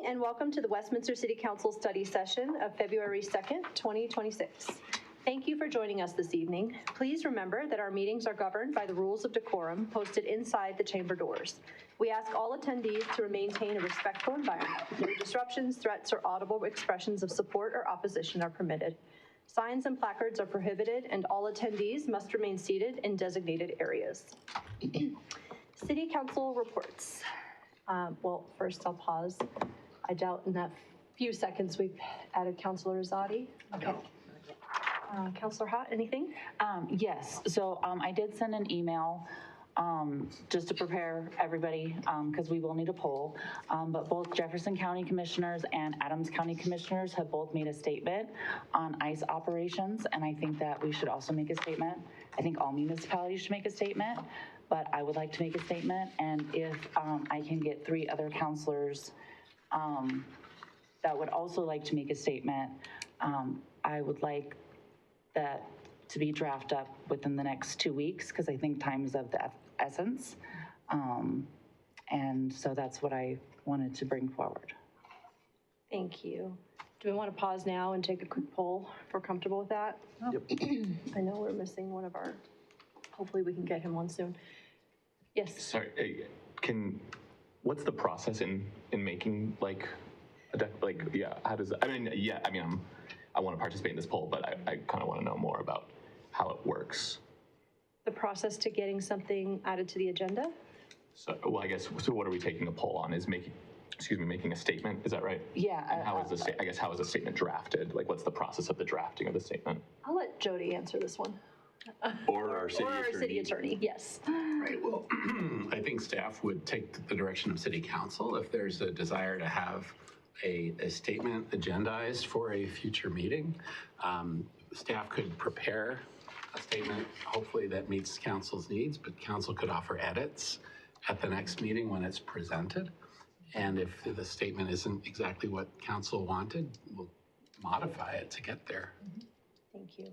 and welcome to the Westminster City Council study session of February 2nd, 2026. Thank you for joining us this evening. Please remember that our meetings are governed by the rules of decorum posted inside the chamber doors. We ask all attendees to maintain a respectful environment. No disruptions, threats, or audible expressions of support or opposition are permitted. Signs and placards are prohibited, and all attendees must remain seated in designated areas. City Council reports. Well, first I'll pause. I doubt in that few seconds we've added Councilor Azadi. Okay. Councilor Hott, anything? Yes, so I did send an email just to prepare everybody because we will need a poll, but both Jefferson County Commissioners and Adams County Commissioners have both made a statement on ICE operations, and I think that we should also make a statement. I think all municipalities should make a statement, but I would like to make a statement, and if I can get 3 other councilors that would also like to make a statement, I would like that to be drafted up within the next 2 weeks, because I think time is of the essence. And so that's what I wanted to bring forward. Thank you. Do we want to pause now and take a quick poll if we're comfortable with that? Yep. I know we're missing one of our, hopefully we can get him one soon. Yes. Sorry, what's the process in making how does, I want to participate in this poll, but I kind of want to know more about how it works. The process to getting something added to the agenda? So, well, I guess, so what are we taking a poll on? Is making a statement, is that right? Yeah. And how is a statement drafted? Like, what's the process of the drafting of the statement? I'll let Jody answer this one. Or our city attorney, yes. Right, well, I think staff would take the direction of city council if there's a desire to have a statement agendized for a future meeting. Staff could prepare a statement, hopefully that meets council's needs, but council could offer edits at the next meeting when it's presented. And if the statement isn't exactly what council wanted, we'll modify it to get there. Thank you.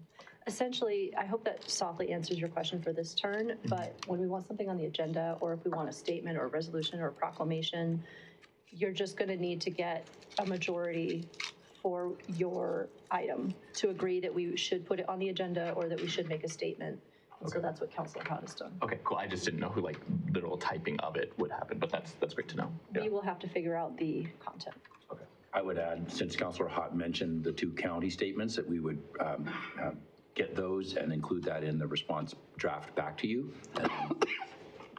Essentially, I hope that softly answers your question for this turn, but when we want something on the agenda, or if we want a statement or a resolution or a proclamation, you're just going to need to get a majority for your item to agree that we should put it on the agenda or that we should make a statement. And so that's what Councilor Hott has done. Okay, cool. I just didn't know who the little typing of it would happen, but that's great to know. We will have to figure out the content. Okay. I would add, since Councilor Hott mentioned the 2 county statements, that we would get those and include that in the response draft back to you, and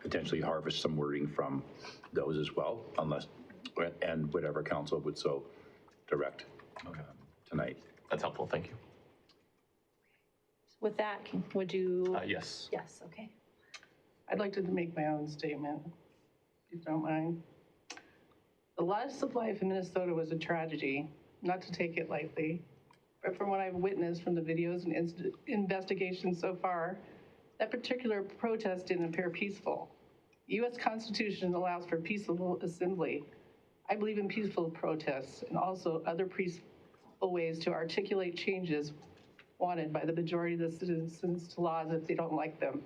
potentially harvest some wording from those as well, and whatever council would so direct tonight. That's helpful. Thank you. With that, would you? Yes. Yes, okay. I'd like to make my own statement, if you don't mind. The loss of life in Minnesota was a tragedy, not to take it lightly, but from what I've witnessed from the videos and investigations so far, that particular protest didn't appear peaceful. The U.S. Constitution allows for peaceful assembly. I believe in peaceful protests and also other peaceful ways to articulate changes wanted by the majority of the citizens to laws if they don't like them.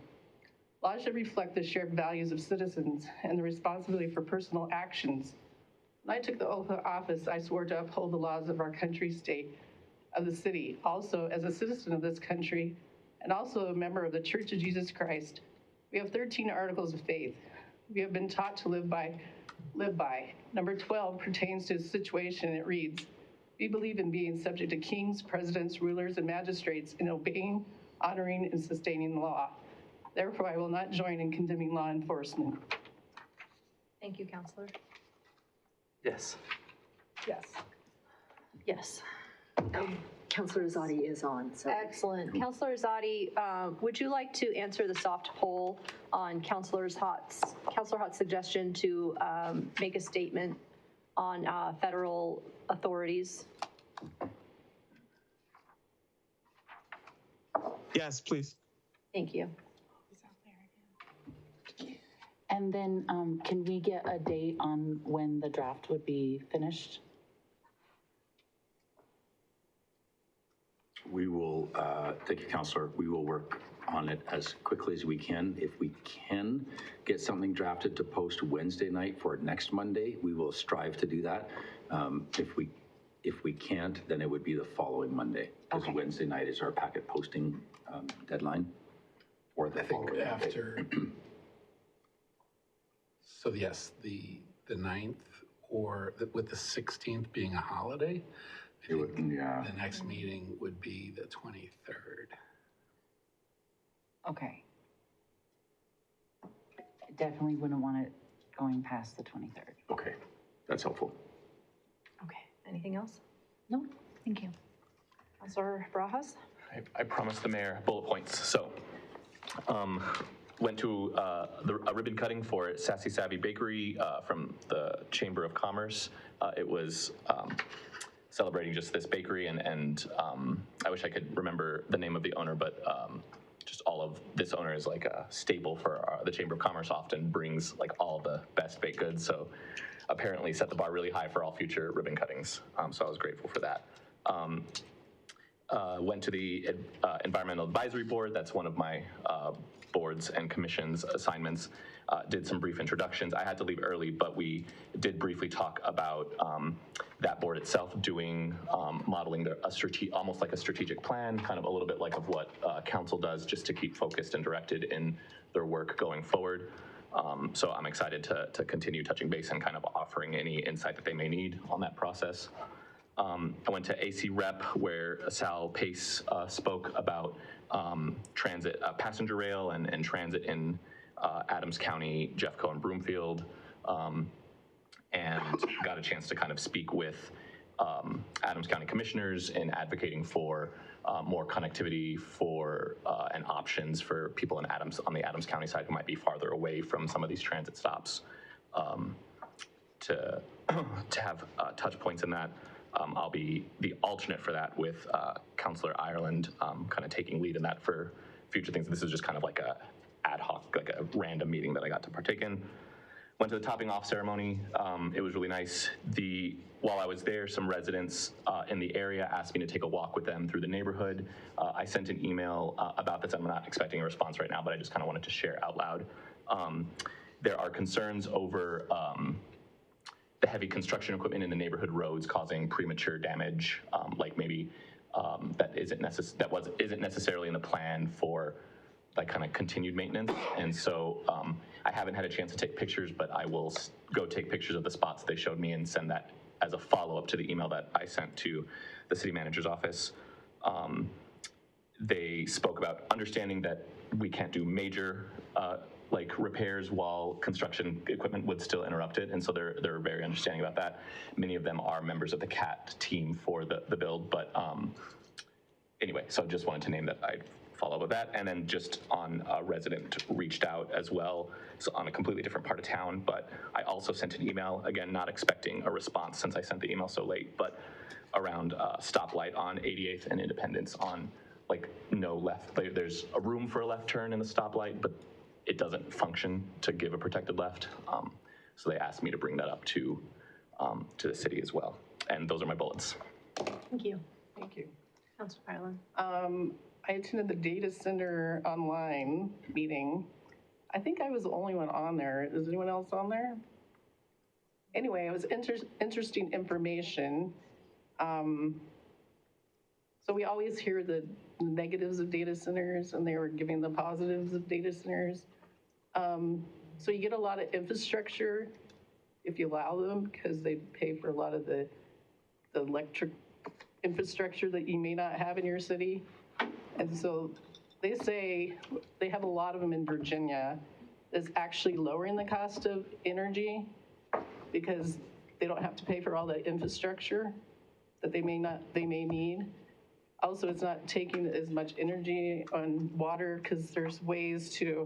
Laws should reflect the shared values of citizens and the responsibility for personal actions. When I took the oath of office, I swore to uphold the laws of our country, state, of the city. Also, as a citizen of this country and also a member of the Church of Jesus Christ, we have 13 articles of faith we have been taught to live by. Number 12 pertains to a situation. It reads, we believe in being subject to kings, presidents, rulers, and magistrates in obeying, honoring, and sustaining the law. Therefore, I will not join in condemning law enforcement. Thank you, Councilor. Yes. Yes. Yes. Councilor Azadi is on. So. Excellent. Councilor Azadi, would you like to answer the soft poll on Councilor Hott's suggestion to make a statement on federal authorities? Yes, please. Thank you. And then can we get a date on when the draft would be finished? We will, thank you, Councilor. We will work on it as quickly as we can. If we can get something drafted to post Wednesday night for next Monday, we will strive to do that. If we can't, then it would be the following Monday, because Okay. Wednesday night is our packet posting deadline for the I think following Monday. after, so yes, the 9th or with the 16th being a holiday, I It would- think yeah. the next meeting would be the 23rd. Okay. Definitely wouldn't want it going past the 23rd. Okay, that's helpful. Okay, anything else? No, thank you. Councilor Barajas? I promised the mayor bullet points, so went to a ribbon cutting for Sassy Savvy Bakery from the Chamber of Commerce. It was celebrating just this bakery, and I wish I could remember the name of the owner, but just all of this owner is like a staple for the Chamber of Commerce, often brings like all the best baked goods, so apparently set the bar really high for all future ribbon cuttings, so I was grateful for that. Went to the Environmental Advisory Board. That's one of my boards and commissions assignments. Did some brief introductions. I had to leave early, but we did briefly talk about that board itself doing, modeling almost like a strategic plan, kind of a little bit like of what council does, just to keep focused and directed in their work going forward. So I'm excited to continue touching base and kind of offering any insight that they may need on that process. I went to AC Rep, where Sal Pace spoke about transit, passenger rail and transit in Adams County, Jeffco, and Broomfield, and got a chance to kind of speak with Adams County commissioners in advocating for more connectivity for and options for people in on the Adams County side who might be farther away from some of these transit stops, to have touch points in that. I'll be the alternate for that with Councilor Ireland, kind of taking lead in that for future things. This is just kind of like a ad hoc, like a random meeting that I got to partake in. Went to the topping off ceremony. It was really nice. While I was there, some residents in the area asked me to take a walk with them through the neighborhood. I sent an email about this. I'm not expecting a response right now, but I just kind of wanted to share out loud. There are concerns over the heavy construction equipment in the neighborhood roads causing premature damage, like maybe that isn't necessarily in the plan for like kind of continued maintenance. And so I haven't had a chance to take pictures, but I will go take pictures of the spots they showed me and send that as a follow-up to the email that I sent to the city manager's office. They spoke about understanding that we can't do major like repairs while construction equipment would still interrupt it, and so they're very understanding about that. Many of them are members of the CAT team for the build, but anyway, so just wanted to name that. I'd follow up with that. And then just on a resident reached out as well, so on a completely different part of town, but I also sent an email, again, not expecting a response since I sent the email so late, but around stoplight on 88th and Independence on like no left, there's a room for a left turn in the stoplight, but it doesn't function to give a protected left. So they asked me to bring that up to the city as well. And those are my bullets. Thank you. Thank you. Councilor Ireland? I attended the data center online meeting. I think I was the only one on there. Is anyone else on there? Anyway, it was interesting information. So we always hear the negatives of data centers, and they were giving the positives of data centers. So you get a lot of infrastructure if you allow them, because they pay for a lot of the electric infrastructure that you may not have in your city. And so they say they have a lot of them in Virginia that's actually lowering the cost of energy because they don't have to pay for all that infrastructure that they may need. Also, it's not taking as much energy on water because there's ways to,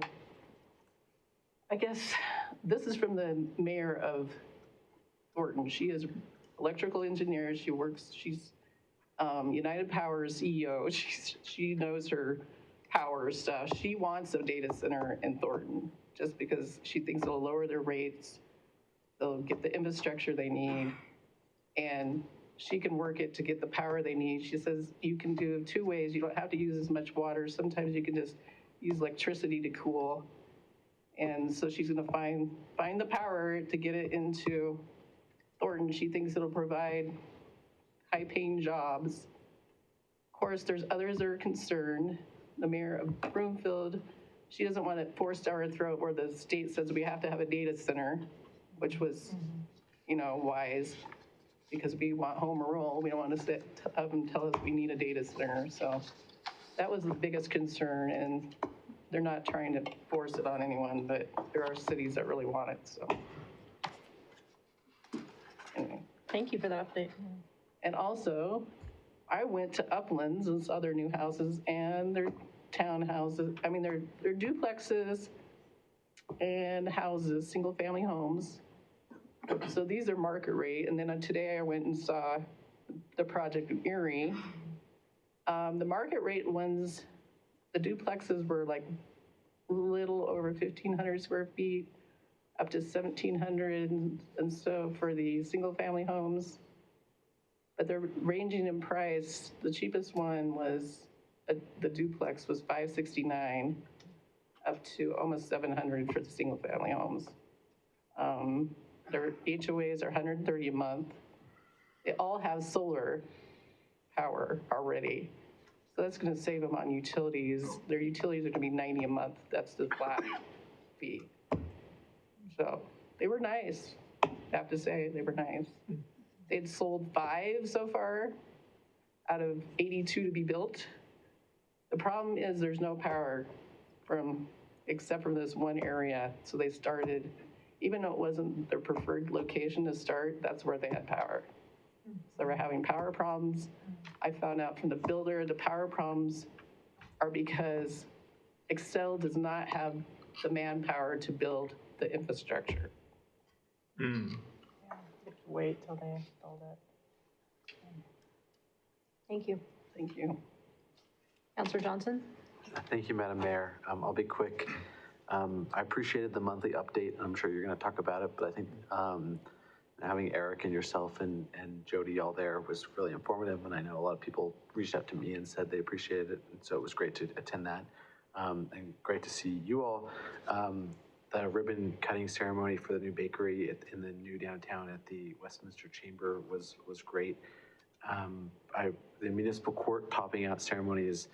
I guess, this is from the mayor of Thornton. She is electrical engineer. She's United Power CEO. She knows her power stuff. She wants a data center in Thornton just because she thinks it'll lower their rates. They'll get the infrastructure they need, and she can work it to get the power they need. She says you can do it 2 ways. You don't have to use as much water. Sometimes you can just use electricity to cool. And so she's gonna find the power to get it into Thornton. She thinks it'll provide high-paying jobs. Of course, there's others that are concerned. The mayor of Broomfield, she doesn't want it forced down her throat where the state says we have to have a data center, which was, wise, because we want home rule. We don't want to have them tell us we need a data center. So that was the biggest concern, and they're not trying to force it on anyone, but there are cities that really want it, so. Anyway. Thank you for that update. And also, I went to Uplands and saw their new houses and their townhouses, their duplexes and houses, single-family homes. So these are market rate, and then today I went and saw the project in Erie. The market rate ones, the duplexes were like a little over 1,500 square feet, up to 1,700, and so for the single-family homes. But they're ranging in price. The cheapest one was, the duplex was $569, up to almost $700 for the single-family homes. Their HOAs are $130 a month. They all have solar power already. So that's gonna save them on utilities. Their utilities are gonna be $90 a month. That's the flat fee. So they were nice, I have to say, they were nice. They'd sold 5 so far out of 82 to be built. The problem is there's no power except for this one area. So they started, even though it wasn't their preferred location to start, that's where they had power. So they were having power problems. I found out from the builder, the power problems are because Excel does not have the manpower to build the infrastructure. Wait till they installed it. Thank you. Thank you. Councilor Johnson? Thank you, Madam Mayor. I'll be quick. I appreciated the monthly update. I'm sure you're going to talk about it, but I think having Eric and yourself and Jody all there was really informative, and I know a lot of people reached out to me and said they appreciated it, and so it was great to attend that, and great to see you all. The ribbon cutting ceremony for the new bakery in the new downtown at the Westminster Chamber was great. The municipal court topping out ceremony is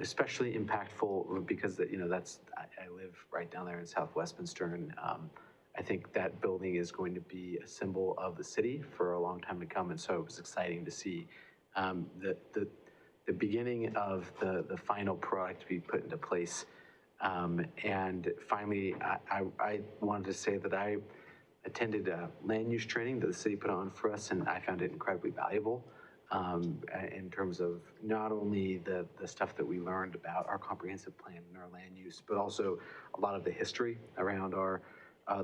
especially impactful because I live right down there in South Westminster, and I think that building is going to be a symbol of the city for a long time to come, and so it was exciting to see the beginning of the final product to be put into place. And finally, I wanted to say that I attended a land use training that the city put on for us, and I found it incredibly valuable in terms of not only the stuff that we learned about our comprehensive plan and our land use, but also a lot of the history around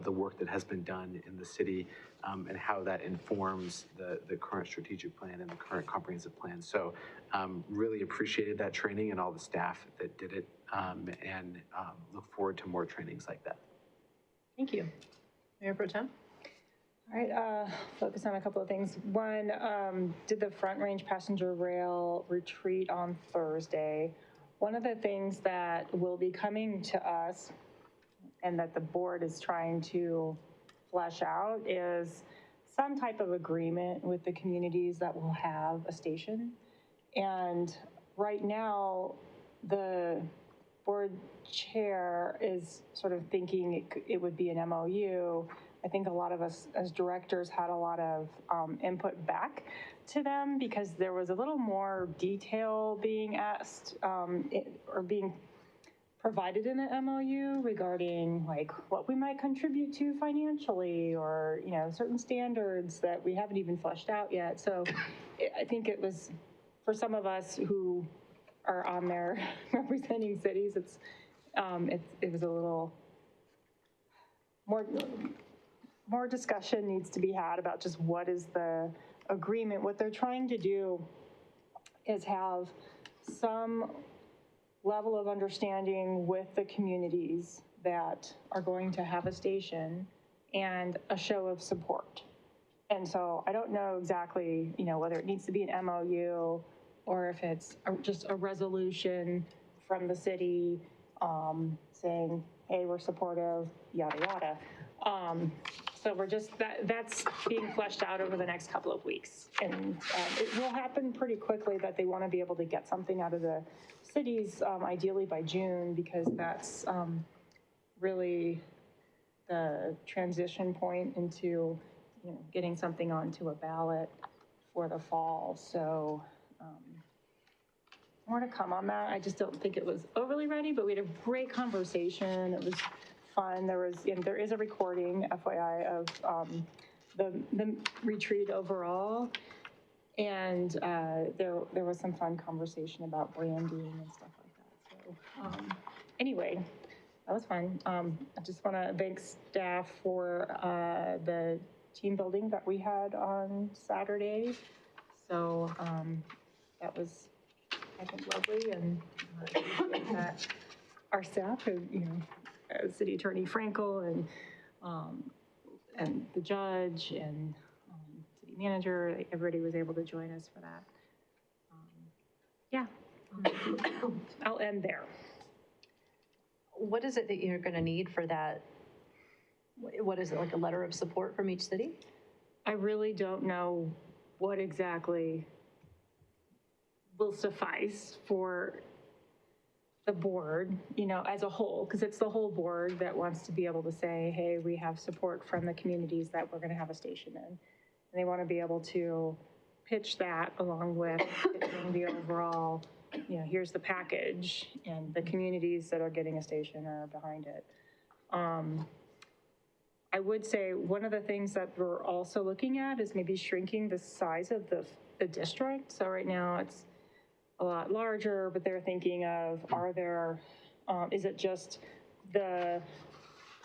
the work that has been done in the city and how that informs the current strategic plan and the current comprehensive plan. So really appreciated that training and all the staff that did it, and look forward to more trainings like that. Thank you. Mayor Pro Tem? All right, focus on a couple of things. One, did the Front Range Passenger Rail retreat on Thursday. One of the things that will be coming to us and that the board is trying to flesh out is some type of agreement with the communities that will have a station. And right now, the board chair is sort of thinking it would be an MOU. I think a lot of us as directors had a lot of input back to them because there was a little more detail being asked or being provided in the MOU regarding like what we might contribute to financially or, certain standards that we haven't even fleshed out yet. So I think it was, for some of us who are on there representing cities, it was a little more discussion needs to be had about just what is the agreement. What they're trying to do is have some level of understanding with the communities that are going to have a station and a show of support. And so I don't know exactly, whether it needs to be an MOU or if it's just a resolution from the city saying, hey, we're supportive, yada, yada. So we're just, that's being fleshed out over the next couple of weeks. And it will happen pretty quickly that they want to be able to get something out of the cities, ideally by June, because that's really the transition point into, getting something onto a ballot for the fall. So more to come on that. I just don't think it was overly ready, but we had a great conversation. It was fun. There is a recording, FYI, of the retreat overall. And there was some fun conversation about branding and stuff like that. So anyway, that was fun. I just want to thank staff for the team building that we had on Saturday. So that was, I think, lovely. And that our staff, City Attorney Frankel and the judge and city manager, everybody was able to join us for that. Yeah, I'll end there. What is it that you're going to need for that? What is it, like a letter of support from each city? I really don't know what exactly will suffice for the board, as a whole, because it's the whole board that wants to be able to say, hey, we have support from the communities that we're going to have a station in. And they want to be able to pitch that along with pitching the overall, here's the package, and the communities that are getting a station are behind it. I would say one of the things that we're also looking at is maybe shrinking the size of the district. So right now it's a lot larger, but they're thinking of, is it just the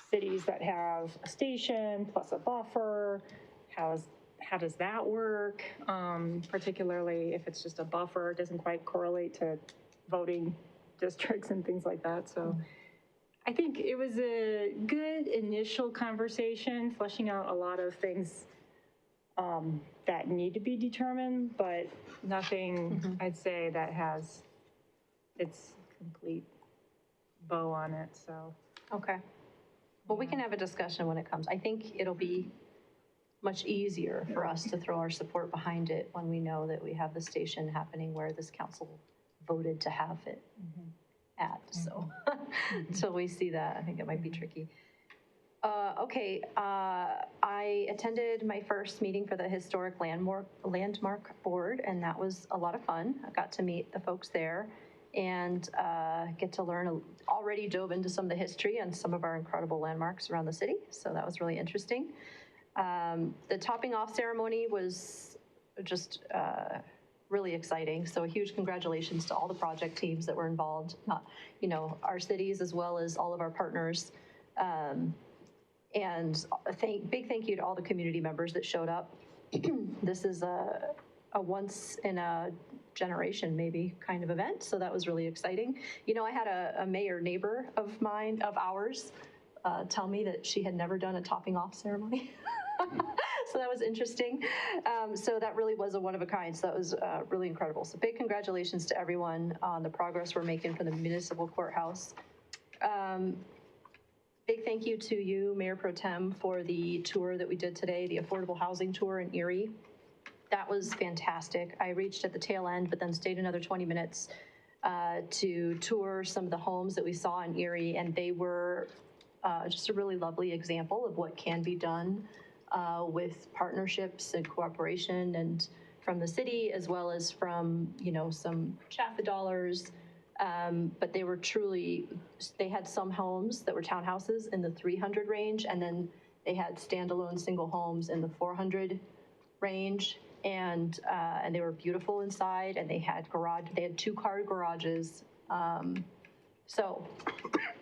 cities that have a station plus a buffer? How does that work? Particularly if it's just a buffer, it doesn't quite correlate to voting districts and things like that. So I think it was a good initial conversation, fleshing out a lot of things that need to be determined, but nothing, I'd say, that has its complete bow on it, so. Okay. Well, we can have a discussion when it comes. I think it'll be much easier for us to throw our support behind it when we know that we have the station happening where this council voted to have it at. So until we see that, I think it might be tricky. Okay, I attended my first meeting for the Historic Landmark Board, and that was a lot of fun. I got to meet the folks there and get to learn, already dove into some of the history and some of our incredible landmarks around the city, so that was really interesting. The topping off ceremony was just really exciting, so a huge congratulations to all the project teams that were involved, our cities as well as all of our partners. And big thank you to all the community members that showed up. This is a once in a generation maybe kind of event, so that was really exciting. I had a mayor neighbor of ours, tell me that she had never done a topping off ceremony. So that was interesting. So that really was a one of a kind. So that was really incredible. So big congratulations to everyone on the progress we're making for the municipal courthouse. Big thank you to you, Mayor Pro Tem, for the tour that we did today, the affordable housing tour in Erie. That was fantastic. I reached at the tail end, but then stayed another 20 minutes to tour some of the homes that we saw in Erie, and they were just a really lovely example of what can be done with partnerships and cooperation, and from the city as well as from some CHAFA dollars. But they were they had some homes that were townhouses in the 300 range, and then they had standalone single homes in the 400 range, and they were beautiful inside, and they had 2-car garages. So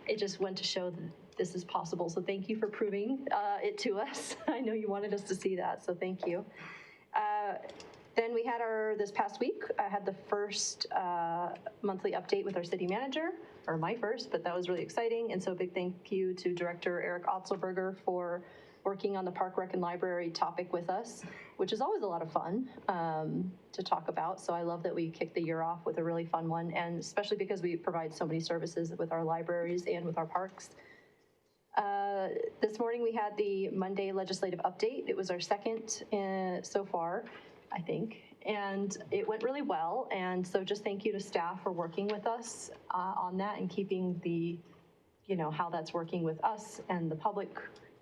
it just went to show that this is possible. So thank you for proving it to us. I know you wanted us to see that, so thank you. Then we had this past week, I had the first monthly update with our city manager, or my first, but that was really exciting. And so a big thank you to Director Eric Otzelberger for working on the Park Rec and Library topic with us, which is always a lot of fun to talk about. So I love that we kicked the year off with a really fun one, and especially because we provide so many services with our libraries and with our parks. This morning we had the Monday legislative update. It was our second so far, I think, and it went really well. And so just thank you to staff for working with us on that and keeping the, how that's working with us and the public,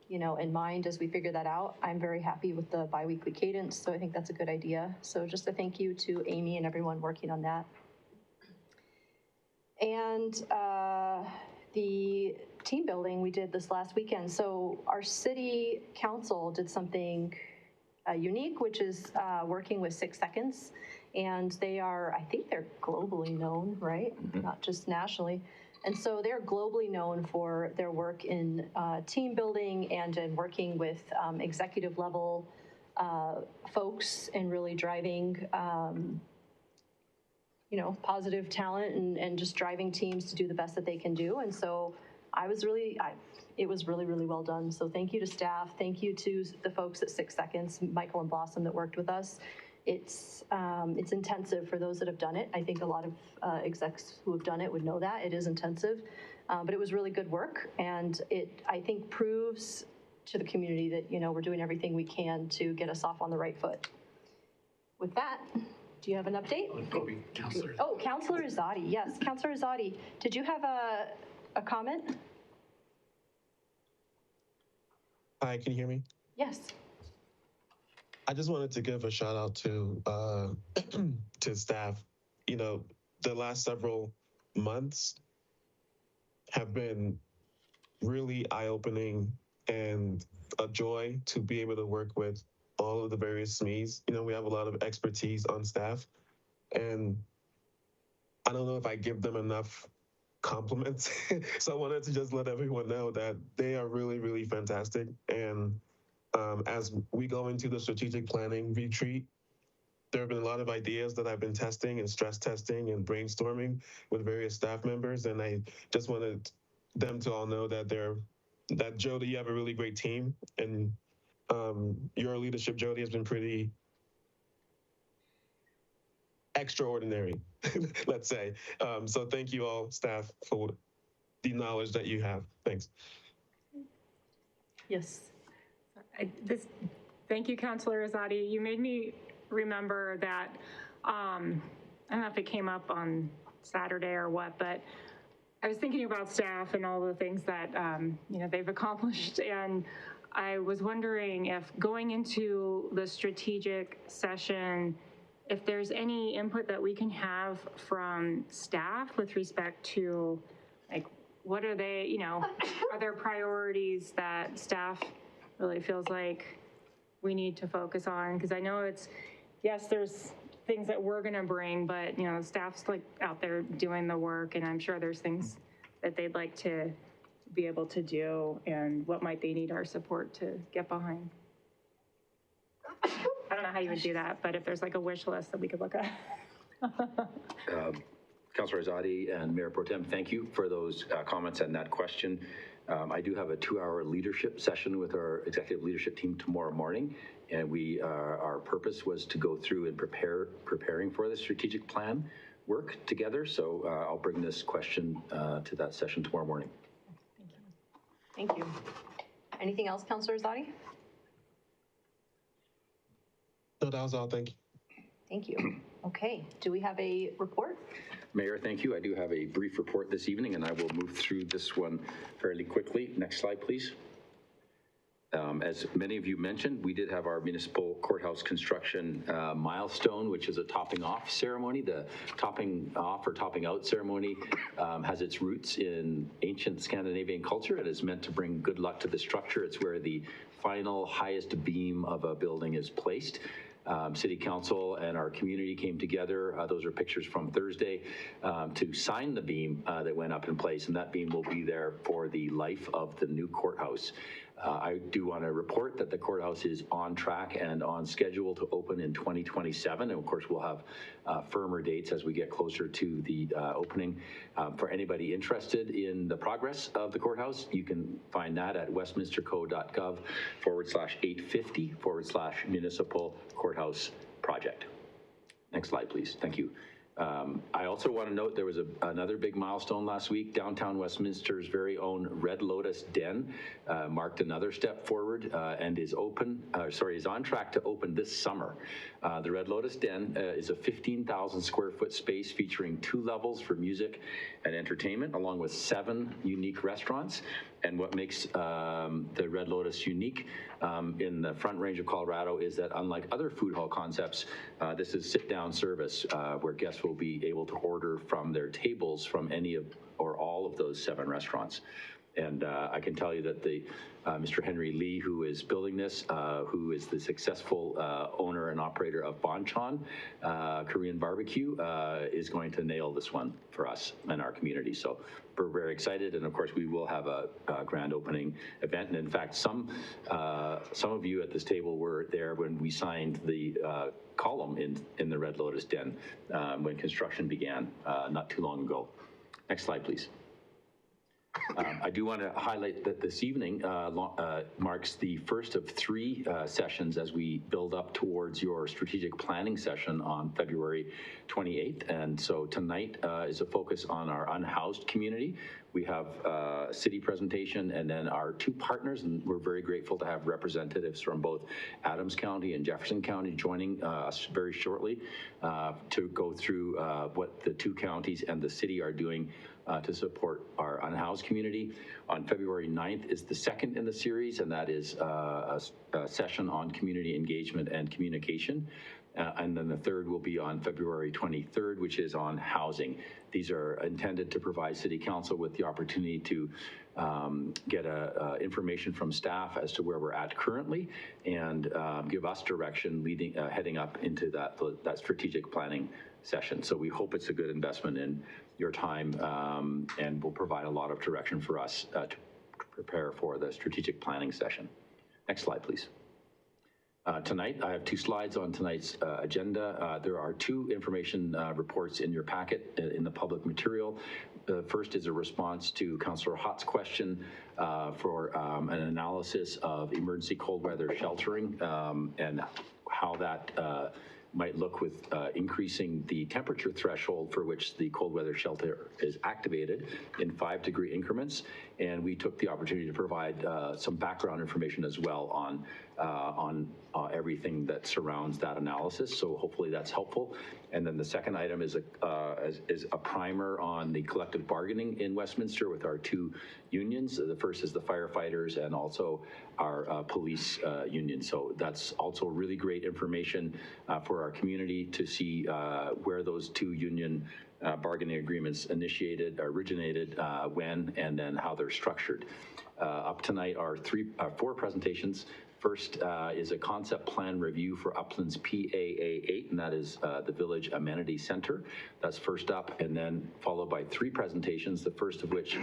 in mind as we figure that out. I'm very happy with the biweekly cadence, so I think that's a good idea. So just a thank you to Amy and everyone working on that. And the team building we did this last weekend. So our city council did something unique, which is working with 6 Seconds. And they are, I think they're globally known, right? Not just nationally. And so they're globally known for their work in team building and in working with executive level folks and really driving positive talent and just driving teams to do the best that they can do. And so it was really, really well done. So thank you to staff. Thank you to the folks at 6 Seconds, Michael and Blossom, that worked with us. It's intensive for those that have done it. I think a lot of execs who have done it would know that. It is intensive, but it was really good work. And it, I think, proves to the community that, we're doing everything we can to get us off on the right foot. With that, do you have an update? Councilor. Oh, Councilor Azadi, yes. Councilor Azadi, did you have a comment? Hi, can you hear me? Yes. I just wanted to give a shout out to to staff. The last several months have been really eye-opening and a joy to be able to work with all of the various SMEs. We have a lot of expertise on staff, and I don't know if I give them enough compliments. So I wanted to just let everyone know that they are really, really fantastic. And as we go into the strategic planning retreat, there have been a lot of ideas that I've been testing and stress testing and brainstorming with various staff members. And I just wanted them to all know that Jody, you have a really great team, and your leadership, Jody, has been pretty extraordinary, let's say. So thank you all, staff, for the knowledge that you have. Thanks. Yes. Thank you, Councilor Azadi. You made me remember that, I don't know if it came up on Saturday or what, but I was thinking about staff and all the things that, they've accomplished. And I was wondering if going into the strategic session, if there's any input that we can have from staff with respect to, like, what are they, are there priorities that staff really feels like we need to focus on? Because I know yes, there's things that we're gonna bring, but staff's like out there doing the work, and I'm sure there's things that they'd like to be able to do, and what might they need our support to get behind. I don't know how you would do that, but if there's like a wish list that we could look at. Councilor Azadi and Mayor Pro Tem, thank you for those comments and that question. I do have a 2-hour leadership session with our executive leadership team tomorrow morning, and our purpose was to go through and preparing for the strategic plan work together. So I'll bring this question to that session tomorrow morning. Thank you. Anything else, Councilor Azadi? No, that was all. Thank you. Thank you. Okay. Do we have a report? Mayor, thank you. I do have a brief report this evening, and I will move through this one fairly quickly. Next slide, please. As many of you mentioned, we did have our municipal courthouse construction milestone, which is a topping off ceremony. The topping off or topping out ceremony has its roots in ancient Scandinavian culture. It is meant to bring good luck to the structure. It's where the final highest beam of a building is placed. City Council and our community came together, those are pictures from Thursday, to sign the beam that went up in place, and that beam will be there for the life of the new courthouse. I do want to report that the courthouse is on track and on schedule to open in 2027. And of course, we'll have firmer dates as we get closer to the opening. For anybody interested in the progress of the courthouse, you can find that at westminsterco.gov/850/municipal courthouse project. Next slide, please. Thank you. I also want to note there was another big milestone last week. Downtown Westminster's very own Red Lotus Den marked another step forward and is on track to open this summer. The Red Lotus Den is a 15,000 square foot space featuring 2 levels for music and entertainment, along with 7 unique restaurants. And what makes the Red Lotus unique in the Front Range of Colorado is that unlike other food hall concepts, this is sit-down service where guests will be able to order from their tables from any of or all of those 7 restaurants. And I can tell you that Mr. Henry Lee, who is building this, who is the successful owner and operator of Bonchon Korean Barbecue, is going to nail this one for us and our community. So we're very excited, and of course we will have a grand opening event. And in fact, some of you at this table were there when we signed the column in the Red Lotus Den when construction began not too long ago. Next slide, please. I do want to highlight that this evening marks the first of 3 sessions as we build up towards your strategic planning session on February 28th. And so tonight is a focus on our unhoused community. We have a city presentation and then our 2 partners, and we're very grateful to have representatives from both Adams County and Jefferson County joining us very shortly to go through what the 2 counties and the city are doing to support our unhoused community. On February 9th is the second in the series, and that is a session on community engagement and communication. And then the third will be on February 23rd, which is on housing. These are intended to provide City Council with the opportunity to get information from staff as to where we're at currently and give us direction heading up into that strategic planning session. So we hope it's a good investment in your time and will provide a lot of direction for us to prepare for the strategic planning session. Next slide, please. Tonight, I have 2 slides on tonight's agenda. There are 2 information reports in your packet in the public material. The first is a response to Councillor Hott's question for an analysis of emergency cold weather sheltering and how that might look with increasing the temperature threshold for which the cold weather shelter is activated in 5-degree increments. And we took the opportunity to provide some background information as well on everything that surrounds that analysis. So hopefully that's helpful. And then the second item is a primer on the collective bargaining in Westminster with our 2 unions. The first is the firefighters and also our police union. So that's also really great information for our community to see where those 2 union bargaining agreements originated, when, and then how they're structured. Up tonight are 4 presentations. First is a concept plan review for Upland's PAA 8, and that is the Village Amenity Center. That's first up, and then followed by 3 presentations, the first of which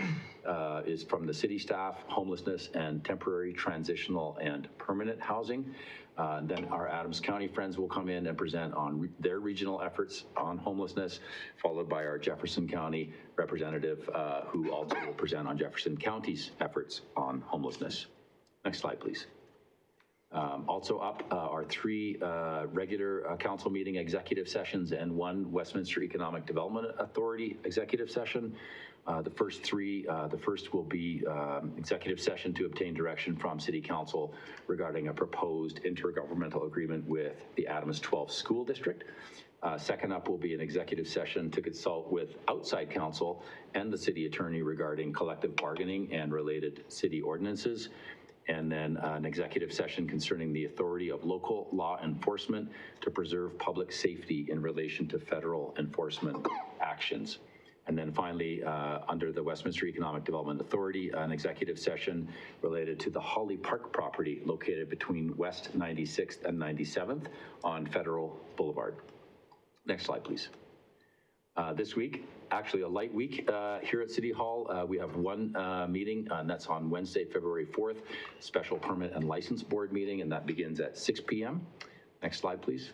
is from the city staff, homelessness and temporary, transitional, and permanent housing. Then our Adams County friends will come in and present on their regional efforts on homelessness, followed by our Jefferson County representative who also will present on Jefferson County's efforts on homelessness. Next slide, please. Also up are 3 regular council meeting executive sessions and 1 Westminster Economic Development Authority executive session. The first will be executive session to obtain direction from City Council regarding a proposed intergovernmental agreement with the Adams 12th School District. Second up will be an executive session to consult with outside counsel and the city attorney regarding collective bargaining and related city ordinances. And then an executive session concerning the authority of local law enforcement to preserve public safety in relation to federal enforcement actions. And then finally, under the Westminster Economic Development Authority, an executive session related to the Holly Park property located between West 96th and 97th on Federal Boulevard. Next slide, please. This week, actually a light week here at City Hall. We have one meeting, and that's on Wednesday, February 4th, special permit and license board meeting, and that begins at 6 p.m. Next slide, please.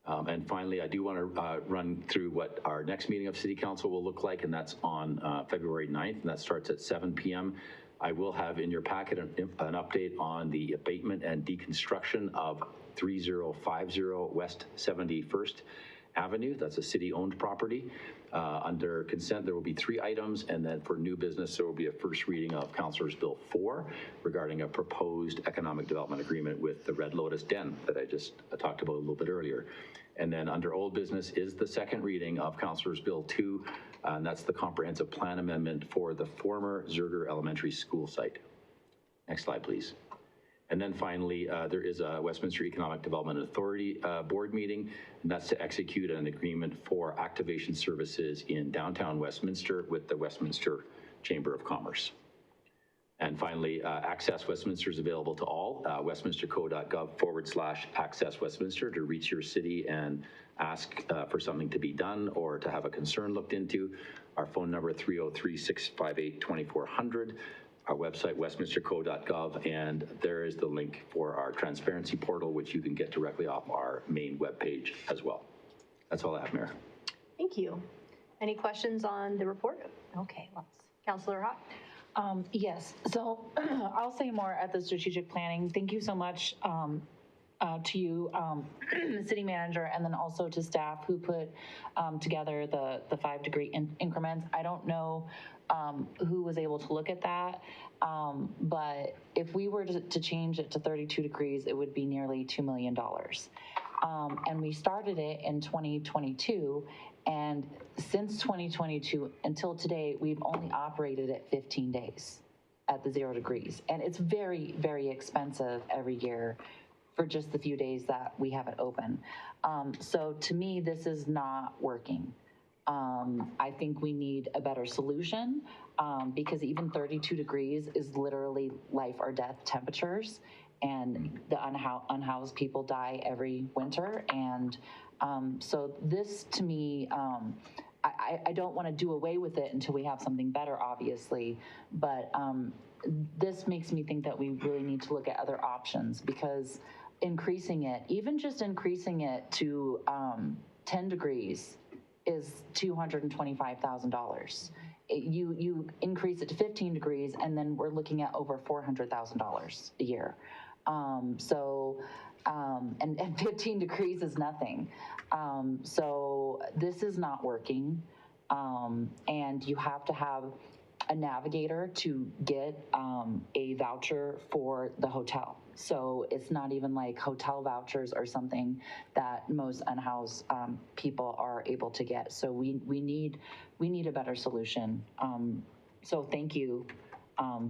And finally, I do want to run through what our next meeting of City Council will look like, and that's on February 9th, and that starts at 7 p.m. I will have in your packet an update on the abatement and deconstruction of 3050 West 71st Avenue. That's a city-owned property. Under consent, there will be 3 items, and then for new business, there will be a first reading of Councilor's Bill 4 regarding a proposed economic development agreement with the Red Lotus Den that I just talked about a little bit earlier. And then under old business is the second reading of Councilor's Bill 2, and that's the comprehensive plan amendment for the former Zerger Elementary School site. Next slide, please. And then finally, there is a Westminster Economic Development Authority board meeting, and that's to execute an agreement for activation services in downtown Westminster with the Westminster Chamber of Commerce. And finally, Access Westminster is available to all, westminsterco.gov/Access Westminster to reach your city and ask for something to be done or to have a concern looked into. Our phone number 303-658-2400. Our website, westminsterco.gov, and there is the link for our transparency portal, which you can get directly off our main webpage as well. That's all I have, Mayor. Thank you. Any questions on the report? Okay, Councilor Hott. Yes, so I'll say more at the strategic planning. Thank you so much to you, the city manager, and then also to staff who put together the 5-degree increments. I don't know who was able to look at that, but if we were to change it to 32 degrees, it would be nearly $2 million. And we started it in 2022, and since 2022 until today, we've only operated at 15 days at the 0 degrees. And it's very, very expensive every year for just the few days that we have it open. So to me, this is not working. I think we need a better solution because even 32 degrees is literally life or death temperatures, and the unhoused people die every winter. And so this, to me, I don't want to do away with it until we have something better, obviously, but this makes me think that we really need to look at other options, because increasing it, even just increasing it to 10 degrees is $225,000. You increase it to 15 degrees, and then we're looking at over $400,000 a year. And 15 degrees is nothing. So this is not working. And you have to have a navigator to get a voucher for the hotel. So it's not even like hotel vouchers or something that most unhoused people are able to get. So we need a better solution. So thank you.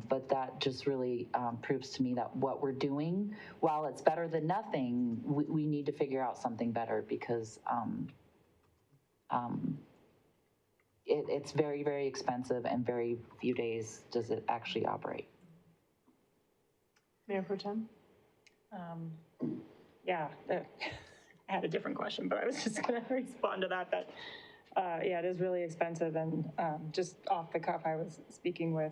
But that just really proves to me that what we're doing, while it's better than nothing, we need to figure out something better, because it's very, very expensive, and very few days does it actually operate. Mayor Pro Tem? Yeah, I had a different question, but I was just going to respond to that. Yeah, it is really expensive. And just off the cuff, I was speaking with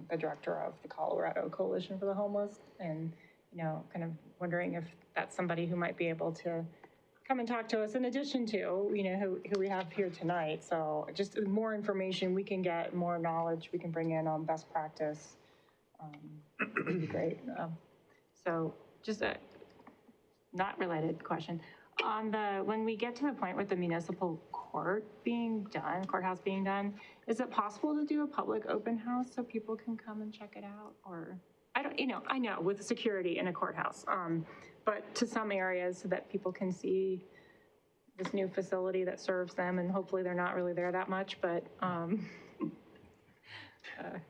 the director of the Colorado Coalition for the Homeless, and, kind of wondering if that's somebody who might be able to come and talk to us in addition to, who we have here tonight. So just more information we can get, more knowledge we can bring in on best practice would be great. So just a not related question. When we get to the point with the municipal courthouse being done, is it possible to do a public open house so people can come and check it out? Or I know with security in a courthouse, but to some areas so that people can see this new facility that serves them, and hopefully they're not really there that much, but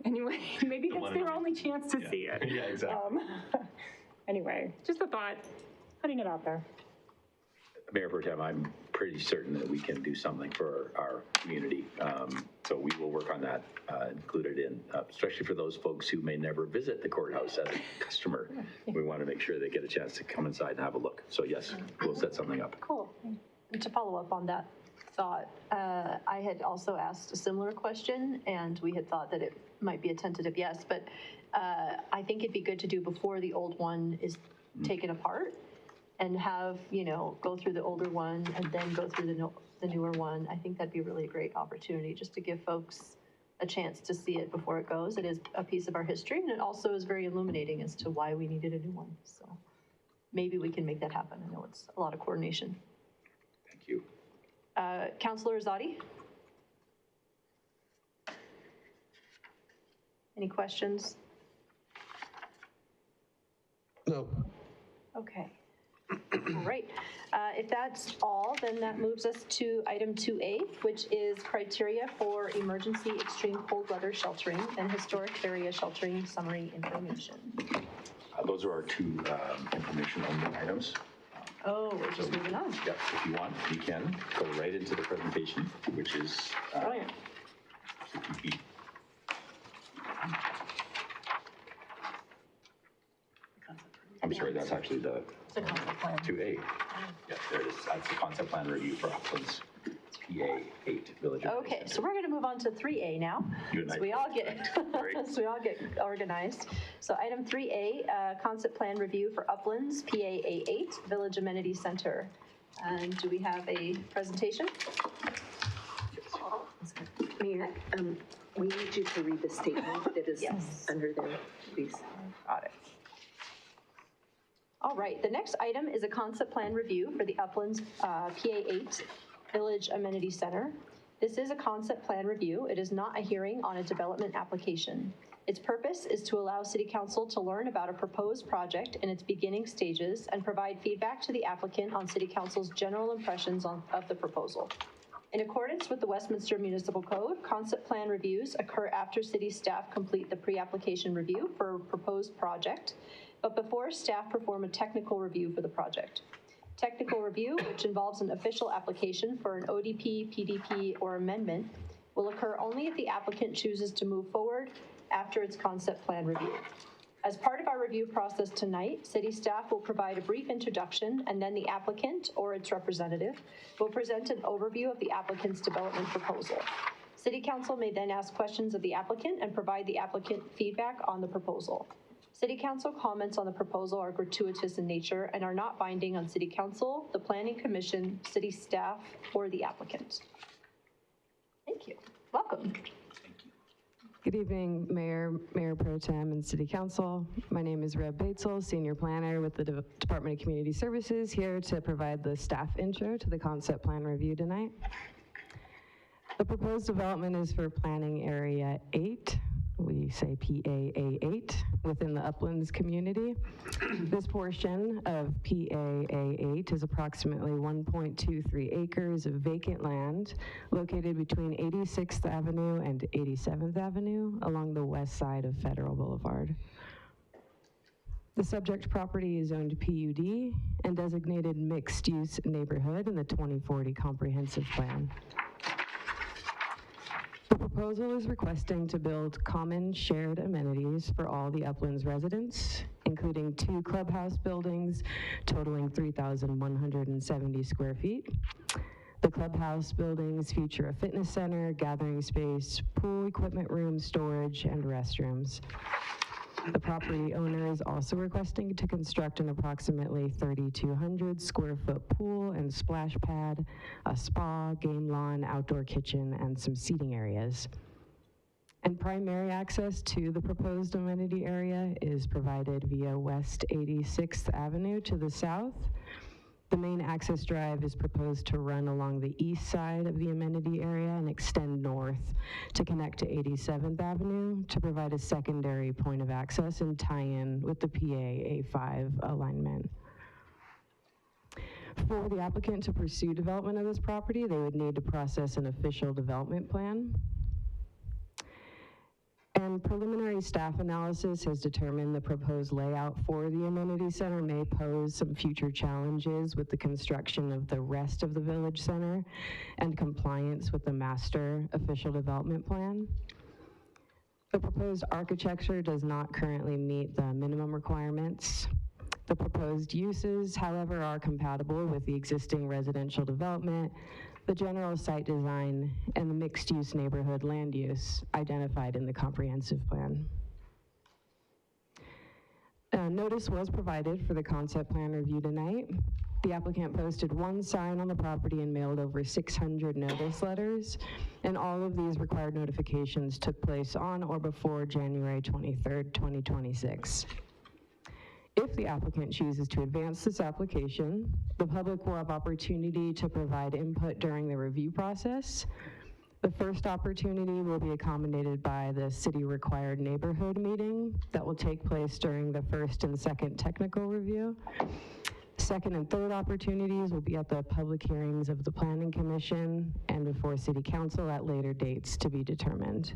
anyway, maybe that's their only chance to see it. Yeah, exactly. Anyway, just a thought, putting it out there. Mayor Pro Tem, I'm pretty certain that we can do something for our community. So we will work on that, include it in, especially for those folks who may never visit the courthouse as a customer. We want to make sure they get a chance to come inside and have a look. So yes, we'll set something up. Cool. And to follow up on that thought, I had also asked a similar question, and we had thought that it might be a tentative yes, but I think it'd be good to do before the old one is taken apart and have, go through the older one and then go through the newer one. I think that'd be really a great opportunity just to give folks a chance to see it before it goes. It is a piece of our history, and it also is very illuminating as to why we needed a new one. So maybe we can make that happen. I know it's a lot of coordination. Thank you. Councilor Azadi? Any questions? No. Okay. All right. If that's all, then that moves us to item 2A, which is criteria for emergency extreme cold weather sheltering and historic area sheltering summary information. Those are our two information-only items. Oh, we're just moving on. Yep, if you want, you can go right into the presentation, which is Brilliant. I'm sorry, that's actually the It's a concept plan. 2A. Yeah, there it is. That's the concept plan review for Uplands PA 8 Village. Okay, so we're going to move on to 3A now. You and I. So we all get so we all get organized. So item 3A, concept plan review for Uplands PA A8 Village Amenity Center. And do we have a presentation? Mayor, we need you to read the statement that is Yes. under there, please. Got it. All right, the next item is a concept plan review for the Uplands PA8 Village Amenity Center. This is a concept plan review. It is not a hearing on a development application. Its purpose is to allow City Council to learn about a proposed project in its beginning stages and provide feedback to the applicant on City Council's general impressions of the proposal. In accordance with the Westminster Municipal Code, concept plan reviews occur after city staff complete the pre-application review for a proposed project, but before staff perform a technical review for the project. Technical review, which involves an official application for an ODP, PDP, or amendment, will occur only if the applicant chooses to move forward after its concept plan review. As part of our review process tonight, city staff will provide a brief introduction, and then the applicant or its representative will present an overview of the applicant's development proposal. City Council may then ask questions of the applicant and provide the applicant feedback on the proposal. City Council comments on the proposal are gratuitous in nature and are not binding on City Council, the Planning Commission, city staff, or the applicant. Thank you. Welcome. Good evening, Mayor Pro Tem, and City Council. My name is Reb Batesel, Senior Planner with the Department of Community Services, here to provide the staff intro to the concept plan review tonight. The proposed development is for Planning Area 8. We say PAA8 within the Uplands community. This portion of PAA8 is approximately 1.23 acres of vacant land located between 86th Avenue and 87th Avenue along the west side of Federal Boulevard. The subject property is owned PUD and designated mixed-use neighborhood in the 2040 Comprehensive Plan. The proposal is requesting to build common shared amenities for all the Uplands residents, including 2 clubhouse buildings totaling 3,170 square feet. The clubhouse buildings feature a fitness center, gathering space, pool equipment room, storage, and restrooms. The property owner is also requesting to construct an approximately 3,200 square foot pool and splash pad, a spa, game lawn, outdoor kitchen, and some seating areas. And primary access to the proposed amenity area is provided via West 86th Avenue to the south. The main access drive is proposed to run along the east side of the amenity area and extend north to connect to 87th Avenue to provide a secondary point of access and tie-in with the PA A5 alignment. For the applicant to pursue development of this property, they would need to process an official development plan. And preliminary staff analysis has determined the proposed layout for the amenity center may pose some future challenges with the construction of the rest of the village center and compliance with the master official development plan. The proposed architecture does not currently meet the minimum requirements. The proposed uses, however, are compatible with the existing residential development, the general site design, and the mixed-use neighborhood land use identified in the comprehensive plan. Notice was provided for the concept plan review tonight. The applicant posted one sign on the property and mailed over 600 notice letters, and all of these required notifications took place on or before January 23rd, 2026. If the applicant chooses to advance this application, the public will have opportunity to provide input during the review process. The first opportunity will be accommodated by the city-required neighborhood meeting that will take place during the first and second technical review. Second and third opportunities will be at the public hearings of the Planning Commission and before City Council at later dates to be determined.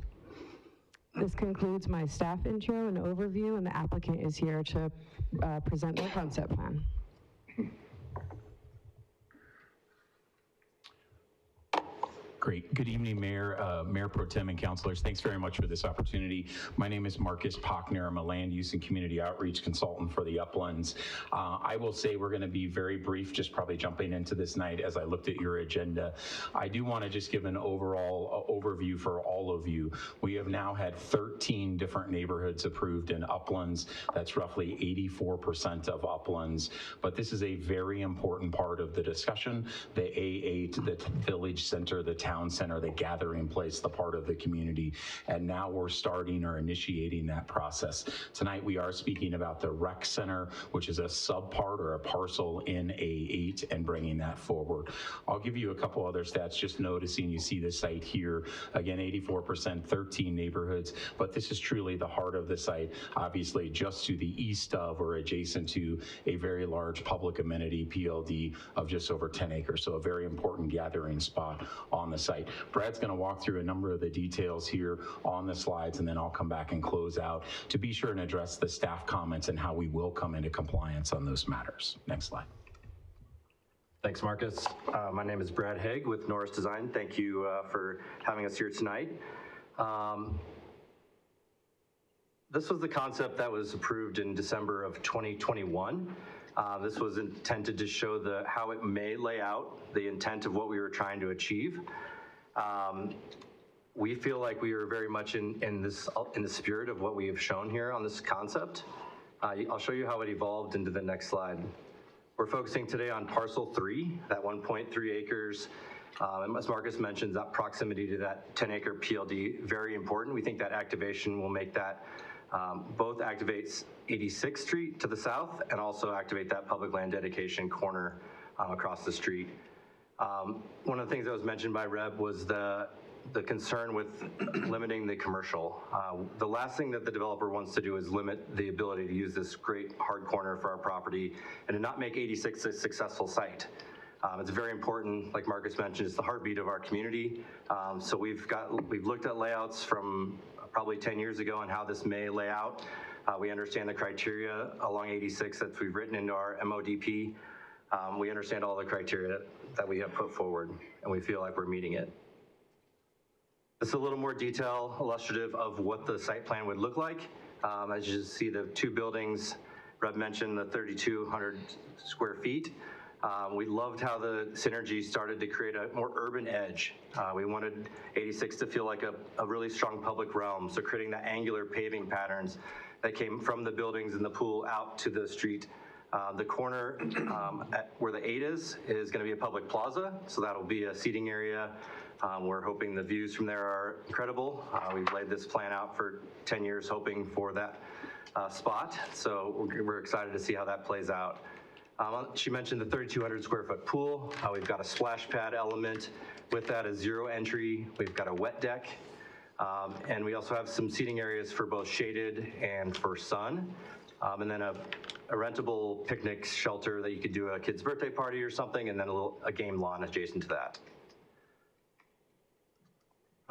This concludes my staff intro and overview, and the applicant is here to present their concept plan. Great. Good evening, Mayor, Mayor Pro Tem and councilors. Thanks very much for this opportunity. My name is Marcus Pochner. I'm a land use and community outreach consultant for the Uplands. I will say we're going to be very brief, just probably jumping into this night as I looked at your agenda. I do want to just give an overall overview for all of you. We have now had 13 different neighborhoods approved in Uplands. That's roughly 84% of Uplands. But this is a very important part of the discussion. The AA to the village center, the town center, the gathering place, the part of the community. And now we're starting or initiating that process. Tonight we are speaking about the rec center, which is a subpart or a parcel in A8, and bringing that forward. I'll give you a couple other stats, just noticing you see the site here. Again, 84%, 13 neighborhoods, but this is truly the heart of the site, obviously just to the east of or adjacent to a very large public amenity PLD of just over 10 acres. So a very important gathering spot on the site. Brad's going to walk through a number of the details here on the slides, and then I'll come back and close out to be sure and address the staff comments and how we will come into compliance on those matters. Next slide. Thanks, Marcus. My name is Brad Haig with Norris Design. Thank you for having us here tonight. This was the concept that was approved in December of 2021. This was intended to show how it may lay out, the intent of what we were trying to achieve. We feel like we are very much in the spirit of what we have shown here on this concept. I'll show you how it evolved into the next slide. We're focusing today on parcel 3, that 1.3 acres. And as Marcus mentioned, that proximity to that 10-acre PLD, very important. We think that activation will make that both activates 86th Street to the south and also activate that public land dedication corner across the street. One of the things that was mentioned by Reb was the concern with limiting the commercial. The last thing that the developer wants to do is limit the ability to use this great hard corner for our property and to not make 86 a successful site. It's very important, like Marcus mentioned, it's the heartbeat of our community. So we've looked at layouts from probably 10 years ago on how this may lay out. We understand the criteria along 86 that we've written into our MODP. We understand all the criteria that we have put forward, and we feel like we're meeting it. This is a little more detail illustrative of what the site plan would look like. As you see, the two buildings, Reb mentioned the 3,200 square feet. We loved how the synergy started to create a more urban edge. We wanted 86 to feel like a really strong public realm, so creating that angular paving patterns that came from the buildings and the pool out to the street. The corner where the 8 is going to be a public plaza, so that'll be a seating area. We're hoping the views from there are incredible. We've laid this plan out for 10 years hoping for that spot, so we're excited to see how that plays out. She mentioned the 3,200 square foot pool. We've got a splash pad element. With that, a zero entry. We've got a wet deck. And we also have some seating areas for both shaded and for sun. And then a rentable picnic shelter that you could do a kid's birthday party or something, and then a game lawn adjacent to that.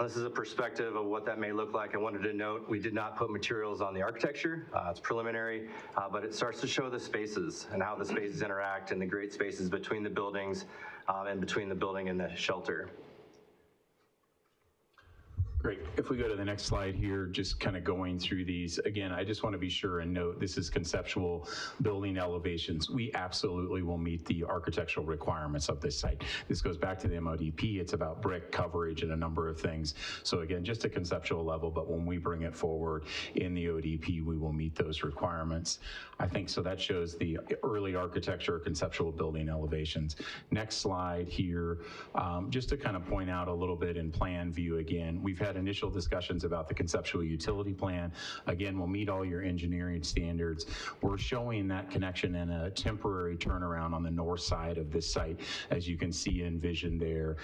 This is a perspective of what that may look like. I wanted to note we did not put materials on the architecture. It's preliminary, but it starts to show the spaces and how the spaces interact and the great spaces between the buildings and between the building and the shelter. Great. If we go to the next slide here, just kind of going through these, again, I just want to be sure and note this is conceptual building elevations. We absolutely will meet the architectural requirements of this site. This goes back to the MODP. It's about brick coverage and a number of things. So again, just a conceptual level, but when we bring it forward in the ODP, we will meet those requirements. I think so that shows the early architecture, conceptual building elevations. Next slide here, just to kind of point out a little bit in plan view again, we've had initial discussions about the conceptual utility plan. Again, we'll meet all your engineering standards. We're showing that connection in a temporary turnaround on the north side of this site, as you can see envisioned there.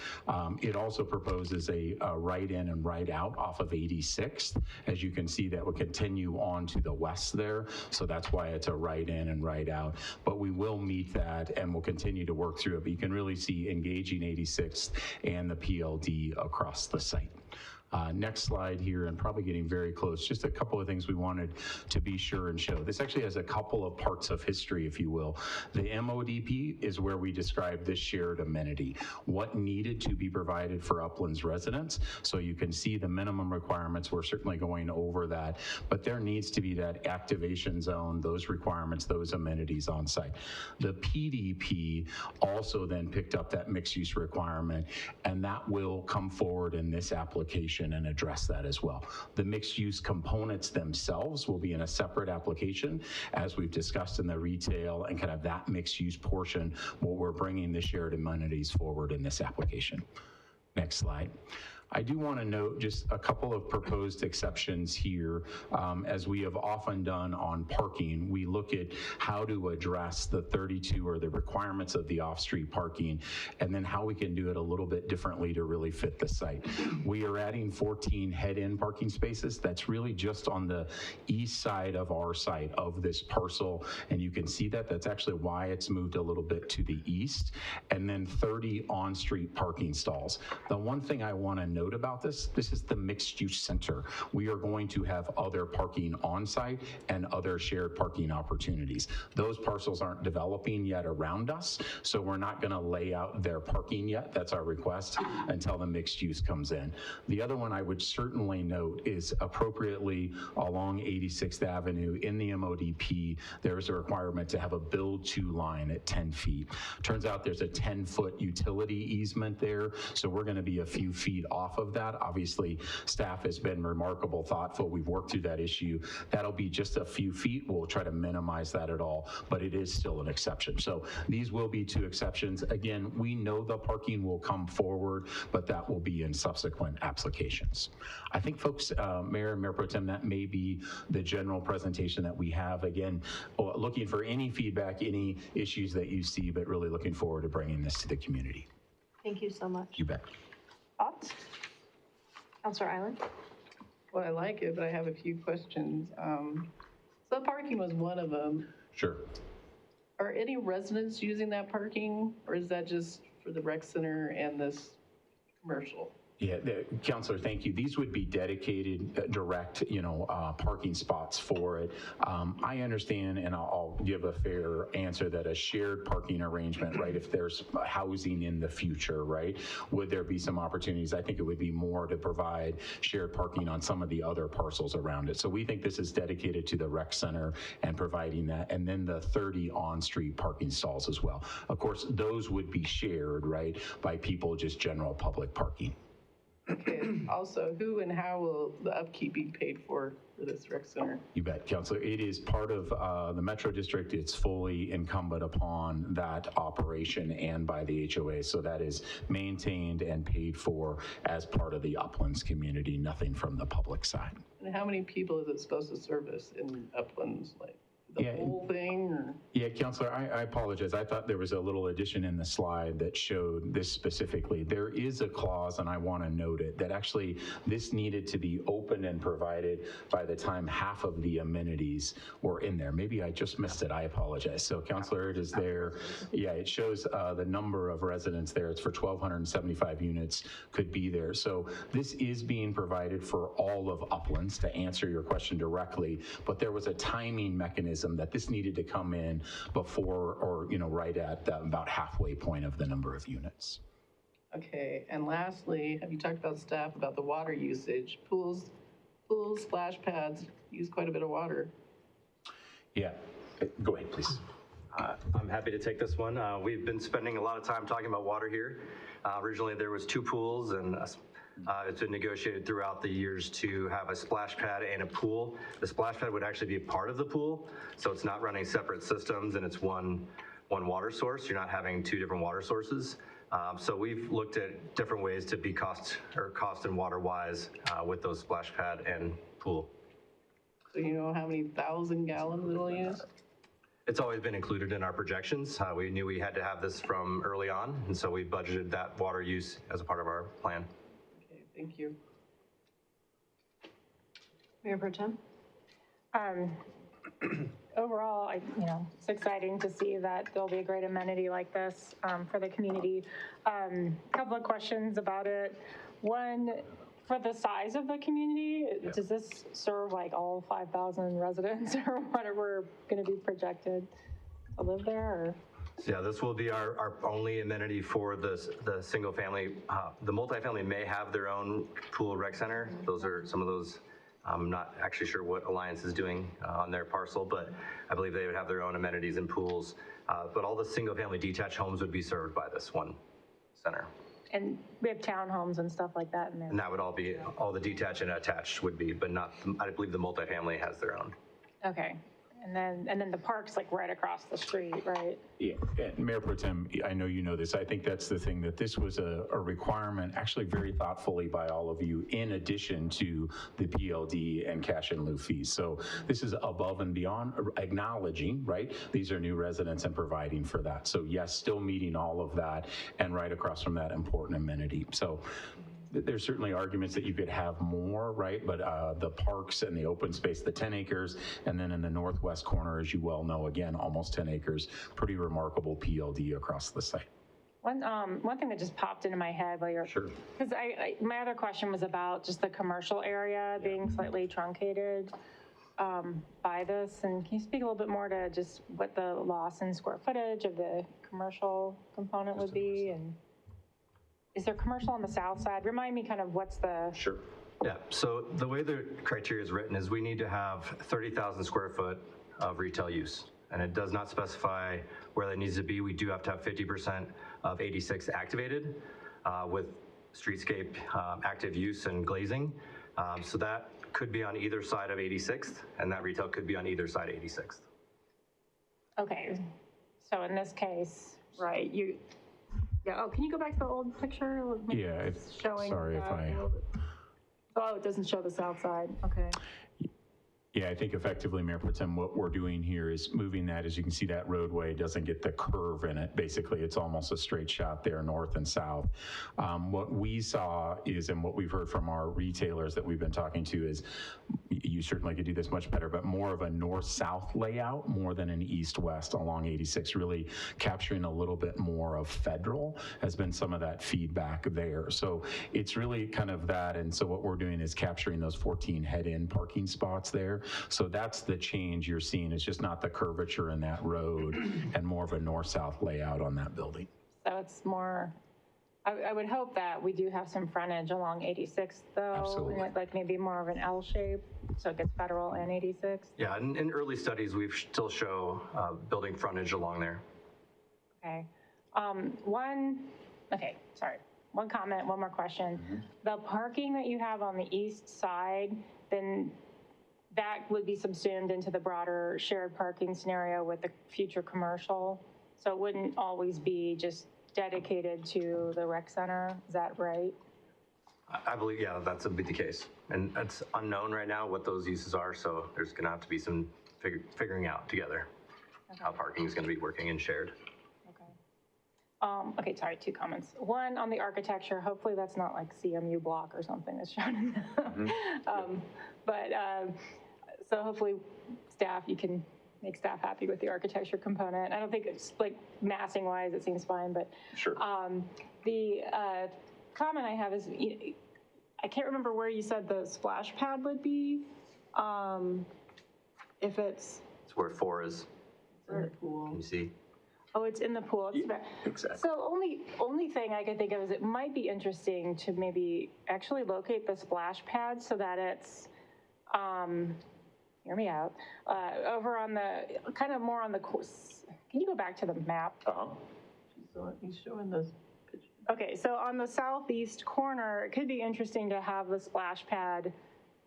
It also proposes a right in and right out off of 86th. As you can see, that will continue on to the west there. So that's why it's a right in and right out. But we will meet that and we'll continue to work through it. But you can really see engaging 86th and the PLD across the site. Next slide here, and probably getting very close, just a couple of things we wanted to be sure and show. This actually has a couple of parts of history, if you will. The MODP is where we describe this shared amenity, what needed to be provided for Uplands residents. So you can see the minimum requirements, we're certainly going over that, but there needs to be that activation zone, those requirements, those amenities on site. The PDP also then picked up that mixed use requirement, and that will come forward in this application and address that as well. The mixed use components themselves will be in a separate application, as we've discussed in the retail and kind of that mixed use portion, where we're bringing the shared amenities forward in this application. Next slide. I do want to note just a couple of proposed exceptions here. As we have often done on parking, we look at how to address the 32 or the requirements of the off-street parking, and then how we can do it a little bit differently to really fit the site. We are adding 14 head-in parking spaces. That's really just on the east side of our site of this parcel, and you can see that. That's actually why it's moved a little bit to the east, and then 30 on-street parking stalls. The one thing I want to note about this is the mixed use center. We are going to have other parking on site and other shared parking opportunities. Those parcels aren't developing yet around us, so we're not going to lay out their parking yet. That's our request until the mixed use comes in. The other one I would certainly note is appropriately along 86th Avenue in the MODP, there's a requirement to have a build to line at 10 feet. Turns out there's a 10-foot utility easement there, so we're going to be a few feet off of that. Obviously, staff has been remarkable, thoughtful. We've worked through that issue. That'll be just a few feet. We'll try to minimize that at all, but it is still an exception. So these will be two exceptions. Again, we know the parking will come forward, but that will be in subsequent applications. I think folks, Mayor and Mayor Pro Tem, that may be the general presentation that we have. Again, looking for any feedback, any issues that you see, but really looking forward to bringing this to the community. Thank you so much. You bet. Thoughts? Councilor Island? Well, I like it, but I have a few questions. So parking was one of them. Sure. Are any residents using that parking, or is that just for the rec center and this commercial? Yeah, Councilor, thank you. These would be dedicated, direct, parking spots for it. I understand, and I'll give a fair answer, that a shared parking arrangement, right, if there's housing in the future, right, would there be some opportunities? I think it would be more to provide shared parking on some of the other parcels around it. So we think this is dedicated to the rec center and providing that, and then the 30 on-street parking stalls as well. Of course, those would be shared, right, by people, just general public parking. Okay, also, who and how will the upkeep be paid for this rec center? You bet, Councilor. It is part of the Metro District. It's fully incumbent upon that operation and by the HOA. So that is maintained and paid for as part of the Uplands community, nothing from the public side. And how many people is it supposed to service in Uplands? Like the whole thing? Or? Yeah, Councilor, I apologize. I thought there was a little addition in the slide that showed this specifically. There is a clause, and I want to note it, that actually this needed to be opened and provided by the time half of the amenities were in there. Maybe I just missed it. I apologize. So, Councilor, it is there. Yeah, it shows the number of residents there. It's for 1,275 units could be there. So this is being provided for all of Uplands, to answer your question directly, but there was a timing mechanism that this needed to come in before, or right at about halfway point of the number of units. Okay, and lastly, have you talked about staff, about the water usage? Pools, splash pads use quite a bit of water. Yeah, go ahead, please. I'm happy to take this one. We've been spending a lot of time talking about water here. Originally, there was 2 pools, and it's been negotiated throughout the years to have a splash pad and a pool. The splash pad would actually be a part of the pool, so it's not running separate systems, and it's one water source. You're not having 2 different water sources. So we've looked at different ways to be cost and water wise with those splash pad and pool. So you know how many 1,000 gallons it'll use? It's always been included in our projections. We knew we had to have this from early on, and so we budgeted that water use as a part of our plan. Okay, thank you. Mayor Pro Tem? Overall, it's exciting to see that there'll be a great amenity like this for the community. Couple of questions about it. One, for the size of the community, does this serve like all 5,000 residents or what are going to be projected to live there? Or? Yeah, this will be our only amenity for the single family. The multifamily may have their own pool rec center. Those are some of those. I'm not actually sure what Alliance is doing on their parcel, but I believe they would have their own amenities and pools. But all the single family detached homes would be served by this one center. And we have townhomes and stuff like that in there. And that would all be, all the detached and attached would be, but not, I believe the multifamily has their own. Okay. And then the park's like right across the street, right? Yeah, and Mayor Pro Tem, I know you know this. I think that's the thing, that this was a requirement actually very thoughtfully by all of you in addition to the PLD and cash in lieu fees. So this is above and beyond acknowledging, right? These are new residents and providing for that. So yes, still meeting all of that and right across from that important amenity. So there's certainly arguments that you could have more, right? But the parks and the open space, the 10 acres, and then in the northwest corner, as you well know, again, almost 10 acres, pretty remarkable PLD across the site. One thing that just popped into my head while you're, Sure. Because my other question was about just the commercial area being slightly truncated by this. And can you speak a little bit more to just what the loss in square footage of the commercial component would be? And is there commercial on the south side? Remind me kind of what's the... Sure. Yeah, so the way the criteria is written is we need to have 30,000 square foot of retail use. And it does not specify where that needs to be. We do have to have 50% of 86 activated with streetscape active use and glazing. So that could be on either side of 86th, and that retail could be on either side of 86th. Okay, so in this case, right, yeah, oh, can you go back to the old picture? Yeah, it's showing sorry if I... Oh, it doesn't show the south side, okay. Yeah, I think effectively, Mayor Pro Tem, what we're doing here is moving that. As you can see, that roadway doesn't get the curve in it. Basically, it's almost a straight shot there, north and south. What we saw is, and what we've heard from our retailers that we've been talking to is, you certainly could do this much better, but more of a north-south layout more than an east-west along 86, really capturing a little bit more of Federal has been some of that feedback there. So it's really kind of that, and so what we're doing is capturing those 14 head-in parking spots there. So that's the change you're seeing. It's just not the curvature in that road and more of a north-south layout on that building. So it's more, I would hope that we do have some frontage along 86 though. Absolutely. Like maybe more of an L shape, so it gets Federal and 86. Yeah, in early studies, we still show building frontage along there. Okay. One comment, one more question. Mm-hmm. The parking that you have on the east side, then that would be subsumed into the broader shared parking scenario with the future commercial. So it wouldn't always be just dedicated to the rec center, is that right? I believe, yeah, that's would be the case. And it's unknown right now what those uses are, so there's gonna have to be some figuring out together how parking is gonna be working and shared. Okay, sorry, 2 comments. One, on the architecture, hopefully that's not like CMU block or something that's shown in the, so hopefully staff, you can make staff happy with the architecture component. I don't think it's like massing wise, it seems fine, but. Sure. The comment I have is, I can't remember where you said the splash pad would be. If it's. It's where 4 is. In the pool. Can you see? Oh, it's in the pool. It's exactly. So only thing I could think of is it might be interesting to maybe actually locate the splash pad so that it's, hear me out, over on the, kind of more on the course. Can you go back to the map? He's showing those pictures. Okay, so on the southeast corner, it could be interesting to have the splash pad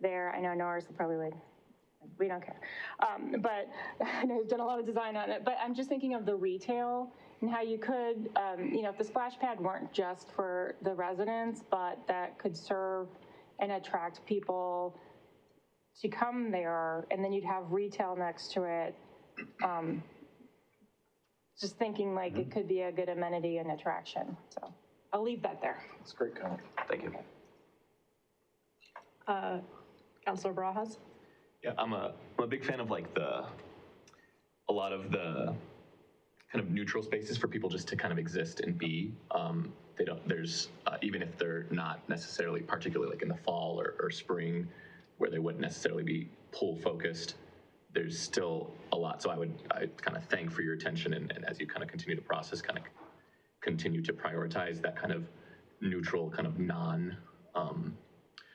there. I know Norris will probably like, we don't care. But I know you've done a lot of design on it, but I'm just thinking of the retail and how you could, if the splash pad weren't just for the residents, but that could serve and attract people to come there, and then you'd have retail next to it. Just thinking like it could be a good amenity and attraction. So I'll leave that there. That's a great comment. Thank you. Councilor Barajas? Yeah, I'm a big fan of like a lot of the kind of neutral spaces for people just to kind of exist and be. There's, even if they're not necessarily particularly like in the fall or spring where they wouldn't necessarily be pool focused, there's still a lot. So I kind of thank for your attention and as you kind of continue to process, kind of continue to prioritize that kind of neutral, kind of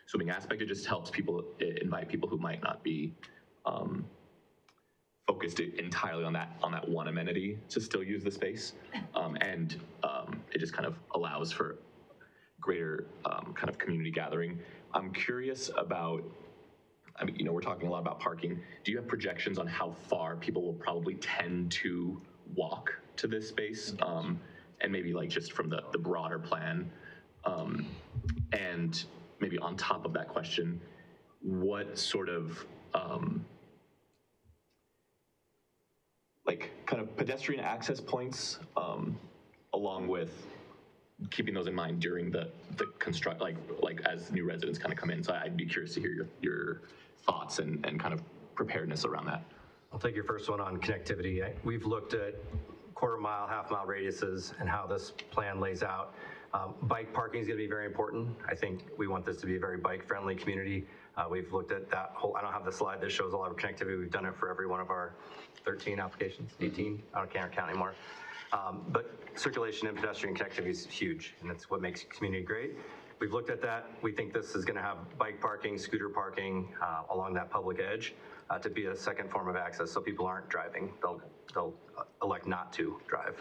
swimming aspect. It just helps people, invite people who might not be focused entirely on that one amenity to still use the space. And it just kind of allows for greater kind of community gathering. I'm curious about, I mean, we're talking a lot about parking. Do you have projections on how far people will probably tend to walk to this space? And maybe like just from the broader plan. And maybe on top of that question, what sort of like kind of pedestrian access points, along with keeping those in mind during the construct, like as new residents kind of come in. So I'd be curious to hear your thoughts and kind of preparedness around that. I'll take your first one on connectivity. We've looked at quarter-mile, half-mile radiuses and how this plan lays out. Bike parking is going to be very important. I think we want this to be a very bike-friendly community. We've looked at that whole, I don't have the slide that shows all of our connectivity. We've done it for every one of our 13 applications, 18, I can't count anymore. But circulation and pedestrian connectivity is huge, and that's what makes community great. We've looked at that. We think this is going to have bike parking, scooter parking along that public edge to be a second form of access, so people aren't driving. They'll elect not to drive.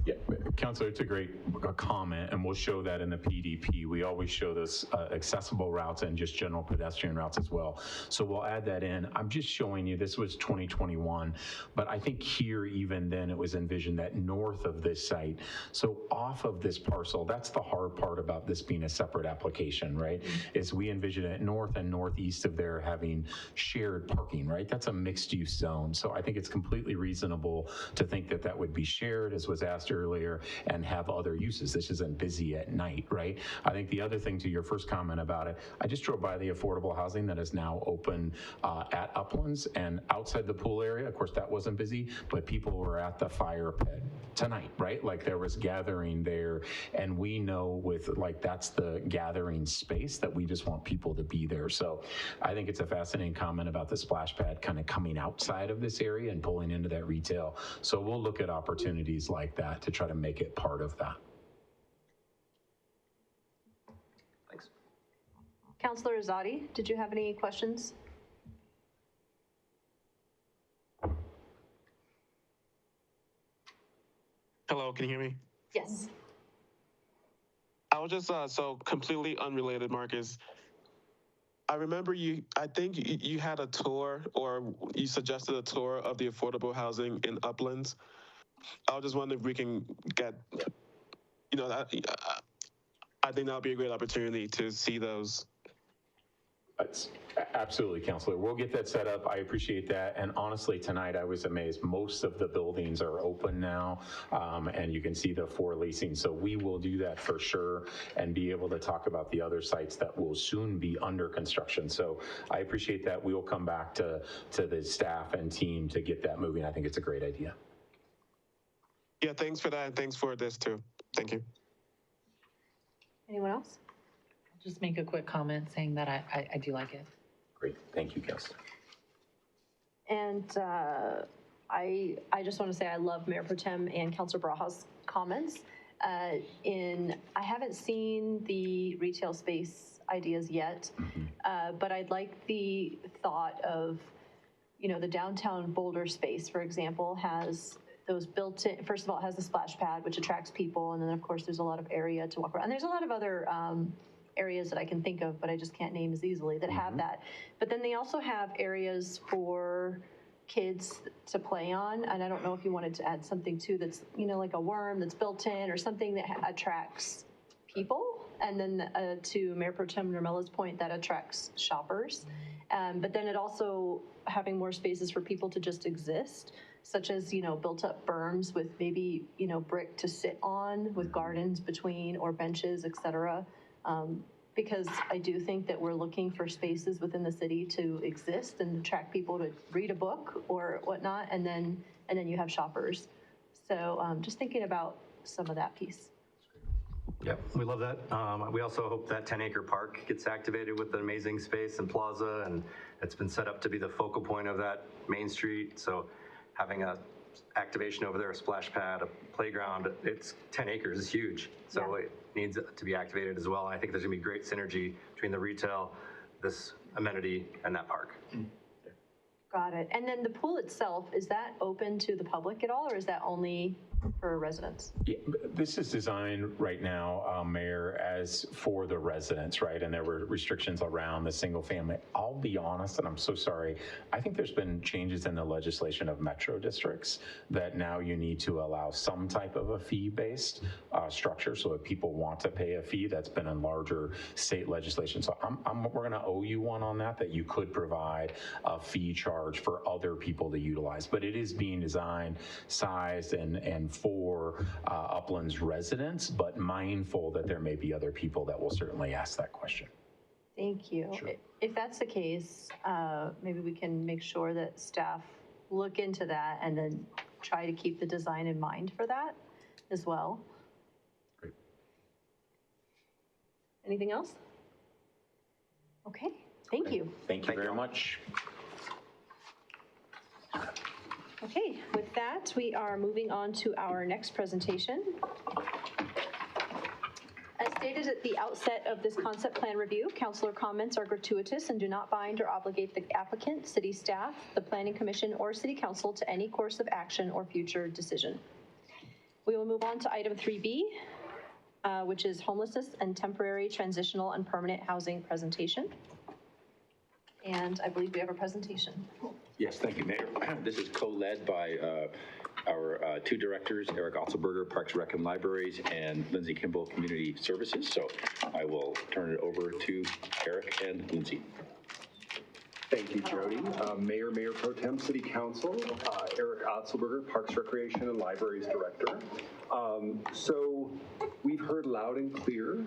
Yeah, Councilor, it's a great comment, and we'll show that in the PDP. We always show those accessible routes and just general pedestrian routes as well. So we'll add that in. I'm just showing you, this was 2021, but I think here, even then, it was envisioned that north of this site, so off of this parcel, that's the hard part about this being a separate application, right? Is we envision it north and northeast of there having shared parking, right? That's a mixed use zone. So I think it's completely reasonable to think that that would be shared, as was asked earlier, and have other uses. This isn't busy at night, right? I think the other thing to your first comment about it, I just drove by the affordable housing that is now open at Uplands and outside the pool area. Of course, that wasn't busy, but people were at the fire pit tonight, right? Like there was gathering there, and we know with like that's the gathering space that we just want people to be there. So I think it's a fascinating comment about the splash pad kind of coming outside of this area and pulling into that retail. So we'll look at opportunities like that to try to make it part of that. Thanks. Councilor Azadi, did you have any questions? Hello, can you hear me? Yes. I was just, so completely unrelated, Marcus. I remember I think you had a tour, or you suggested a tour of the affordable housing in Uplands. I was just wondering if we can get, I think that would be a great opportunity to see those. Absolutely, Councilor. We'll get that set up. I appreciate that. And honestly, tonight I was amazed. Most of the buildings are open now, and you can see the for leasing. So we will do that for sure and be able to talk about the other sites that will soon be under construction. So I appreciate that. We will come back to the staff and team to get that moving. I think it's a great idea. Yeah, thanks for that, and thanks for this too. Thank you. Anyone else? I'll just make a quick comment saying that I do like it. Great. Thank you, Councilor. And I just want to say I love Mayor Pro Tem and Councilor Barajas' comments. I haven't seen the retail space ideas yet, but I'd like the thought of, the downtown Boulder space, for example, has those built-in, first of all, it has the splash pad, which attracts people, and then of course there's a lot of area to walk around. And there's a lot of other areas that I can think of, but I just can't name as easily, that have that. But then they also have areas for kids to play on, and I don't know if you wanted to add something too that's, like a worm that's built in or something that attracts people, and then to Mayor Pro Tem Nermella's point, that attracts shoppers. But then it also having more spaces for people to just exist, such as, built up berms with maybe, brick to sit on with gardens between or benches, et cetera. Because I do think that we're looking for spaces within the city to exist and attract people to read a book or whatnot, and then you have shoppers. So just thinking about some of that piece. Yep, we love that. We also hope that 10-acre park gets activated with an amazing space and plaza, and it's been set up to be the focal point of that Main Street. So having a activation over there, a splash pad, a playground, it's 10 acres, it's huge. So it needs to be activated as well. And I think there's gonna be great synergy between the retail, this amenity, and that park. Got it. And then the pool itself, is that open to the public at all, or is that only for residents? Yeah, this is designed right now, Mayor, as for the residents, right? And there were restrictions around the single family. I'll be honest, and I'm so sorry, I think there's been changes in the legislation of metro districts that now you need to allow some type of a fee-based structure. So if people want to pay a fee, that's been in larger state legislation. So we're gonna owe you one on that you could provide a fee charge for other people to utilize. But it is being designed, sized, and for Upland's residents, but mindful that there may be other people that will certainly ask that question. Thank you. Sure. If that's the case, maybe we can make sure that staff look into that and then try to keep the design in mind for that as well. Great. Anything else? Okay, thank you. Thank you very much. Okay, with that, we are moving on to our next presentation. As stated at the outset of this concept plan review, councilor comments are gratuitous and do not bind or obligate the applicant, city staff, the planning commission, or city council to any course of action or future decision. We will move on to item 3B, which is homelessness and temporary, transitional, and permanent housing presentation. And I believe we have a presentation. Yes, thank you, Mayor. This is co-led by our two directors, Eric Otzelberger, Parks, Rec, and Libraries, and Lindsay Kimball, Community Services. So I will turn it over to Eric and Lindsay. Thank you, Jody. Mayor Pro Tem, City Council, Eric Otzelberger, Parks, Recreation, and Libraries Director. So we've heard loud and clear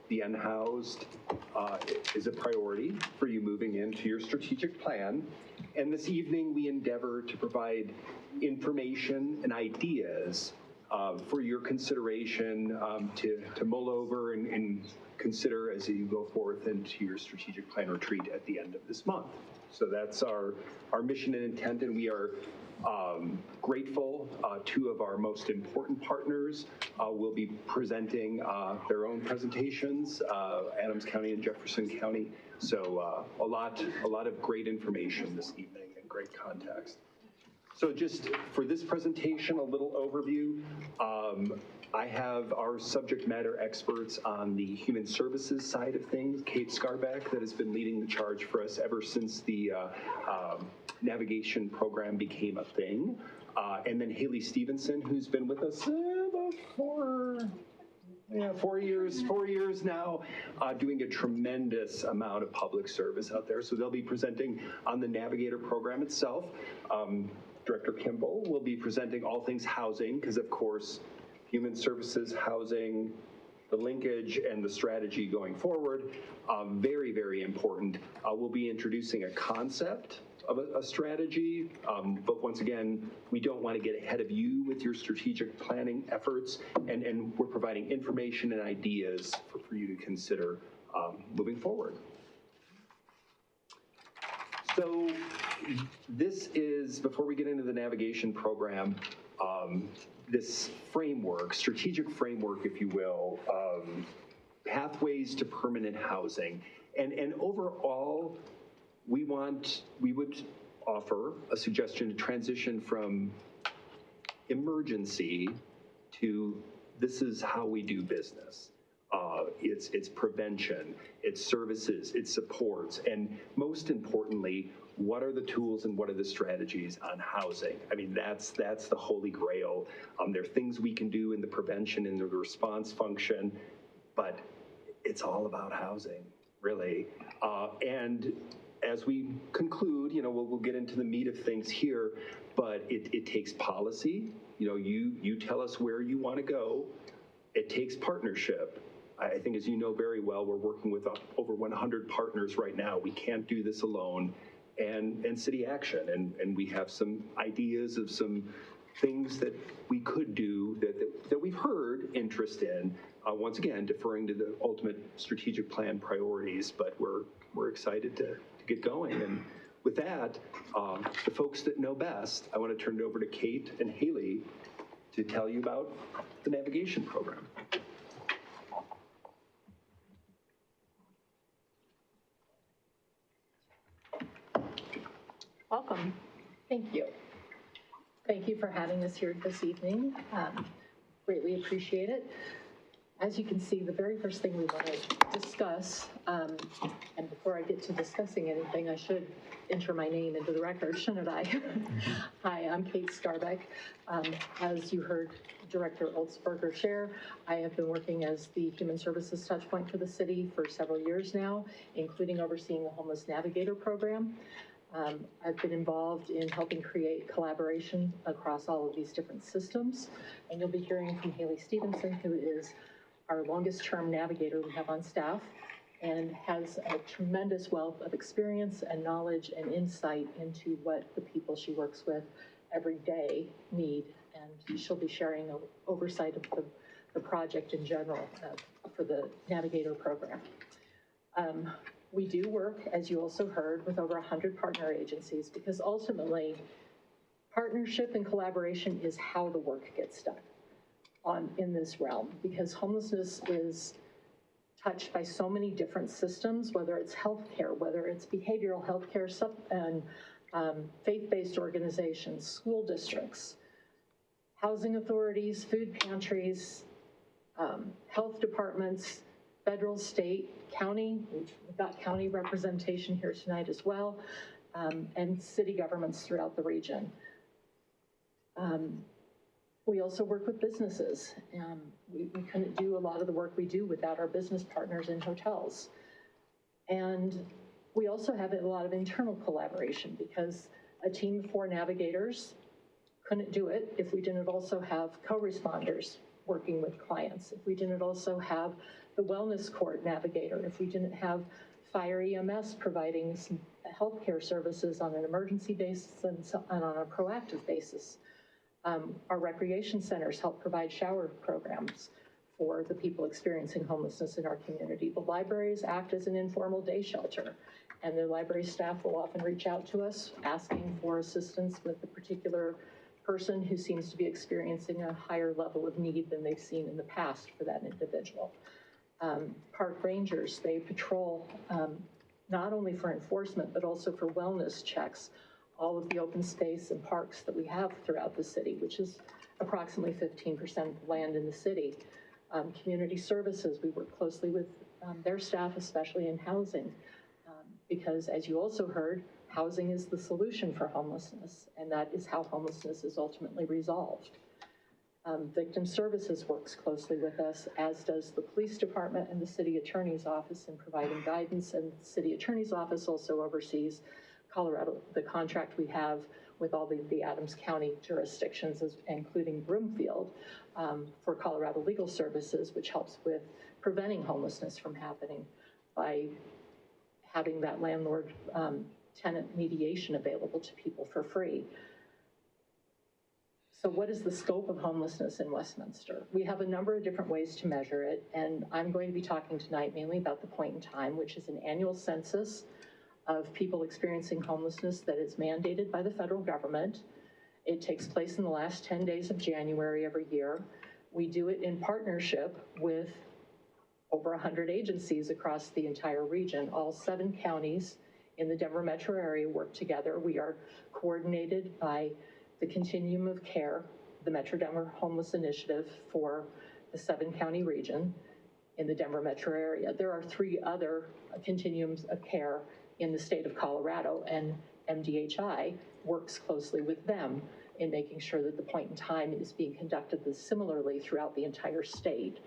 the unhoused is a priority for you moving into your strategic plan. And this evening, we endeavor to provide information and ideas for your consideration to mull over and consider as you go forth into your strategic plan retreat at the end of this month. So that's our mission and intent, and we are grateful. Two of our most important partners will be presenting their own presentations, Adams County and Jefferson County. So a lot of great information this evening and great context. So just for this presentation, a little overview. I have our subject matter experts on the human services side of things, Kate Scarbeck, that has been leading the charge for us ever since the navigation program became a thing. And then Haley Stevenson, who's been with us about 4 years now, doing a tremendous amount of public service out there. So they'll be presenting on the Navigator program itself. Director Kimball will be presenting all things housing, because of course, human services, housing, the linkage, and the strategy going forward, very, very important. We'll be introducing a concept of a strategy, but once again, we don't want to get ahead of you with your strategic planning efforts, and we're providing information and ideas for you to consider moving forward. So this is, before we get into the navigation program, this framework, strategic framework, if you will, pathways to permanent housing. And overall, we would offer a suggestion to transition from emergency to this is how we do business. It's prevention, it's services, it's supports, and most importantly, what are the tools and what are the strategies on housing? I mean, that's the holy grail. There are things we can do in the prevention and the response function, but it's all about housing, really. And as we conclude, we'll get into the meat of things here, but it takes policy. You tell us where you want to go. It takes partnership. I think, as you know very well, we're working with over 100 partners right now. We can't do this alone. And city action. And we have some ideas of some things that we could do that we've heard interest in. Once again, deferring to the ultimate strategic plan priorities, but we're excited to get going. And with that, the folks that know best, I want to turn it over to Kate and Haley to tell you about the navigation program. Welcome. Thank you. Thank you for having us here this evening. Greatly appreciate it. As you can see, the very first thing we want to discuss, and before I get to discussing anything, I should enter my name into the record, shouldn't I? Hi, I'm Kate Starbeck. As you heard Director Oldsberger share, I have been working as the Human Services Touchpoint for the city for several years now, including overseeing the Homeless Navigator program. I've been involved in helping create collaboration across all of these different systems, and you'll be hearing from Haley Stevenson, who is our longest term navigator we have on staff and has a tremendous wealth of experience and knowledge and insight into what the people she works with every day need. And she'll be sharing an oversight of the project in general for the Navigator program. We do work, as you also heard, with over 100 partner agencies because ultimately partnership and collaboration is how the work gets done in this realm, because homelessness is touched by so many different systems, whether it's healthcare, whether it's behavioral healthcare and faith-based organizations, school districts, housing authorities, food pantries, health departments, federal, state, county. We've got county representation here tonight as well, and city governments throughout the region. We also work with businesses. We couldn't do a lot of the work we do without our business partners in hotels. And we also have a lot of internal collaboration because a team of 4 navigators couldn't do it if we didn't also have co-responders working with clients, if we didn't also have the wellness court navigator, if we didn't have fire EMS providing some healthcare services on an emergency basis and on a proactive basis. Our recreation centers help provide shower programs for the people experiencing homelessness in our community. The libraries act as an informal day shelter, and the library staff will often reach out to us asking for assistance with a particular person who seems to be experiencing a higher level of need than they've seen in the past for that individual. Park rangers, they patrol not only for enforcement, but also for wellness checks, all of the open space and parks that we have throughout the city, which is approximately 15% of the land in the city. Community services, we work closely with their staff, especially in housing, because as you also heard, housing is the solution for homelessness, and that is how homelessness is ultimately resolved. Victim Services works closely with us, as does the police department and the city attorney's office in providing guidance, and the city attorney's office also oversees the contract we have with all the Adams County jurisdictions, including Broomfield, for Colorado Legal Services, which helps with preventing homelessness from happening by having that landlord-tenant mediation available to people for free. So what is the scope of homelessness in Westminster? We have a number of different ways to measure it, and I'm going to be talking tonight mainly about the point in time, which is an annual census of people experiencing homelessness that is mandated by the federal government. It takes place in the last 10 days of January every year. We do it in partnership with over 100 agencies across the entire region. All 7 counties in the Denver metro area work together. We are coordinated by the Continuum of Care, the Metro Denver Homeless Initiative for the 7-county region in the Denver metro area. There are 3 other continuums of care in the state of Colorado, and MDHI works closely with them in making sure that the point in time is being conducted similarly throughout the entire state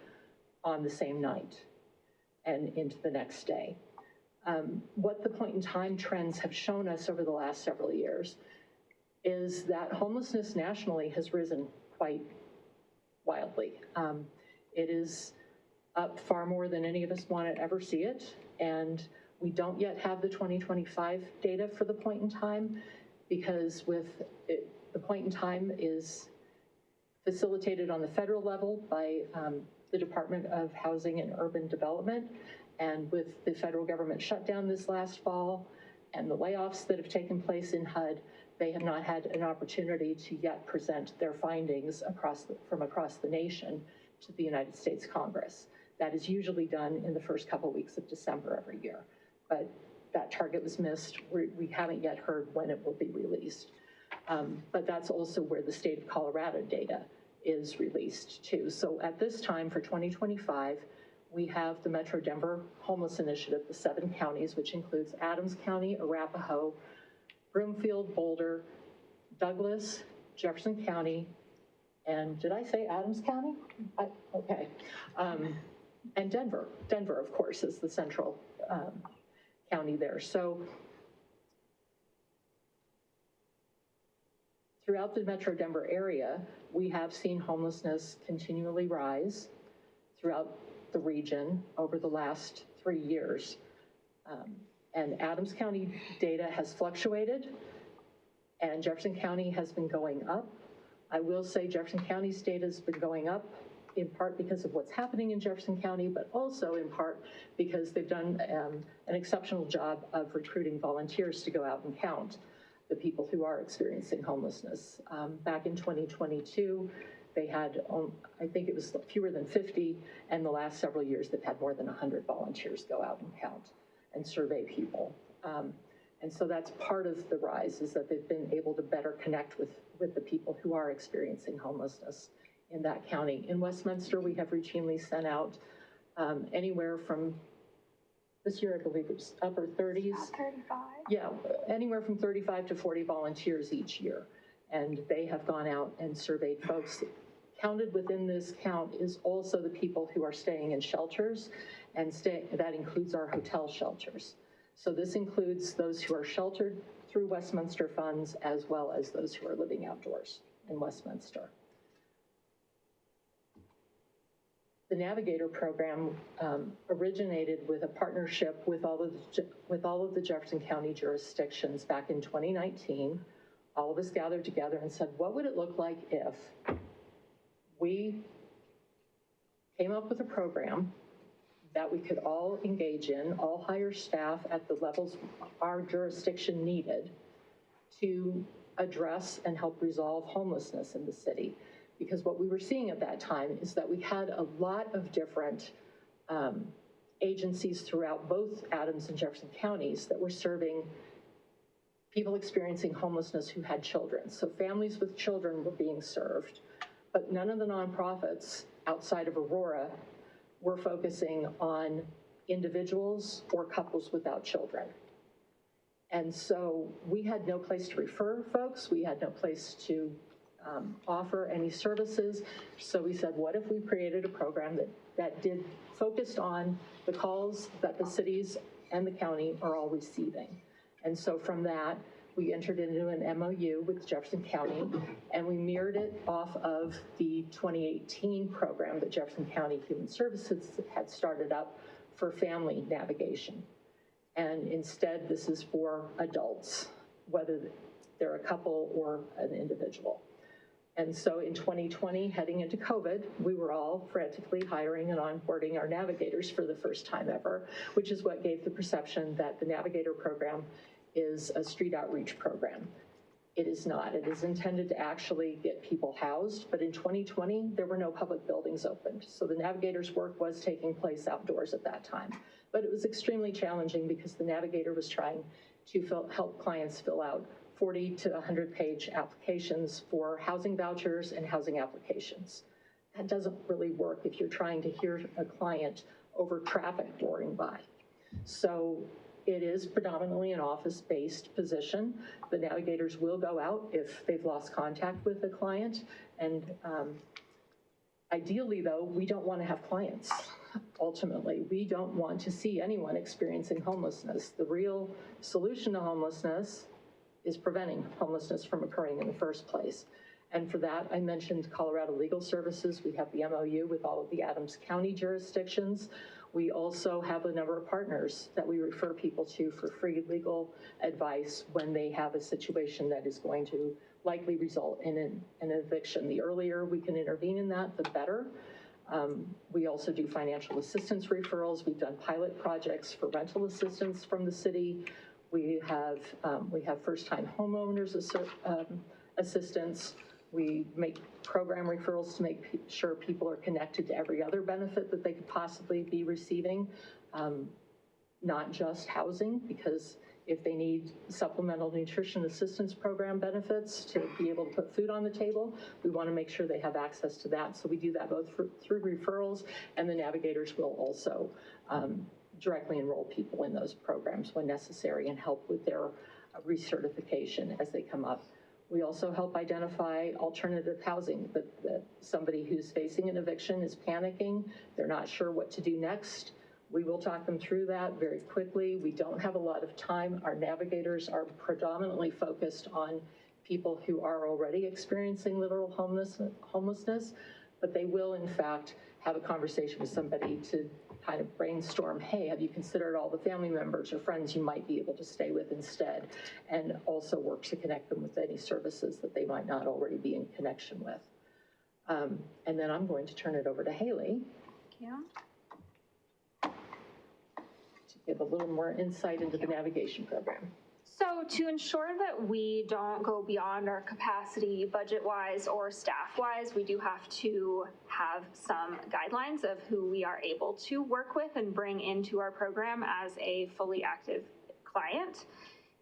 on the same night and into the next day. What the point in time trends have shown us over the last several years is that homelessness nationally has risen quite wildly. It is up far more than any of us want to ever see it, and we don't yet have the 2025 data for the point in time, because the point in time is facilitated on the federal level by the Department of Housing and Urban Development, and with the federal government shutdown this last fall and the layoffs that have taken place in HUD, they have not had an opportunity to yet present their findings from across the nation to the United States Congress. That is usually done in the first couple weeks of December every year, but that target was missed. We haven't yet heard when it will be released. But that's also where the state of Colorado data is released too. So at this time for 2025, we have the Metro Denver Homeless Initiative, the 7 counties, which includes Adams County, Arapahoe, Broomfield, Boulder, Douglas, Jefferson County, and did I say Adams County? Okay. And Denver. Denver, of course, is the central county there. So throughout the Metro Denver area, we have seen homelessness continually rise throughout the region over the last 3 years. And Adams County data has fluctuated, and Jefferson County has been going up. I will say Jefferson County's data has been going up in part because of what's happening in Jefferson County, but also in part because they've done an exceptional job of recruiting volunteers to go out and count the people who are experiencing homelessness. Back in 2022, they had, I think it was fewer than 50, and the last several years they've had more than 100 volunteers go out and count and survey people. And so that's part of the rise, is that they've been able to better connect with the people who are experiencing homelessness in that county. In Westminster, we have routinely sent out anywhere from, this year I believe it was upper 30s. 35. Yeah, anywhere from 35 to 40 volunteers each year. And they have gone out and surveyed folks. Counted within this count is also the people who are staying in shelters, and that includes our hotel shelters. So this includes those who are sheltered through Westminster funds, as well as those who are living outdoors in Westminster. The Navigator program originated with a partnership with all of the Jefferson County jurisdictions back in 2019. All of us gathered together and said, what would it look like if we came up with a program that we could all engage in, all hire staff at the levels our jurisdiction needed to address and help resolve homelessness in the city. Because what we were seeing at that time is that we had a lot of different agencies throughout both Adams and Jefferson counties that were serving people experiencing homelessness who had children. So families with children were being served, but none of the nonprofits outside of Aurora were focusing on individuals or couples without children. And so we had no place to refer folks. We had no place to offer any services. So we said, what if we created a program that focused on the calls that the cities and the county are all receiving? And so from that, we entered into an MOU with Jefferson County, and we mirrored it off of the 2018 program that Jefferson County Human Services had started up for family navigation. And instead, this is for adults, whether they're a couple or an individual. And so in 2020, heading into COVID, we were all frantically hiring and onboarding our navigators for the first time ever, which is what gave the perception that the navigator program is a street outreach program. It is not. It is intended to actually get people housed, but in 2020, there were no public buildings opened. So the navigator's work was taking place outdoors at that time. But it was extremely challenging because the navigator was trying to help clients fill out 40 to 100-page applications for housing vouchers and housing applications. That doesn't really work if you're trying to hear a client over traffic roaring by. So it is predominantly an office-based position. The navigators will go out if they've lost contact with a client. And ideally, though, we don't want to have clients. Ultimately, we don't want to see anyone experiencing homelessness. The real solution to homelessness is preventing homelessness from occurring in the first place. And for that, I mentioned Colorado Legal Services. We have the MOU with all of the Adams County jurisdictions. We also have a number of partners that we refer people to for free legal advice when they have a situation that is going to likely result in an eviction. The earlier we can intervene in that, the better. We also do financial assistance referrals. We've done pilot projects for rental assistance from the city. We have first-time homeowners assistance. We make program referrals to make sure people are connected to every other benefit that they could possibly be receiving, not just housing, because if they need supplemental nutrition assistance program benefits to be able to put food on the table, we want to make sure they have access to that. So we do that both through referrals, and the navigators will also directly enroll people in those programs when necessary and help with their recertification as they come up. We also help identify alternative housing, that somebody who's facing an eviction is panicking, they're not sure what to do next. We will talk them through that very quickly. We don't have a lot of time. Our navigators are predominantly focused on people who are already experiencing literal homelessness, but they will in fact have a conversation with somebody to kind of brainstorm, hey, have you considered all the family members or friends you might be able to stay with instead? And also work to connect them with any services that they might not already be in connection with. And then I'm going to turn it over to Haley. Thank you. To give a little more insight into the navigation program. So to ensure that we don't go beyond our capacity budget-wise or staff-wise, we do have to have some guidelines of who we are able to work with and bring into our program as a fully active client.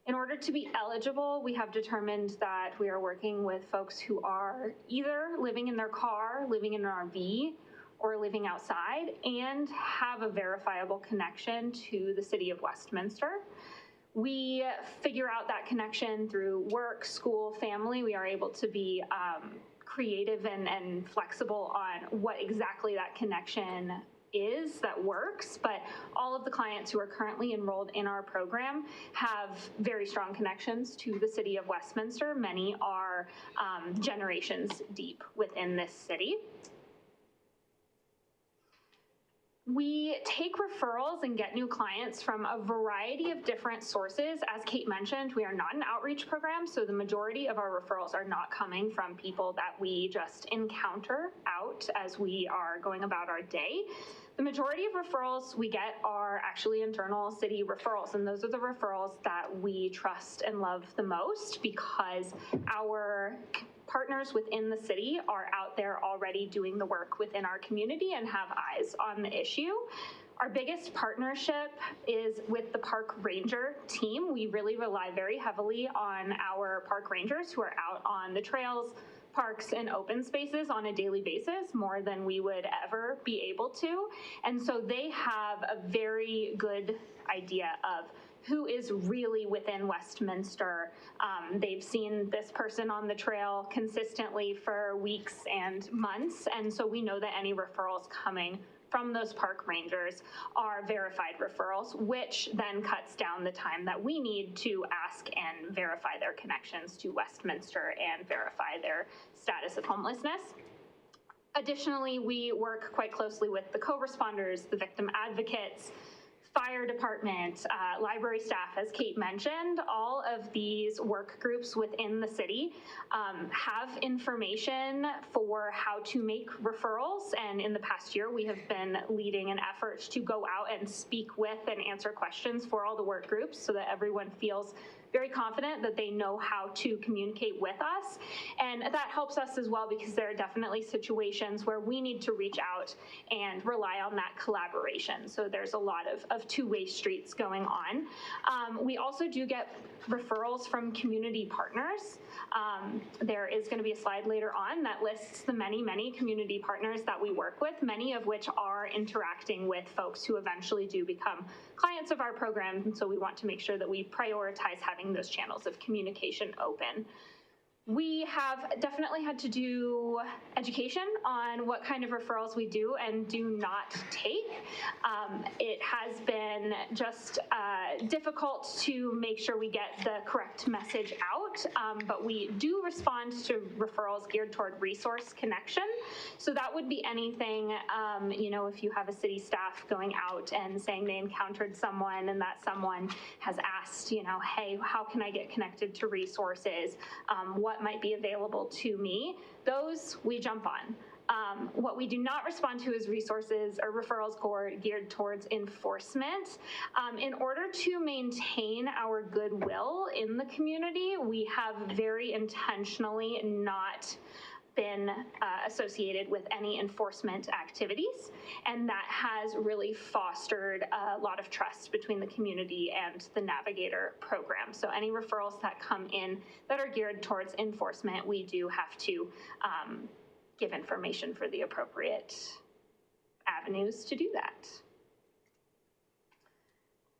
In order to be eligible, we have determined that we are working with folks who are either living in their car, living in an RV, or living outside, and have a verifiable connection to the city of Westminster. We figure out that connection through work, school, family. We are able to be creative and flexible on what exactly that connection is that works, but all of the clients who are currently enrolled in our program have very strong connections to the city of Westminster. Many are generations deep within this city. We take referrals and get new clients from a variety of different sources. As Kate mentioned, we are not an outreach program, so the majority of our referrals are not coming from people that we just encounter out as we are going about our day. The majority of referrals we get are actually internal city referrals, and those are the referrals that we trust and love the most because our partners within the city are out there already doing the work within our community and have eyes on the issue. Our biggest partnership is with the park ranger team. We really rely very heavily on our park rangers who are out on the trails, parks, and open spaces on a daily basis, more than we would ever be able to. And so they have a very good idea of who is really within Westminster. They've seen this person on the trail consistently for weeks and months, and so we know that any referrals coming from those park rangers are verified referrals, which then cuts down the time that we need to ask and verify their connections to Westminster and verify their status of homelessness. Additionally, we work quite closely with the co-responders, the victim advocates, fire department, library staff, as Kate mentioned, all of these work groups within the city have information for how to make referrals. And in the past year, we have been leading an effort to go out and speak with and answer questions for all the work groups so that everyone feels very confident that they know how to communicate with us. And that helps us as well because there are definitely situations where we need to reach out and rely on that collaboration. So there's a lot of two-way streets going on. We also do get referrals from community partners. There is going to be a slide later on that lists the many community partners that we work with, many of which are interacting with folks who eventually do become clients of our program. And so we want to make sure that we prioritize having those channels of communication open. We have definitely had to do education on what kind of referrals we do and do not take. It has been just difficult to make sure we get the correct message out, but we do respond to referrals geared toward resource connection. So that would be anything, if you have a city staff going out and saying they encountered someone and that someone has asked, hey, how can I get connected to resources? What might be available to me, those we jump on. What we do not respond to is resources or referrals geared towards enforcement. In order to maintain our goodwill in the community, we have very intentionally not been associated with any enforcement activities, and that has really fostered a lot of trust between the community and the Navigator program. So any referrals that come in that are geared towards enforcement, we do have to give information for the appropriate avenues to do that.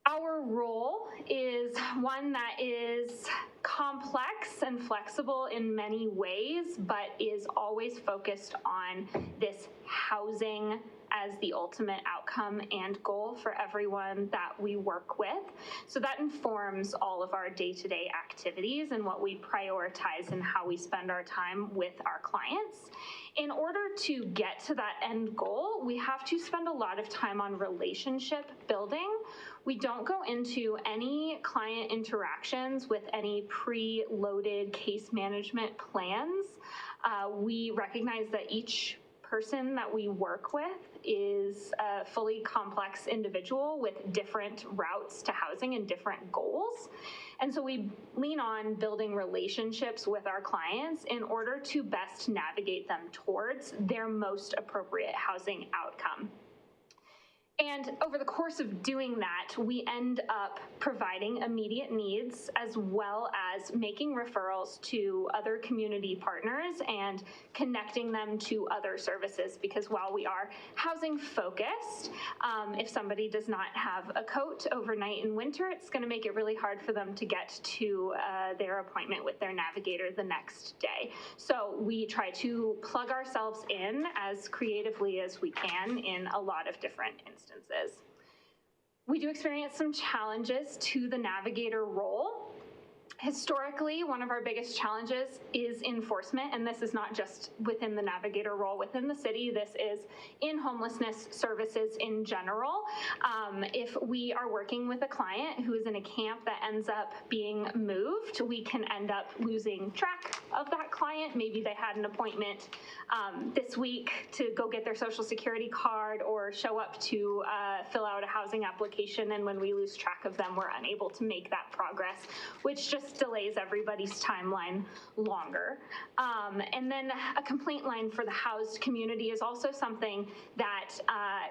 Our role is one that is complex and flexible in many ways, but is always focused on this housing as the ultimate outcome and goal for everyone that we work with. So that informs all of our day-to-day activities and what we prioritize and how we spend our time with our clients. In order to get to that end goal, we have to spend a lot of time on relationship building. We don't go into any client interactions with any pre-loaded case management plans. We recognize that each person that we work with is a fully complex individual with different routes to housing and different goals. And so we lean on building relationships with our clients in order to best navigate them towards their most appropriate housing outcome. And over the course of doing that, we end up providing immediate needs as well as making referrals to other community partners and connecting them to other services. Because while we are housing focused, if somebody does not have a coat overnight in winter, it's going to make it really hard for them to get to their appointment with their navigator the next day. So we try to plug ourselves in as creatively as we can in a lot of different instances. We do experience some challenges to the navigator role. Historically, one of our biggest challenges is enforcement, and this is not just within the navigator role within the city, this is in homelessness services in general. If we are working with a client who is in a camp that ends up being moved, we can end up losing track of that client. Maybe they had an appointment this week to go get their social security card or show up to fill out a housing application, and when we lose track of them, we're unable to make that progress, which just delays everybody's timeline longer. And then a complaint line for the housed community is also something that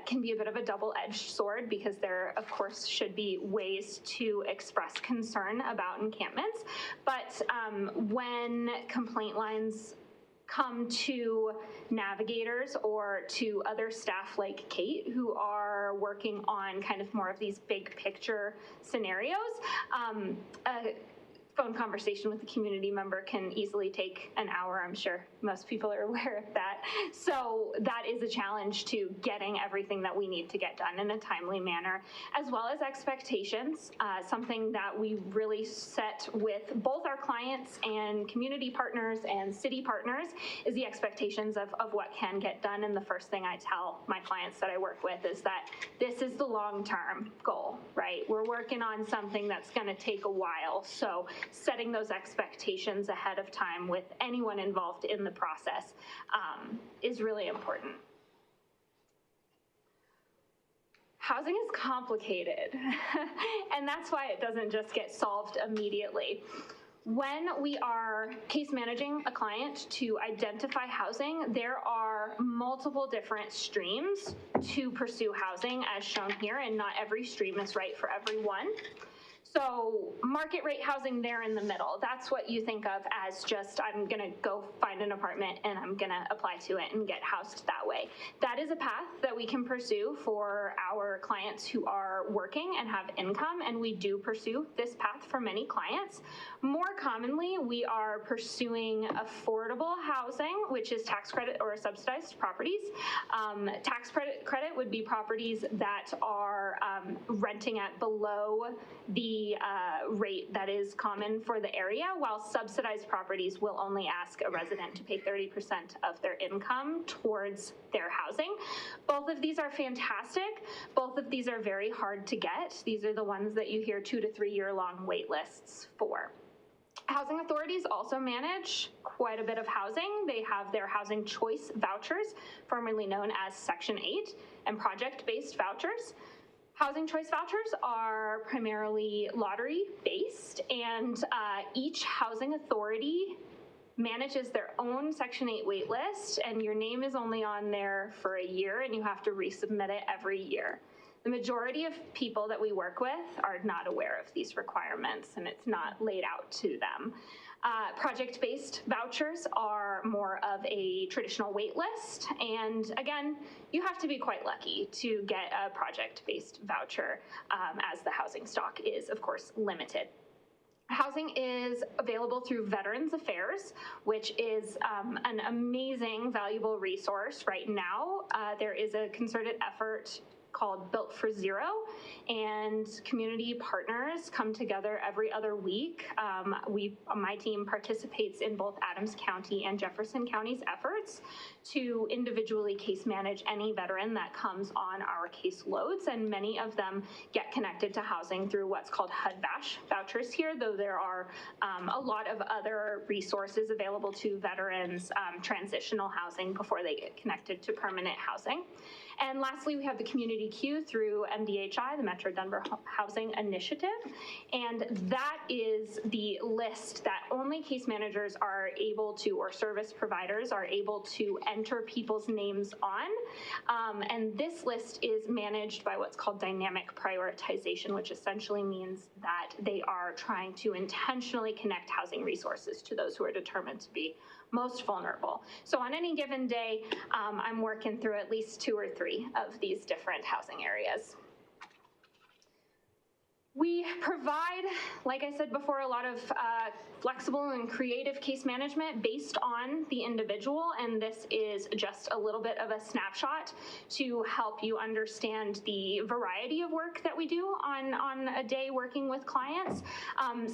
can be a bit of a double-edged sword, because there, of course, should be ways to express concern about encampments. But when complaint lines come to navigators or to other staff like Kate, who are working on kind of more of these big picture scenarios, phone conversation with a community member can easily take an hour. I'm sure most people are aware of that. So that is a challenge to getting everything that we need to get done in a timely manner, as well as expectations. Something that we really set with both our clients and community partners and city partners is the expectations of what can get done. And the first thing I tell my clients that I work with is that this is the long-term goal, right? We're working on something that's going to take a while. So setting those expectations ahead of time with anyone involved in the process is really important. Housing is complicated, and that's why it doesn't just get solved immediately. When we are case managing a client to identify housing, there are multiple different streams to pursue housing as shown here, and not every stream is right for everyone. So market rate housing there in the middle, that's what you think of as just, I'm gonna go find an apartment and I'm gonna apply to it and get housed that way. That is a path that we can pursue for our clients who are working and have income, and we do pursue this path for many clients. More commonly, we are pursuing affordable housing, which is tax credit or subsidized properties. Tax credit would be properties that are renting at below the rate that is common for the area, while subsidized properties will only ask a resident to pay 30% of their income towards their housing. Both of these are fantastic. Both of these are very hard to get. These are the ones that you hear 2 to 3 year long wait lists for. Housing authorities also manage quite a bit of housing. They have their housing choice vouchers, formerly known as Section 8, and project-based vouchers. Housing choice vouchers are primarily lottery-based, and each housing authority manages their own Section 8 wait list, and your name is only on there for a year, and you have to resubmit it every year. The majority of people that we work with are not aware of these requirements, and it's not laid out to them. Project-based vouchers are more of a traditional wait list, and again, you have to be quite lucky to get a project-based voucher, as the housing stock is, of course, limited. Housing is available through Veterans Affairs, which is an amazing, valuable resource right now. There is a concerted effort called Built for Zero, and community partners come together every other week. My team participates in both Adams County and Jefferson County's efforts to individually case manage any veteran that comes on our case loads, and many of them get connected to housing through what's called HUD-VASH vouchers here, though there are a lot of other resources available to veterans, transitional housing before they get connected to permanent housing. And lastly, we have the community queue through MDHI, the Metro Denver Housing Initiative. And that is the list that only case managers are able to, or service providers are able to enter people's names on. And this list is managed by what's called dynamic prioritization, which essentially means that they are trying to intentionally connect housing resources to those who are determined to be most vulnerable. So on any given day, I'm working through at least 2 or 3 of these different housing areas. We provide, like I said before, a lot of flexible and creative case management based on the individual, and this is just a little bit of a snapshot to help you understand the variety of work that we do on a day working with clients.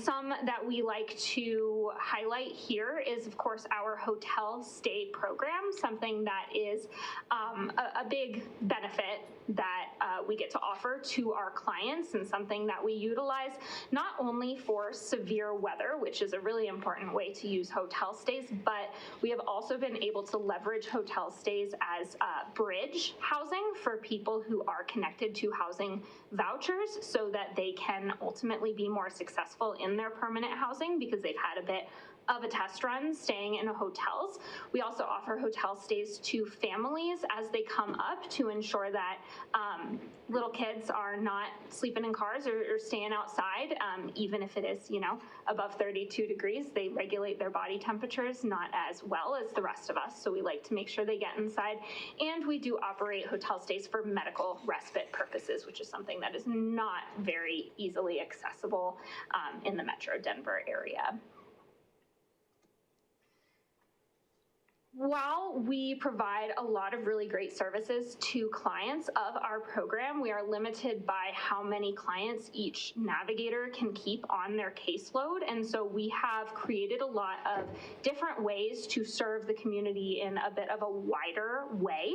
Some that we like to highlight here is, of course, our hotel stay program, something that is a big benefit that we get to offer to our clients, and something that we utilize not only for severe weather, which is a really important way to use hotel stays, but we have also been able to leverage hotel stays as bridge housing for people who are connected to housing vouchers, so that they can ultimately be more successful in their permanent housing because they've had a bit of a test run staying in hotels. We also offer hotel stays to families as they come up to ensure that little kids are not sleeping in cars or staying outside, even if it is, above 32 degrees. They regulate their body temperatures not as well as the rest of us, so we like to make sure they get inside. And we do operate hotel stays for medical respite purposes, which is something that is not very easily accessible in the Metro Denver area. While we provide a lot of really great services to clients of our program, we are limited by how many clients each navigator can keep on their caseload. And so we have created a lot of different ways to serve the community in a bit of a wider way.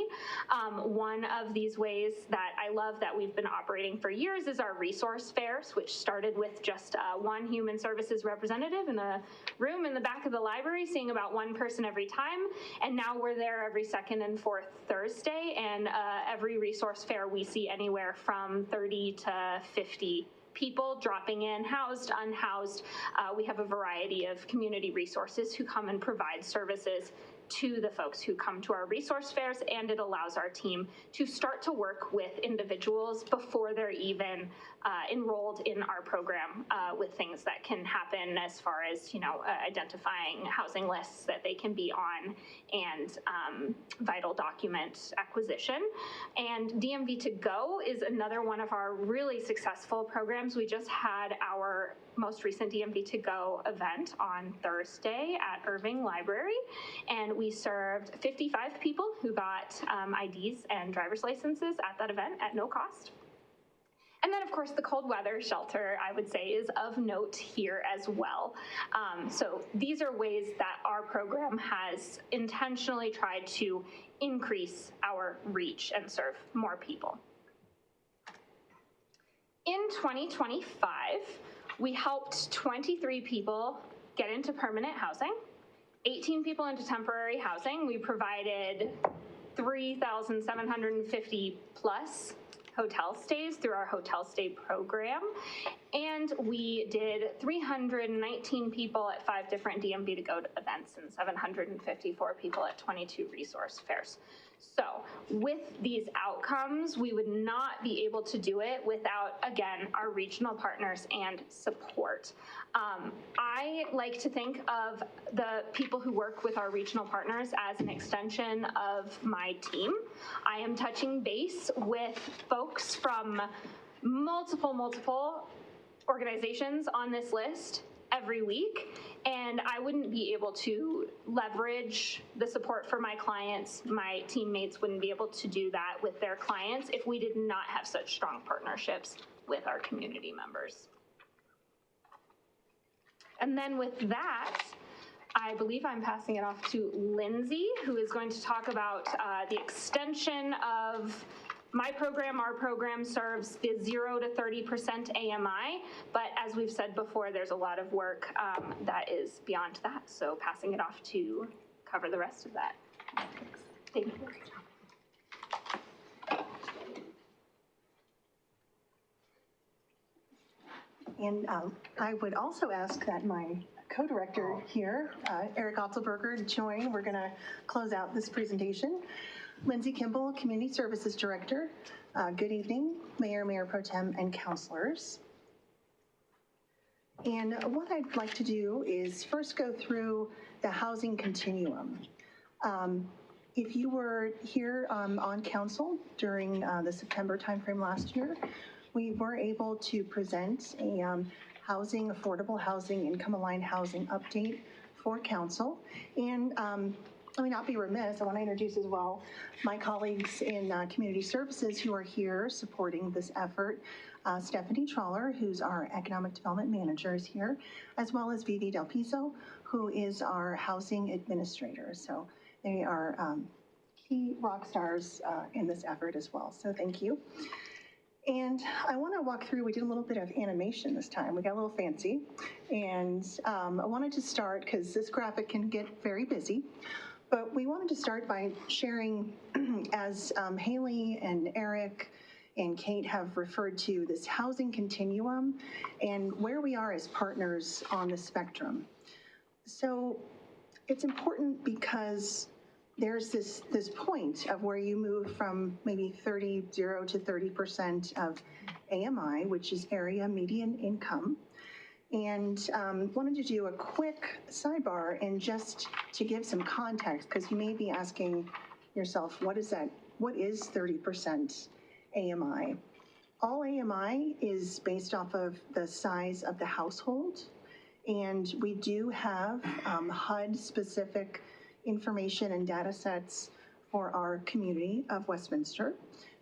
One of these ways that I love that we've been operating for years is our resource fairs, which started with just one human services representative in a room in the back of the library, seeing about one person every time. And now we're there every second and fourth Thursday, and every resource fair we see anywhere from 30 to 50 people dropping in, housed, unhoused. We have a variety of community resources who come and provide services to the folks who come to our resource fairs, and it allows our team to start to work with individuals before they're even enrolled in our program with things that can happen as far as, identifying housing lists that they can be on and vital document acquisition. And DMV to Go is another one of our really successful programs. We just had our most recent DMV to Go event on Thursday at Irving Library, and we served 55 people who got IDs and driver's licenses at that event at no cost. And then, of course, the cold weather shelter, I would say, is of note here as well. So these are ways that our program has intentionally tried to increase our reach and serve more people. In 2025, we helped 23 people get into permanent housing, 18 people into temporary housing. We provided 3,750 plus hotel stays through our hotel stay program. And we did 319 people at 5 different DMV to Go events and 754 people at 22 resource fairs. So with these outcomes, we would not be able to do it without, again, our regional partners and support. I like to think of the people who work with our regional partners as an extension of my team. I am touching base with folks from multiple organizations on this list every week, and I wouldn't be able to leverage the support for my clients. My teammates wouldn't be able to do that with their clients if we did not have such strong partnerships with our community members. And then with that, I believe I'm passing it off to Lindsay, who is going to talk about the extension of my program. Our program serves the 0 to 30% AMI, but as we've said before, there's a lot of work that is beyond that. So passing it off to cover the rest of that. Thank you. And I would also ask that my co-director here, Eric Otzelberger, join. We're going to close out this presentation. Lindsay Kimball, Community Services Director. Good evening, Mayor, Mayor Pro Tem, and councilors. And what I'd like to do is first go through the housing continuum. If you were here on council during the September timeframe last year, we were able to present a affordable housing, income-aligned housing update for council. And let me not be remiss, I want to introduce as well my colleagues in community services who are here supporting this effort. Stephanie Troller, who's our economic development manager, is here, as well as Vivi Del Piso, who is our housing administrator. So they are key rock stars in this effort as well. So thank you. And I want to walk through, we did a little bit of animation this time. We got a little fancy. And I wanted to start, because this graphic can get very busy, but we wanted to start by sharing, as Haley and Eric and Kate have referred to, this housing continuum and where we are as partners on the spectrum. So it's important because there's this point of where you move from maybe 0 to 30% of AMI, which is area median income. And wanted to do a quick sidebar and just to give some context, because you may be asking yourself, what is that? What is 30% AMI? All AMI is based off of the size of the household. And we do have HUD-specific information and data sets for our community of Westminster.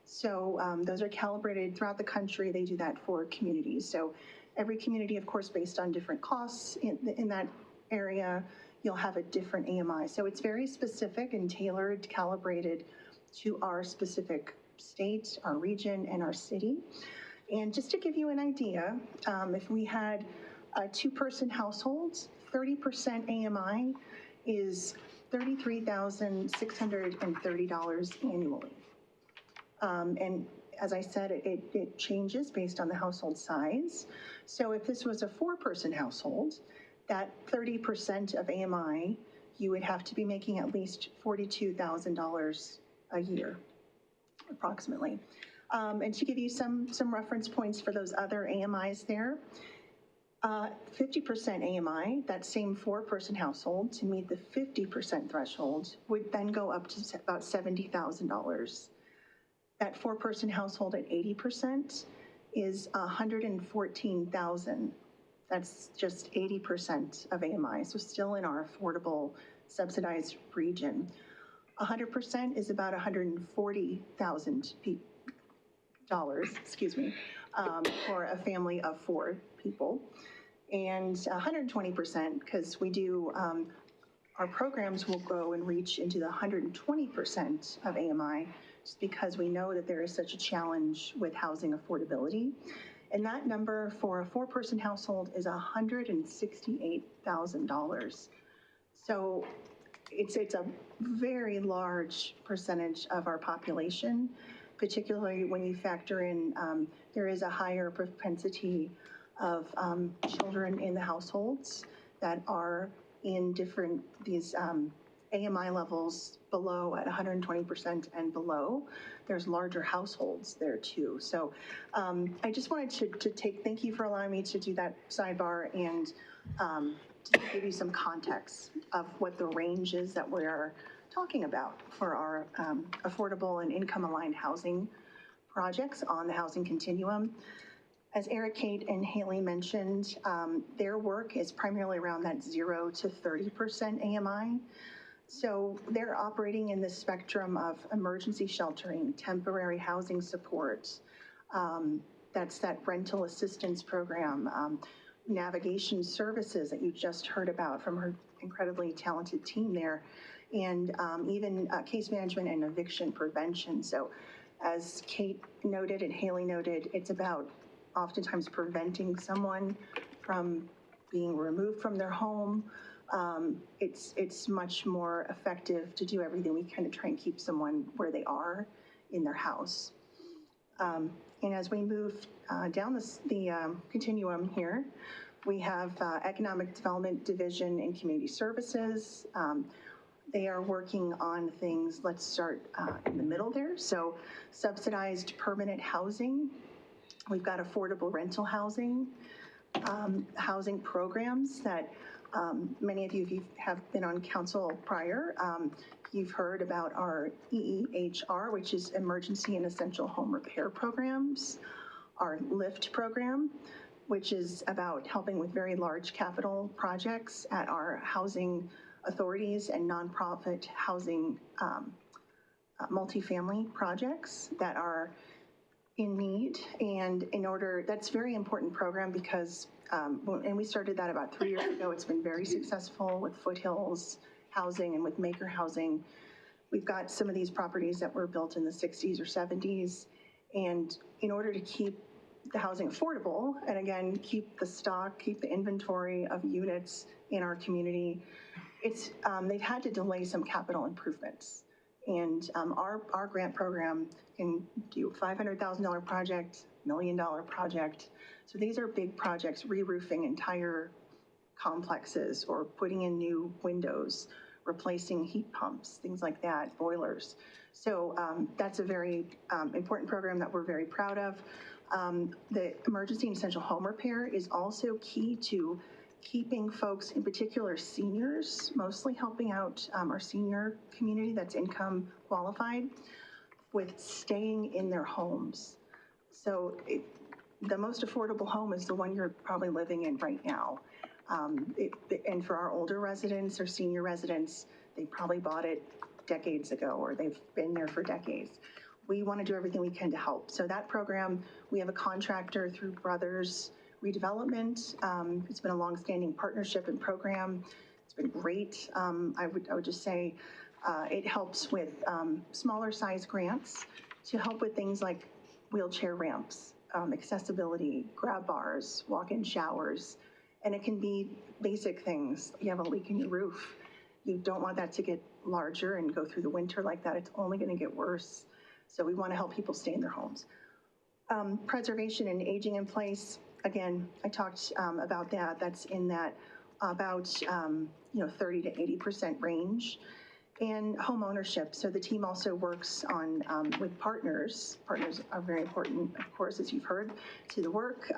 So those are calibrated throughout the country. They do that for communities. So every community, of course, based on different costs in that area, you'll have a different AMI. So it's very specific and tailored, calibrated to our specific state, our region, and our city. And just to give you an idea, if we had a 2-person household, 30% AMI is $33,630 annually. And as I said, it changes based on the household size. So if this was a 4-person household, that 30% of AMI, you would have to be making at least $42,000 a year, approximately. And to give you some reference points for those other AMIs there, 50% AMI, that same 4-person household, to meet the 50% threshold, would then go up to about $70,000. That 4-person household at 80% is $114,000. That's just 80% of AMI, so still in our affordable subsidized region. 100% is about $140,000, excuse me, for a family of 4 people. And 120%, because we do, our programs will go and reach into the 120% of AMI, just because we know that there is such a challenge with housing affordability. And that number for a 4-person household is $168,000. So it's a very large percentage of our population, particularly when you factor in there is a higher propensity of children in the households that are in these AMI levels below at 120% and below. There's larger households there too. So I just wanted to thank you for allowing me to do that sidebar and to give you some context of what the range is that we're talking about for our affordable and income-aligned housing projects on the housing continuum. As Eric, Kate, and Haley mentioned, their work is primarily around that 0 to 30% AMI. So they're operating in the spectrum of emergency sheltering, temporary housing support, that's that rental assistance program, navigation services that you just heard about from her incredibly talented team there, and even case management and eviction prevention. So as Kate noted and Haley noted, it's about oftentimes preventing someone from being removed from their home. It's much more effective to do everything we can to try and keep someone where they are in their house. And as we move down the continuum here, we have Economic Development Division and Community Services. They are working on things, let's start in the middle there. So subsidized permanent housing. We've got affordable rental housing, housing programs that many of you, if you have been on council prior, you've heard about our EEHR, which is Emergency and Essential Home Repair Programs, our LIFT program, which is about helping with very large capital projects at our housing authorities and nonprofit housing multifamily projects that are in need. And that's a very important program because, and we started that about 3 years ago. It's been very successful with Foothills Housing and with Maker Housing. We've got some of these properties that were built in the 60s or 70s. And in order to keep the housing affordable, and again, keep the stock, keep the inventory of units in our community, they've had to delay some capital improvements. And our grant program can do a $500,000 project, $1 million project. So these are big projects, re-roofing entire complexes or putting in new windows, replacing heat pumps, things like that, boilers. So that's a very important program that we're very proud of. The emergency and essential home repair is also key to keeping folks, in particular seniors, mostly helping out our senior community that's income qualified, with staying in their homes. So the most affordable home is the one you're probably living in right now. And for our older residents or senior residents, they probably bought it decades ago or they've been there for decades. We want to do everything we can to help. So that program, we have a contractor through Brothers Redevelopment. It's been a longstanding partnership and program. It's been great. I would just say it helps with smaller size grants to help with things like wheelchair ramps, accessibility, grab bars, walk-in showers, and it can be basic things. You have a leak in your roof. You don't want that to get larger and go through the winter like that. It's only going to get worse. So we want to help people stay in their homes. Preservation and aging in place. Again, I talked about that. That's in that about 30 to 80% range. And home ownership. So the team also works on with partners. Partners are very important, of course, as you've heard, to the work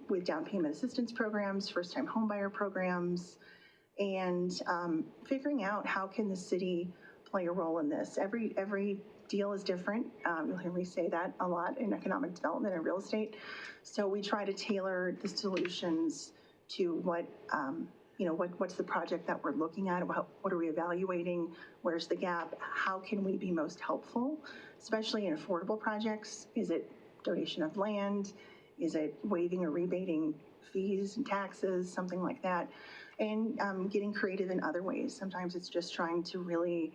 with down payment assistance programs, first-time homebuyer programs, and figuring out how can the city play a role in this. Every deal is different. You'll hear me say that a lot in economic development and real estate. So we try to tailor the solutions to what's the project that we're looking at, what are we evaluating, where's the gap, how can we be most helpful, especially in affordable projects. Is it donation of land? Is it waiving or rebating fees and taxes, something like that? And getting creative in other ways. Sometimes it's just trying to really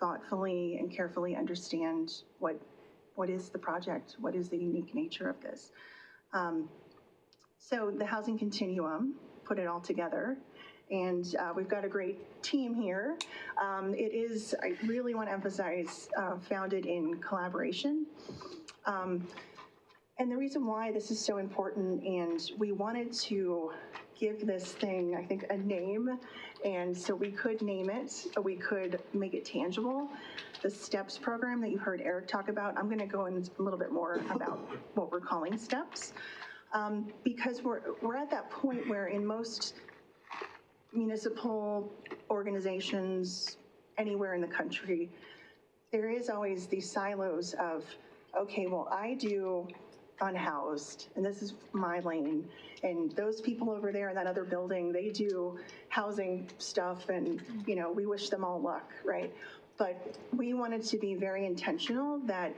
thoughtfully and carefully understand what is the project, what is the unique nature of this. So the housing continuum, put it all together. And we've got a great team here. It is, I really want to emphasize, founded in collaboration. And the reason why this is so important, and we wanted to give this thing, I think, a name. And so we could name it, we could make it tangible. The STEPS program that you heard Eric talk about, I'm going to go in a little bit more about what we're calling STEPS. Because we're at that point where in most municipal organizations anywhere in the country, there is always these silos of, okay, well, I do unhoused, and this is my lane, and those people over there in that other building, they do housing stuff, and we wish them all luck, right? But we wanted to be very intentional that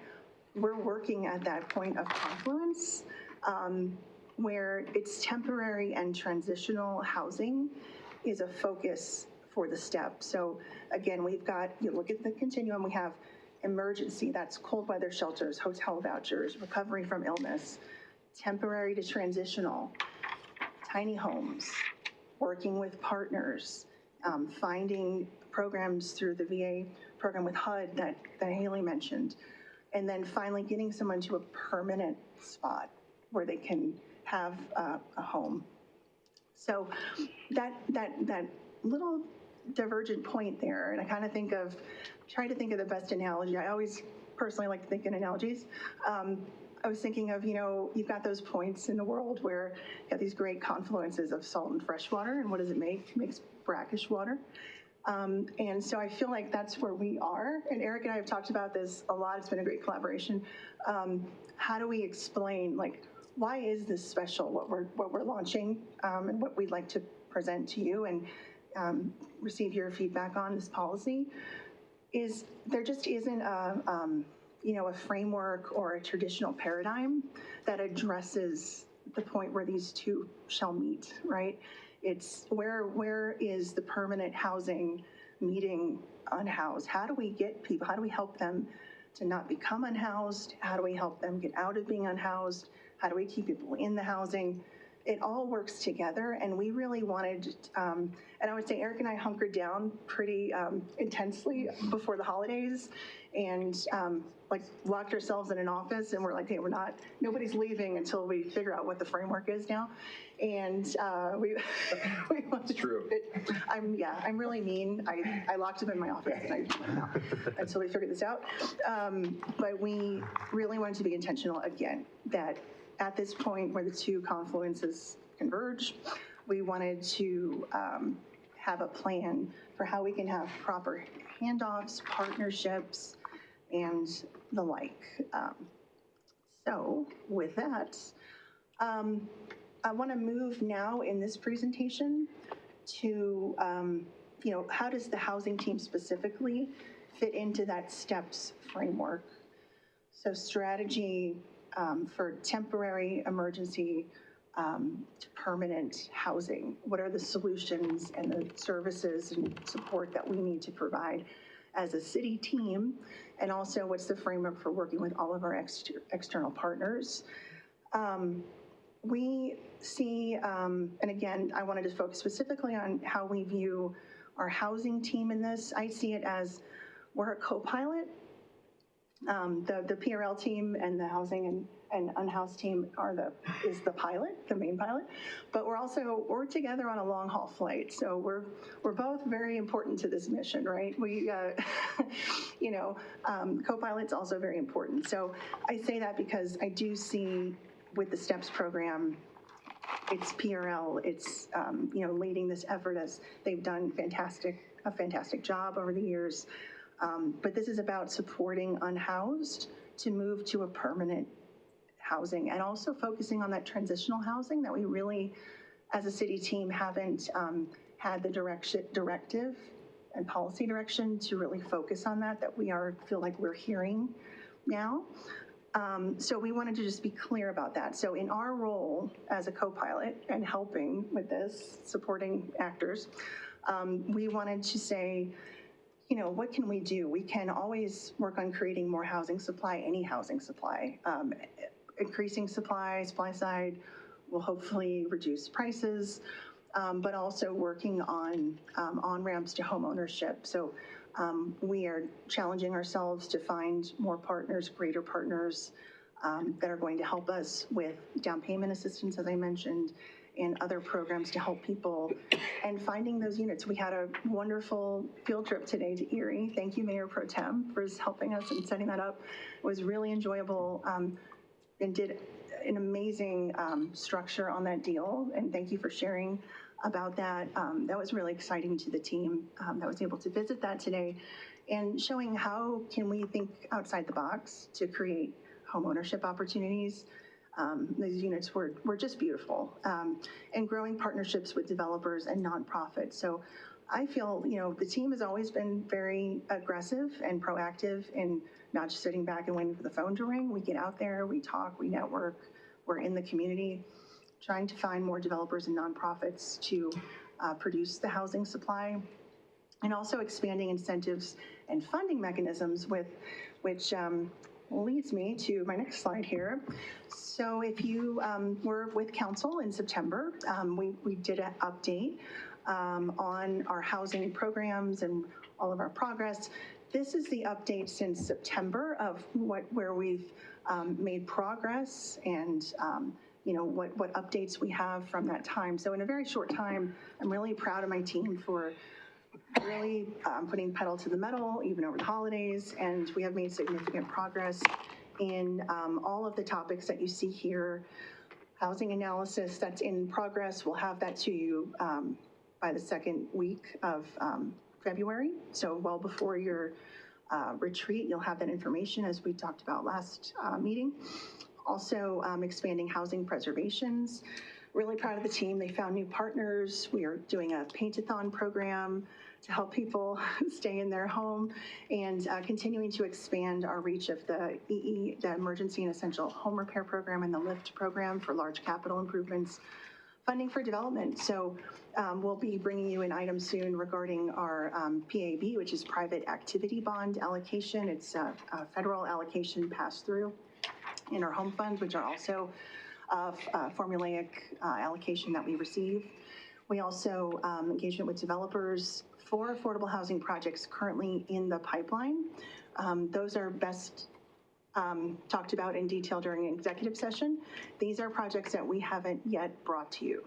we're working at that point of confluence where it's temporary and transitional housing is a focus for the STEP. So again, we've got, you look at the continuum, we have emergency, that's cold weather shelters, hotel vouchers, recovery from illness, temporary to transitional, tiny homes, working with partners, finding programs through the VA program with HUD that Haley mentioned, and then finally getting someone to a permanent spot where they can have a home. So that little divergent point there, and I kind of try to think of the best analogy. I always personally like to think in analogies. I was thinking of, you've got those points in the world where you have these great confluences of salt and fresh water, and what does it make? It makes brackish water. And so I feel like that's where we are. And Eric and I have talked about this a lot. It's been a great collaboration. How do we explain, why is this special, what we're launching, and what we'd like to present to you and receive your feedback on this policy? Is there just isn't a framework or a traditional paradigm that addresses the point where these two shall meet, right? It's where is the permanent housing meeting unhoused? How do we get people, how do we help them to not become unhoused? How do we help them get out of being unhoused? How do we keep people in the housing? It all works together, and we really wanted, and I would say Eric and I hunkered down pretty intensely before the holidays, and like locked ourselves in an office and we're like, hey, nobody's leaving until we figure out what the framework is now. And we wanted true. I'm really mean. I locked him in my office and I went out until we figured this out. But we really wanted to be intentional again, that at this point where the two confluences converge, we wanted to have a plan for how we can have proper handoffs, partnerships, and the like. So with that, I want to move now in this presentation to, how does the housing team specifically fit into that STEPS framework? So strategy for temporary, emergency, to permanent housing. What are the solutions and the services and support that we need to provide as a city team? And also, what's the framework for working with all of our external partners? We see, and again, I wanted to focus specifically on how we view our housing team in this. I see it as we're a co-pilot. The PRL team and the housing and unhoused team is the pilot, the main pilot, but we're together on a long haul flight. So we're both very important to this mission, right? We, co-pilot's also very important. So I say that because I do see with the STEPS program, it's PRL, it's, leading this effort as they've done a fantastic job over the years. But this is about supporting unhoused to move to a permanent housing and also focusing on that transitional housing that we really, as a city team, haven't had the directive and policy direction to really focus on that we feel like we're hearing now. So we wanted to just be clear about that. So in our role as a co-pilot and helping with this, supporting actors, we wanted to say, what can we do? We can always work on creating more housing supply, any housing supply. Increasing supply side will hopefully reduce prices, but also working on on-ramps to home ownership. So we are challenging ourselves to find more partners, greater partners that are going to help us with down payment assistance, as I mentioned, and other programs to help people and finding those units. We had a wonderful field trip today to Erie. Thank you, Mayor Pro Tem, for helping us and setting that up. It was really enjoyable and did an amazing structure on that deal. And thank you for sharing about that. That was really exciting to the team that was able to visit that today and showing how can we think outside the box to create home ownership opportunities. These units were just beautiful, and growing partnerships with developers and nonprofits. So I feel, the team has always been very aggressive and proactive in not just sitting back and waiting for the phone to ring. We get out there, we talk, we network, we're in the community, trying to find more developers and nonprofits to produce the housing supply, and also expanding incentives and funding mechanisms which leads me to my next slide here. So if you were with council in September, we did an update on our housing programs and all of our progress. This is the update since September of where we've made progress and what updates we have from that time. So in a very short time, I'm really proud of my team for really putting pedal to the metal, even over the holidays, and we have made significant progress in all of the topics that you see here. Housing analysis that's in progress, we'll have that to you by the second week of February, so well before your retreat, you'll have that information as we talked about last meeting. Also expanding housing preservations. Really proud of the team. They found new partners. We are doing a paint-a-thon program to help people stay in their home and continuing to expand our reach of the EE, the Emergency and Essential Home Repair Program, and the LIFT program for large capital improvements. Funding for development. So we'll be bringing you an item soon regarding our PAB, which is private activity bond allocation. It's a federal allocation pass-through in our home funds, which are also formulaic allocation that we receive. We also engagement with developers for affordable housing projects currently in the pipeline. Those are best talked about in detail during an executive session. These are projects that we haven't yet brought to you.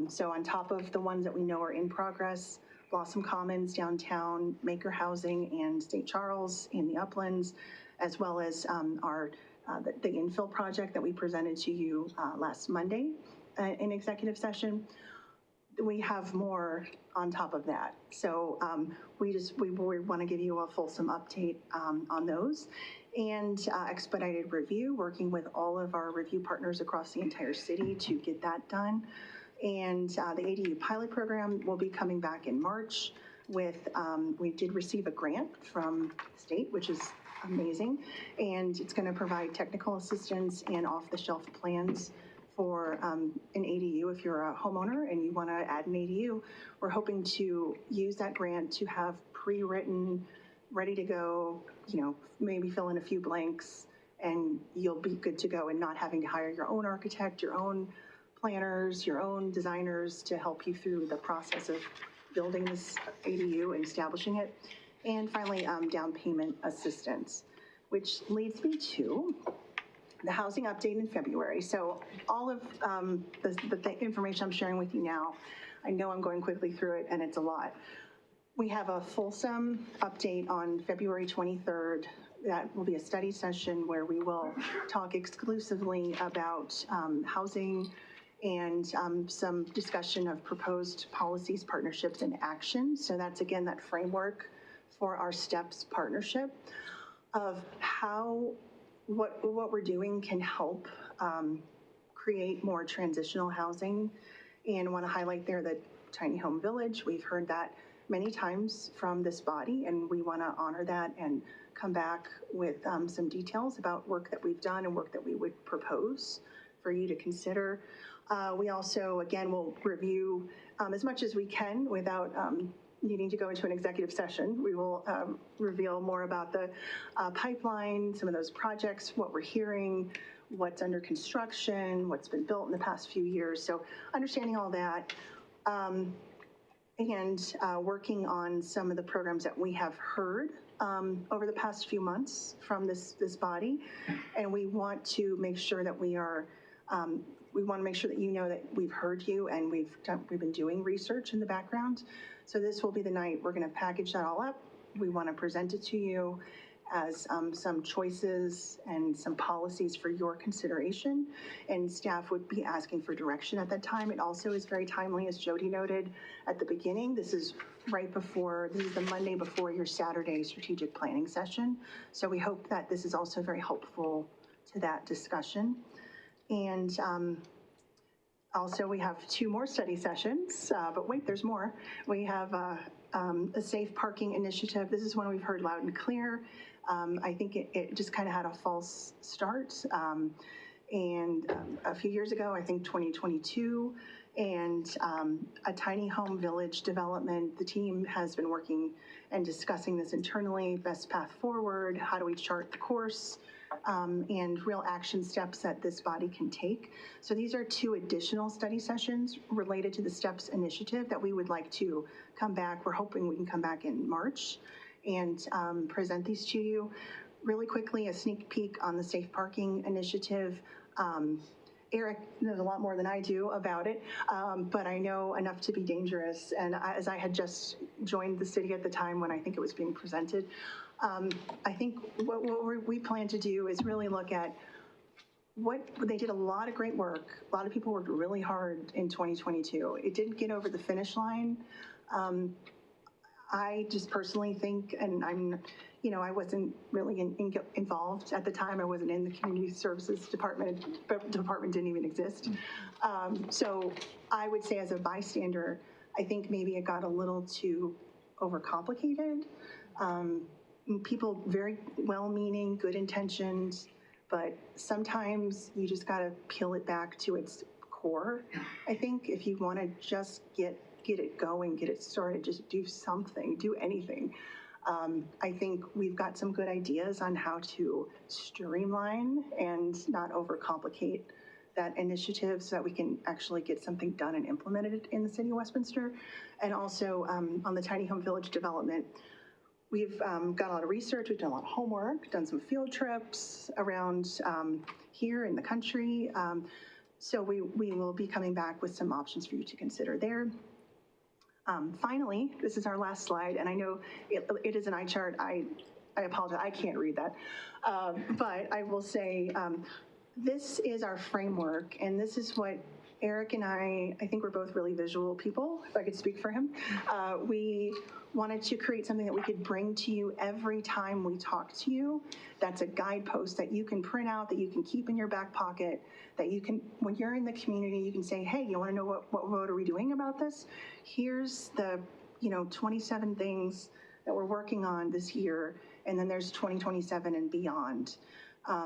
So on top of the ones that we know are in progress, Blossom Commons downtown, Maker Housing and St. Charles in the Uplands, as well as the infill project that we presented to you last Monday in executive session. We have more on top of that. So we want to give you a fulsome update on those. And expedited review, working with all of our review partners across the entire city to get that done. And the ADU pilot program will be coming back in March with, we did receive a grant from the state, which is amazing. And it's going to provide technical assistance and off-the-shelf plans for an ADU. If you're a homeowner and you want to add an ADU, we're hoping to use that grant to have pre-written, ready to go, maybe fill in a few blanks and you'll be good to go, and not having to hire your own architect, your own planners, your own designers to help you through the process of building this ADU and establishing it. And finally, down payment assistance, which leads me to the housing update in February. So all of the information I'm sharing with you now, I know I'm going quickly through it and it's a lot. We have a fulsome update on February 23rd. That will be a study session where we will talk exclusively about housing and some discussion of proposed policies, partnerships, and actions. So that's, again, that framework for our STEPS partnership of how what we're doing can help create more transitional housing. And I want to highlight there that tiny home village, we've heard that many times from this body, and we want to honor that and come back with some details about work that we've done and work that we would propose for you to consider. We also, again, will review as much as we can without needing to go into an executive session. We will reveal more about the pipeline, some of those projects, what we're hearing, what's under construction, what's been built in the past few years. So understanding all that and working on some of the programs that we have heard over the past few months from this body. And we want to make sure that we are we want to make sure that you know that we've heard you and we've been doing research in the background. So this will be the night we're going to package that all up. We want to present it to you as some choices and some policies for your consideration. And staff would be asking for direction at that time. It also is very timely, as Jody noted at the beginning. This is the Monday before your Saturday strategic planning session. So we hope that this is also very helpful to that discussion. And also we have 2 more study sessions, but wait, there's more. We have a safe parking initiative. This is one we've heard loud and clear. I think it just kind of had a false start. And a few years ago, I think 2022, and a tiny home village development. The team has been working and discussing this internally, best path forward, how do we chart the course, and real action steps that this body can take. So these are 2 additional study sessions related to the STEPS initiative that we would like to come back. We're hoping we can come back in March and present these to you. Really quickly, a sneak peek on the safe parking initiative. Eric knows a lot more than I do about it, but I know enough to be dangerous. And as I had just joined the city at the time when I think it was being presented, I think what we plan to do is really look at they did a lot of great work. A lot of people worked really hard in 2022. It didn't get over the finish line. I just personally think, and I wasn't really involved at the time. I wasn't in the community services department. The department didn't even exist. So I would say as a bystander, I think maybe it got a little too overcomplicated. People very well-meaning, good intentions, but sometimes you just got to peel it back to its core. I think if you want to just get it going, get it started, just do something, do anything. I think we've got some good ideas on how to streamline and not overcomplicate that initiative so that we can actually get something done and implemented in the city of Westminster. And also on the tiny home village development, We've got a lot of research, we've done a lot of homework, done some field trips around here in the country. So we will be coming back with some options for you to consider there. Finally, this is our last slide, and I know it is an eye chart. I apologize, I can't read that. But I will say, this is our framework, and this is what Eric and I think we're both really visual people, if I could speak for him. We wanted to create something that we could bring to you every time we talk to you. That's a guidepost that you can print out, that you can keep in your back pocket, that you can, when you're in the community, you can say, hey, you wanna know what vote are we doing about this? Here's the 27 things that we're working on this year, and then there's 2027 and beyond.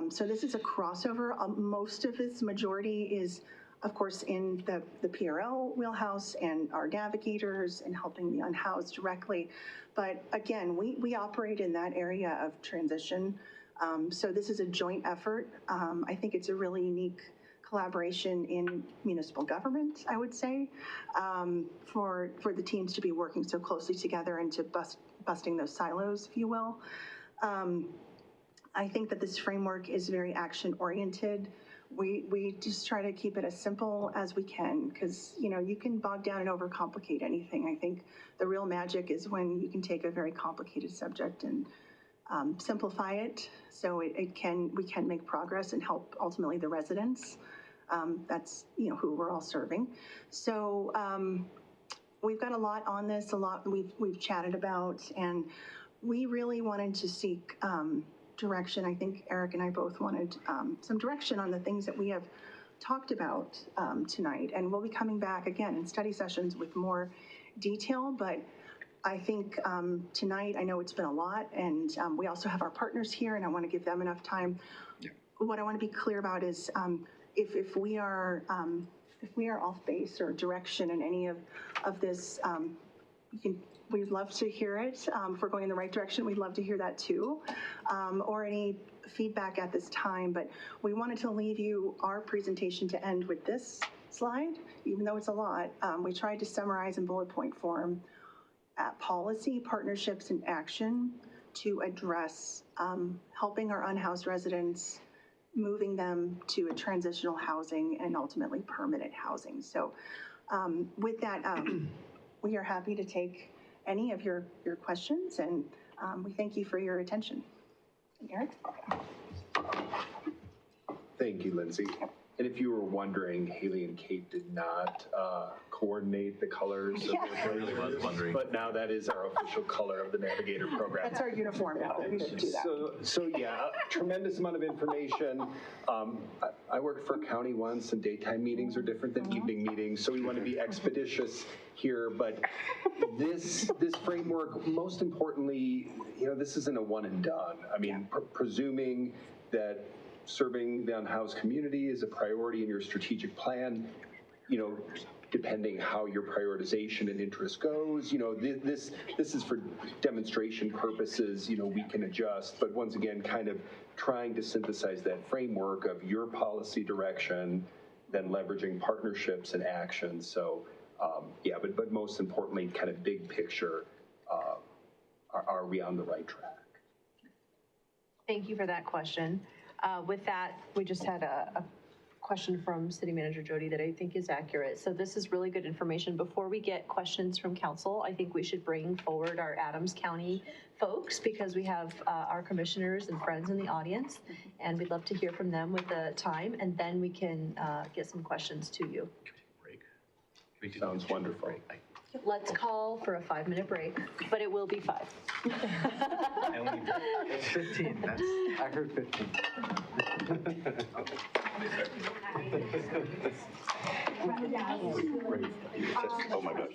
So this is a crossover. Most of its majority is, of course, in the PRL wheelhouse and our navigators and helping the unhoused directly. But again, we operate in that area of transition. So this is a joint effort. I think it's a really unique collaboration in municipal government, I would say, for the teams to be working so closely together and to busting those silos, if you will. I think that this framework is very action-oriented. We just try to keep it as simple as we can, because you can bog down and overcomplicate anything. I think the real magic is when you can take a very complicated subject and simplify it so we can make progress and help ultimately the residents. That's who we're all serving. So we've got a lot on this, a lot we've chatted about, and we really wanted to seek direction. I think Eric and I both wanted some direction on the things that we have talked about tonight. And we'll be coming back again in study sessions with more detail, but I think tonight, I know it's been a lot, and we also have our partners here, and I want to give them enough time. Yeah. What I want to be clear about is if we are off base or direction in any of this, we'd love to hear it. If we're going in the right direction, we'd love to hear that too, or any feedback at this time. But we wanted to leave you our presentation to end with this slide, even though it's a lot. We tried to summarize in bullet point form policy, partnerships, and action to address helping our unhoused residents, moving them to a transitional housing and ultimately permanent housing. So with that, we are happy to take any of your questions, and we thank you for your attention. Eric? Thank you, Lindsay. And if you were wondering, Haley and Kate did not coordinate the colors of their I really was wondering. But now that is our official color of the Navigator program. That's our uniform now. We should do that. So yeah, tremendous amount of information. I worked for a county once, and daytime meetings are different than evening meetings, so we want to be expeditious here. But this framework, most importantly, this isn't a one and done. I mean, presuming that serving the unhoused community is a priority in your strategic plan, depending how your prioritization and interest goes, this is for demonstration purposes, we can adjust, but once again, kind of trying to synthesize that framework of your policy direction, then leveraging partnerships and actions. So yeah, but most importantly, kind of big picture, are we on the right track? Thank you for that question. With that, we just had a question from City Manager Jody that I think is accurate. So this is really good information. Before we get questions from council, I think we should bring forward our Adams County folks, because we have our commissioners and friends in the audience, and we'd love to hear from them with the time, and then we can get some questions to you. Sounds wonderful. Let's call for a 5-minute break, but it will be 5. It's 15. I heard 15. Oh my gosh.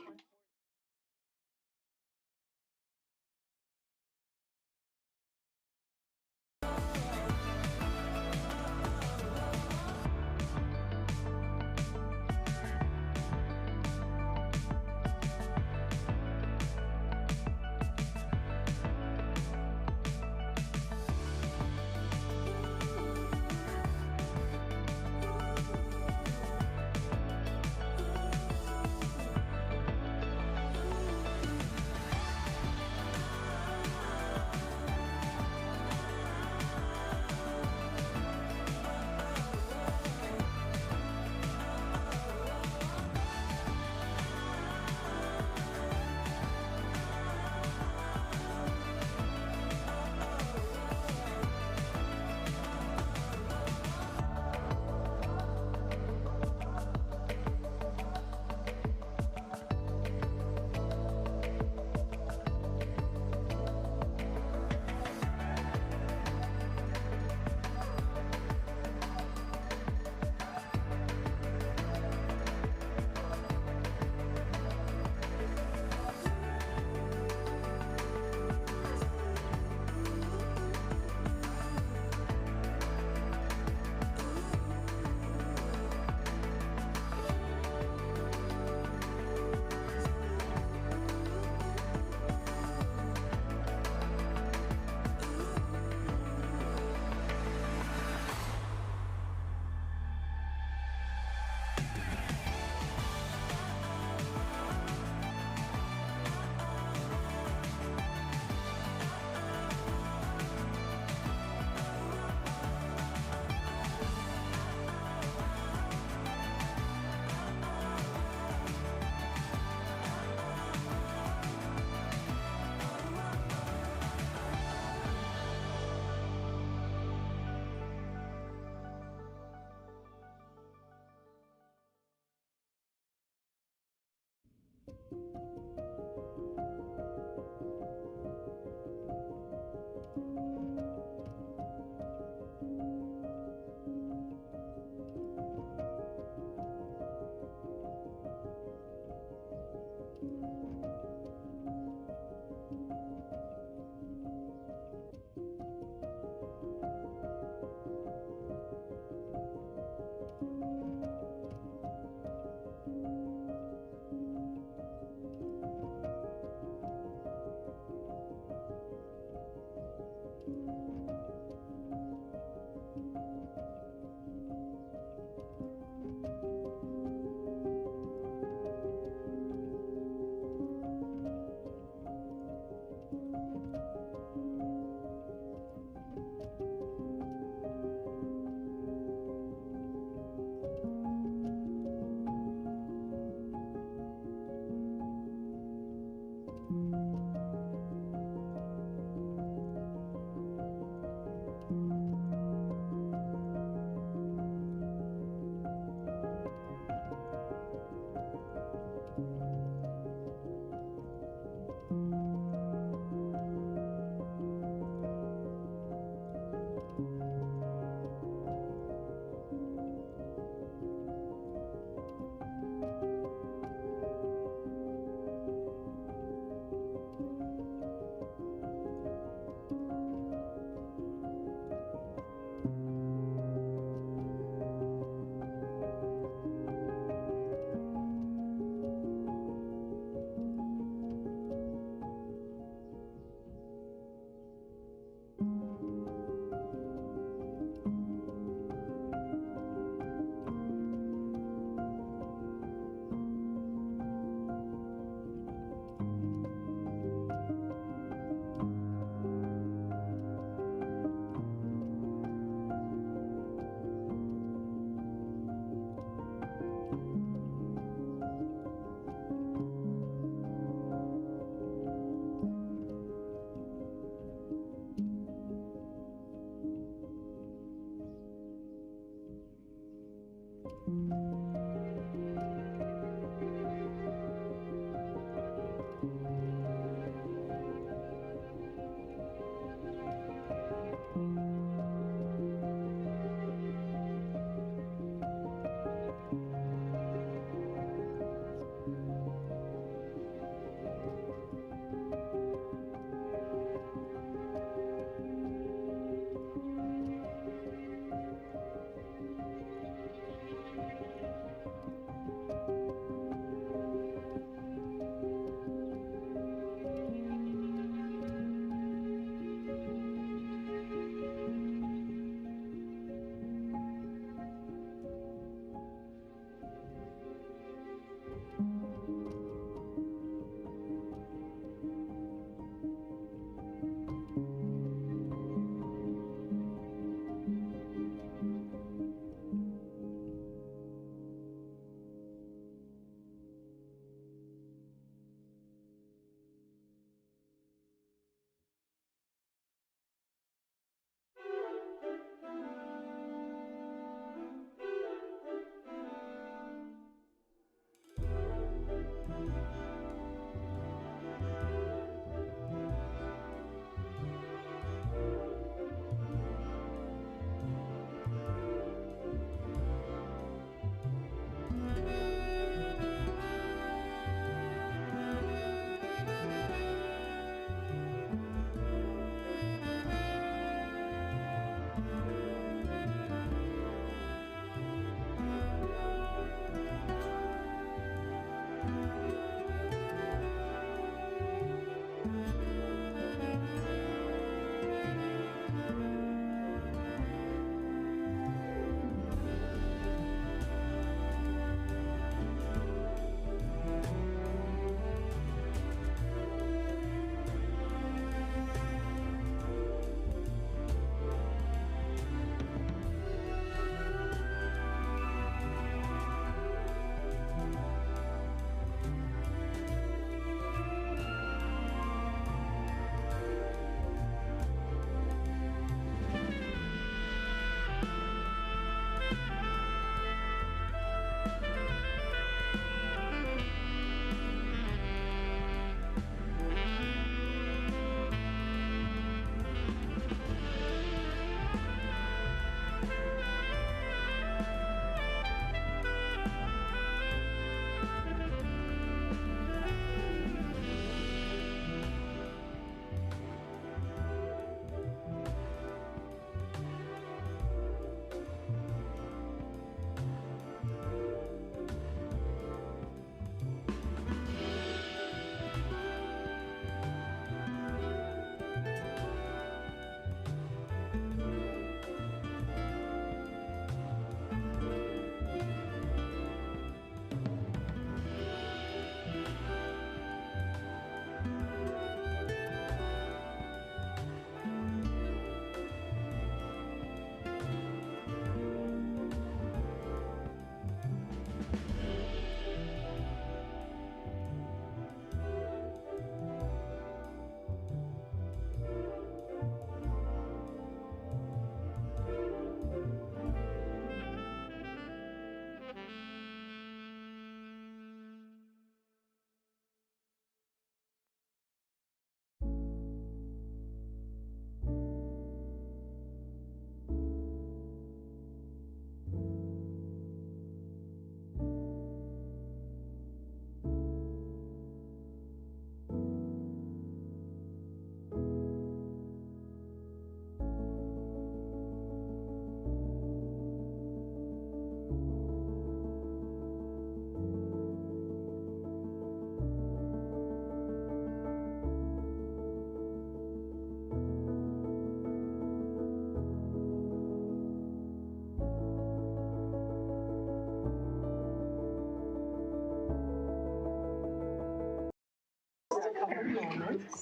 couple moments.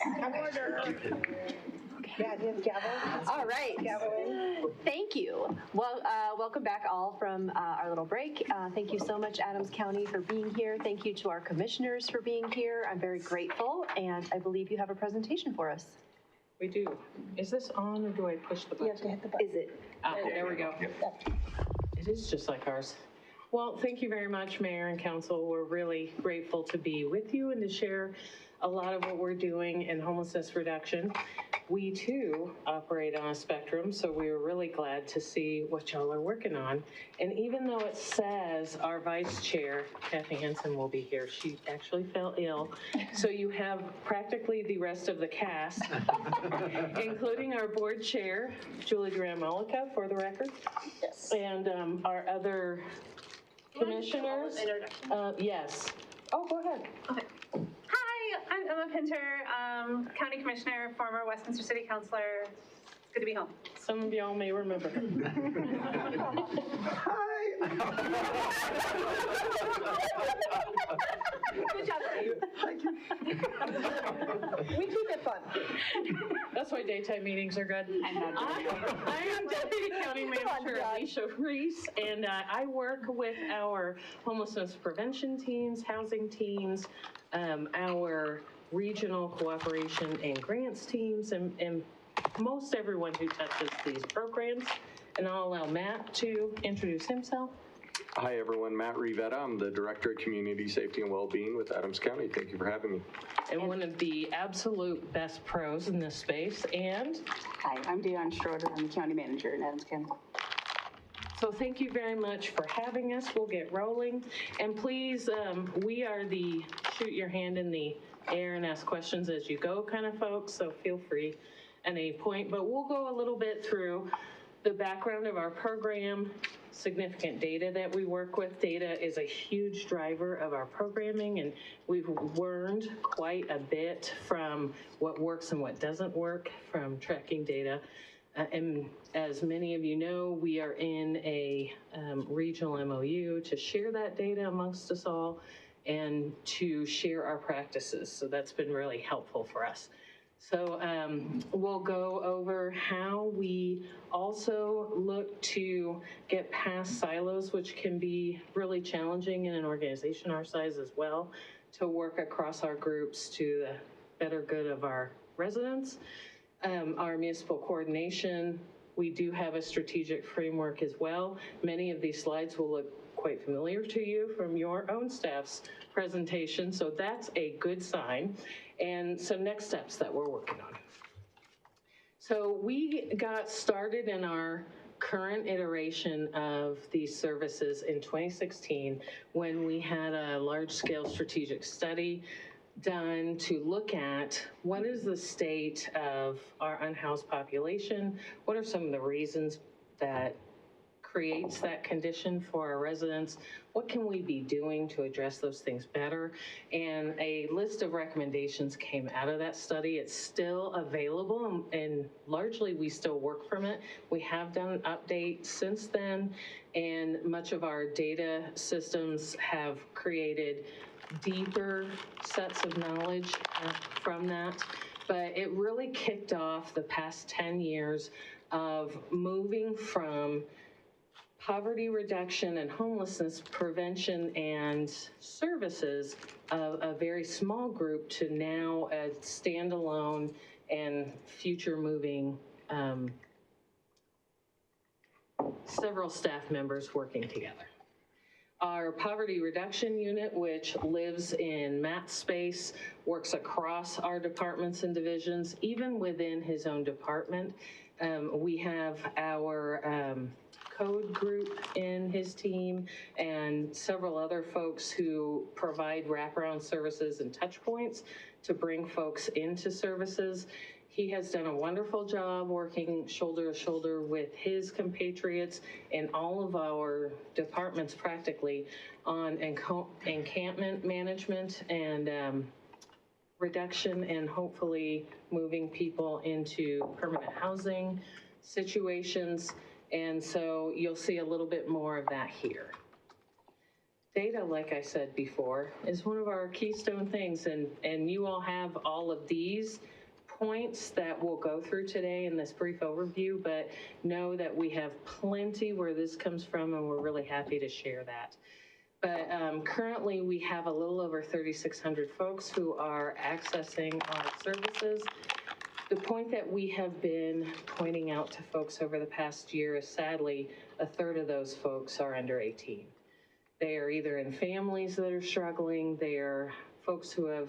Yeah, do you have gavel? All right. Thank you. Well, welcome back all from our little break. Thank you so much, Adams County, for being here. Thank you to our commissioners for being here. I'm very grateful, and I believe you have a presentation for us. We do. Is this on, or do I push the button? You have to hit the button. Is it? There we go. It is just like ours. Well, thank you very much, Mayor and Council. We're really grateful to be with you and to share a lot of what we're doing in homelessness reduction. We too operate on a spectrum, so we were really glad to see what y'all are working on. And even though it says our vice chair, Kathy Henson, will be here, she actually fell ill. So you have practically the rest of the cast, including our board chair, Julie Graham-Malika, for the record. Yes. And our other commissioners. Yes. Oh, go ahead. Okay. Hi, I'm Emma Pinter, County Commissioner, former Westminster City Councilor. It's good to be home. Some of y'all may remember her. Hi. Good job, Steve. Thank you. We keep it fun. That's why daytime meetings are good. I am Deputy County Manager Alicia Reese, and I work with our homelessness prevention teams, housing teams, our regional cooperation and grants teams, and most everyone who touches these programs. And I'll allow Matt to introduce himself. Hi, everyone. Matt Rivetta. I'm the Director of Community Safety and Wellbeing with Adams County. Thank you for having me. And one of the absolute best pros in this space. And hi, I'm Dionne Schroeder. I'm the County Manager in Adams County. So thank you very much for having us. We'll get rolling. And please, we are the shoot your hand in the air and ask questions as you go kind of folks, so feel free at any point. But we'll go a little bit through the background of our program, significant data that we work with. Data is a huge driver of our programming, and we've learned quite a bit from what works and what doesn't work from tracking data. And as many of you know, we are in a regional MOU to share that data amongst us all and to share our practices. So that's been really helpful for us. So we'll go over how we also look to get past silos, which can be really challenging in an organization our size as well, to work across our groups to the better good of our residents. Our municipal coordination, we do have a strategic framework as well. Many of these slides will look quite familiar to you from your own staff's presentation, so that's a good sign. And some next steps that we're working on. So we got started in our current iteration of these services in 2016 when we had a large-scale strategic study done to look at what is the state of our unhoused population, what are some of the reasons that creates that condition for our residents, what can we be doing to address those things better, and a list of recommendations came out of that study. It's still available, and largely we still work from it. We have done an update since then, and much of our data systems have created deeper sets of knowledge from that. But it really kicked off the past 10 years of moving from poverty reduction and homelessness prevention and services of a very small group to now a standalone and future moving several staff members working together. Our poverty reduction unit, which lives in Matt's space, works across our departments and divisions, even within his own department. We have our code group in his team and several other folks who provide wraparound services and touch points to bring folks into services. He has done a wonderful job working shoulder to shoulder with his compatriots in all of our departments practically on encampment management and reduction and hopefully moving people into permanent housing situations. And so you'll see a little bit more of that here. data, like I said before, is one of our keystone things, and you all have all of these points that we'll go through today in this brief overview, but know that we have plenty where this comes from, and we're really happy to share that. But currently, we have a little over 3,600 folks who are accessing our services. The point that we have been pointing out to folks over the past year is, sadly, a third of those folks are under 18. They are either in families that are struggling, they are folks who have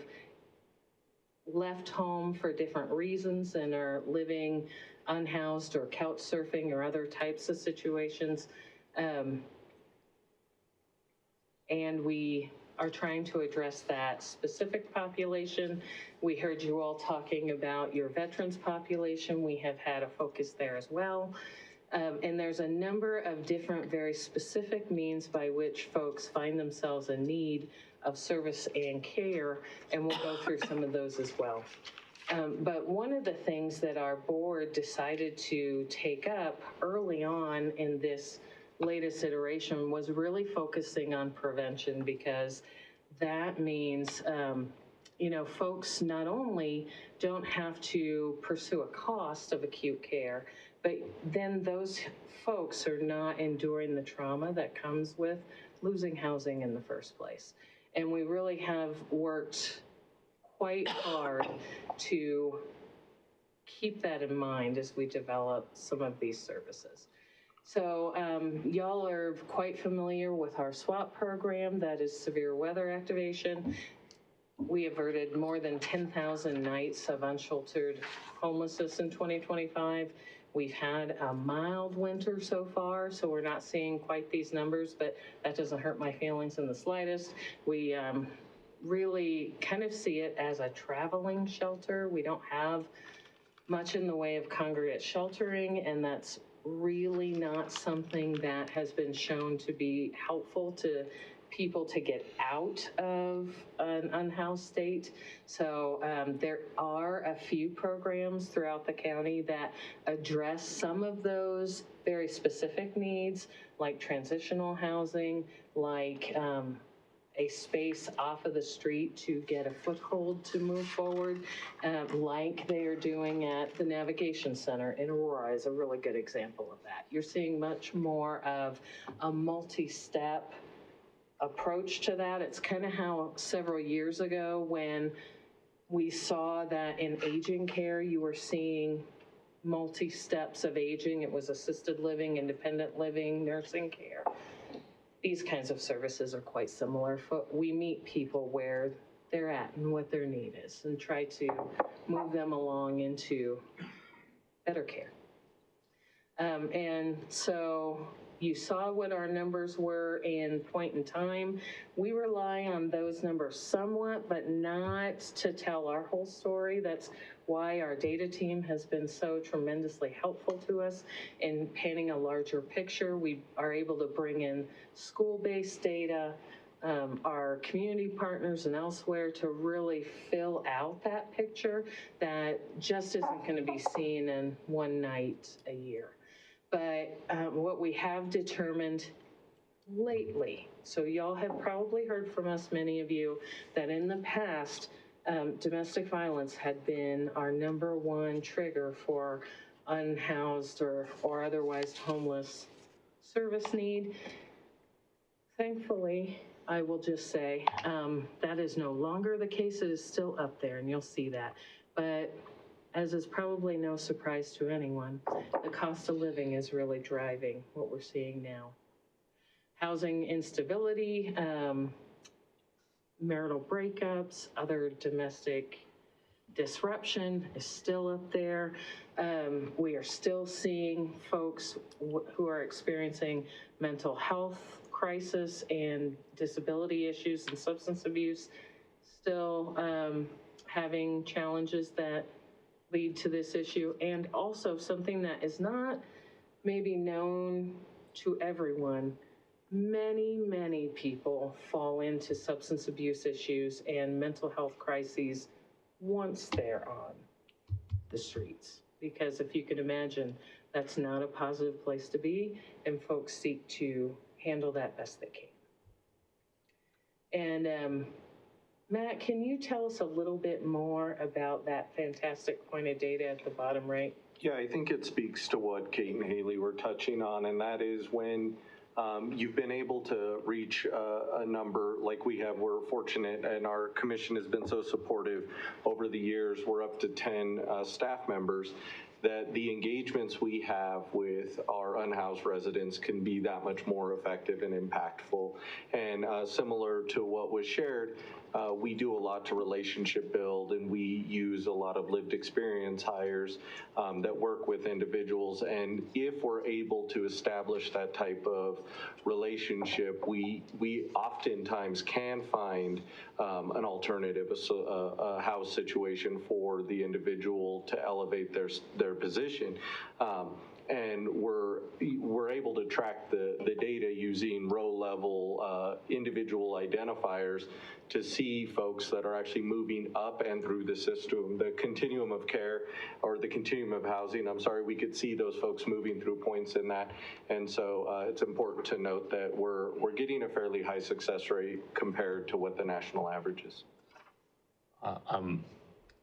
left home for different reasons and are living unhoused or couch surfing or other types of situations. And we are trying to address that specific population. We heard you all talking about your veterans population. We have had a focus there as well. And there's a number of different very specific means by which folks find themselves in need of service and care, and we'll go through some of those as well. But one of the things that our board decided to take up early on in this latest iteration was really focusing on prevention, because that means, folks not only don't have to pursue a cost of acute care, but then those folks are not enduring the trauma that comes with losing housing in the first place. And we really have worked quite hard to keep that in mind as we develop some of these services. So y'all are quite familiar with our SWAP program, that is severe weather activation. We averted more than 10,000 nights of unsheltered homelessness in 2025. We've had a mild winter so far, so we're not seeing quite these numbers, but that doesn't hurt my feelings in the slightest. We really kind of see it as a traveling shelter. We don't have much in the way of congregate sheltering, and that's really not something that has been shown to be helpful to people to get out of an unhoused state. So there are a few programs throughout the county that address some of those very specific needs, like transitional housing, like a space off of the street to get a foothold to move forward, like they are doing at the Navigation Center in Aurora is a really good example of that. You're seeing much more of a multi-step approach to that. It's kind of how several years ago when we saw that in aging care, you were seeing multi-steps of aging. It was assisted living, independent living, nursing care. These kinds of services are quite similar. We meet people where they're at and what their need is and try to move them along into better care. And so you saw what our numbers were in point in time. We rely on those numbers somewhat, but not to tell our whole story. That's why our data team has been so tremendously helpful to us in painting a larger picture. We are able to bring in school-based data, our community partners and elsewhere to really fill out that picture that just isn't going to be seen in one night a year. But what we have determined lately, so y'all have probably heard from us, many of you, that in the past, domestic violence had been our #1 trigger for unhoused or otherwise homeless service need. Thankfully, I will just say that is no longer the case. It is still up there, and you'll see that. But as is probably no surprise to anyone, the cost of living is really driving what we're seeing now. Housing instability, marital breakups, other domestic disruption is still up there. We are still seeing folks who are experiencing mental health crisis and disability issues and substance abuse, still having challenges that lead to this issue. And also something that is not maybe known to everyone, many people fall into substance abuse issues and mental health crises once they're on the streets. Because if you can imagine, that's not a positive place to be, and folks seek to handle that best they can. And Matt, can you tell us a little bit more about that fantastic point of data at the bottom right? Yeah, I think it speaks to what Kate and Haley were touching on, and that is when you've been able to reach a number like we have. We're fortunate, and our commission has been so supportive over the years. We're up to 10 staff members, that the engagements we have with our unhoused residents can be that much more effective and impactful. And similar to what was shared, we do a lot to relationship build, and we use a lot of lived experience hires that work with individuals. And if we're able to establish that type of relationship, we oftentimes can find an alternative, a house situation for the individual to elevate their position. And we're able to track the data using row level individual identifiers to see folks that are actually moving up and through the system, the continuum of care, or the continuum of housing. I'm sorry, we could see those folks moving through points in that. And so it's important to note that we're getting a fairly high success rate compared to what the national average is.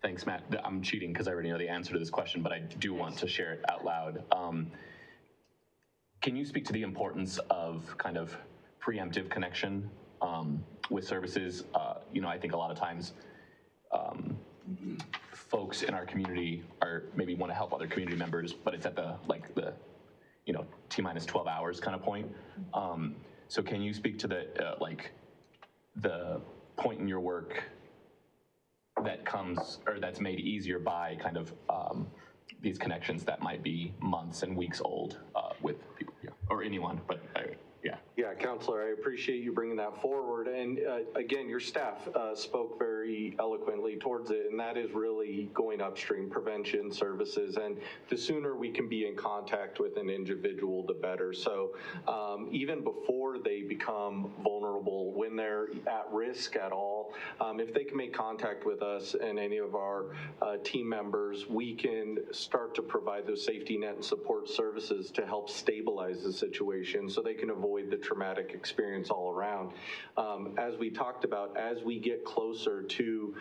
Thanks, Matt. I'm cheating because I already know the answer to this question, but I do want to share it out loud. Can you speak to the importance of kind of preemptive connection with services? I think a lot of times folks in our community are maybe want to help other community members, but it's at the T-minus 12 hours kind of point. So can you speak to the point in your work that comes, or that's made easier by kind of these connections that might be months and weeks old with people, or anyone, but yeah. Yeah, Counselor, I appreciate you bringing that forward. And again, your staff spoke very eloquently towards it, and that is really going upstream, prevention services. And the sooner we can be in contact with an individual, the better. So even before they become vulnerable, when they're at risk at all, if they can make contact with us and any of our team members, we can start to provide those safety net and support services to help stabilize the situation so they can avoid the traumatic experience all around. As we talked about, as we get closer to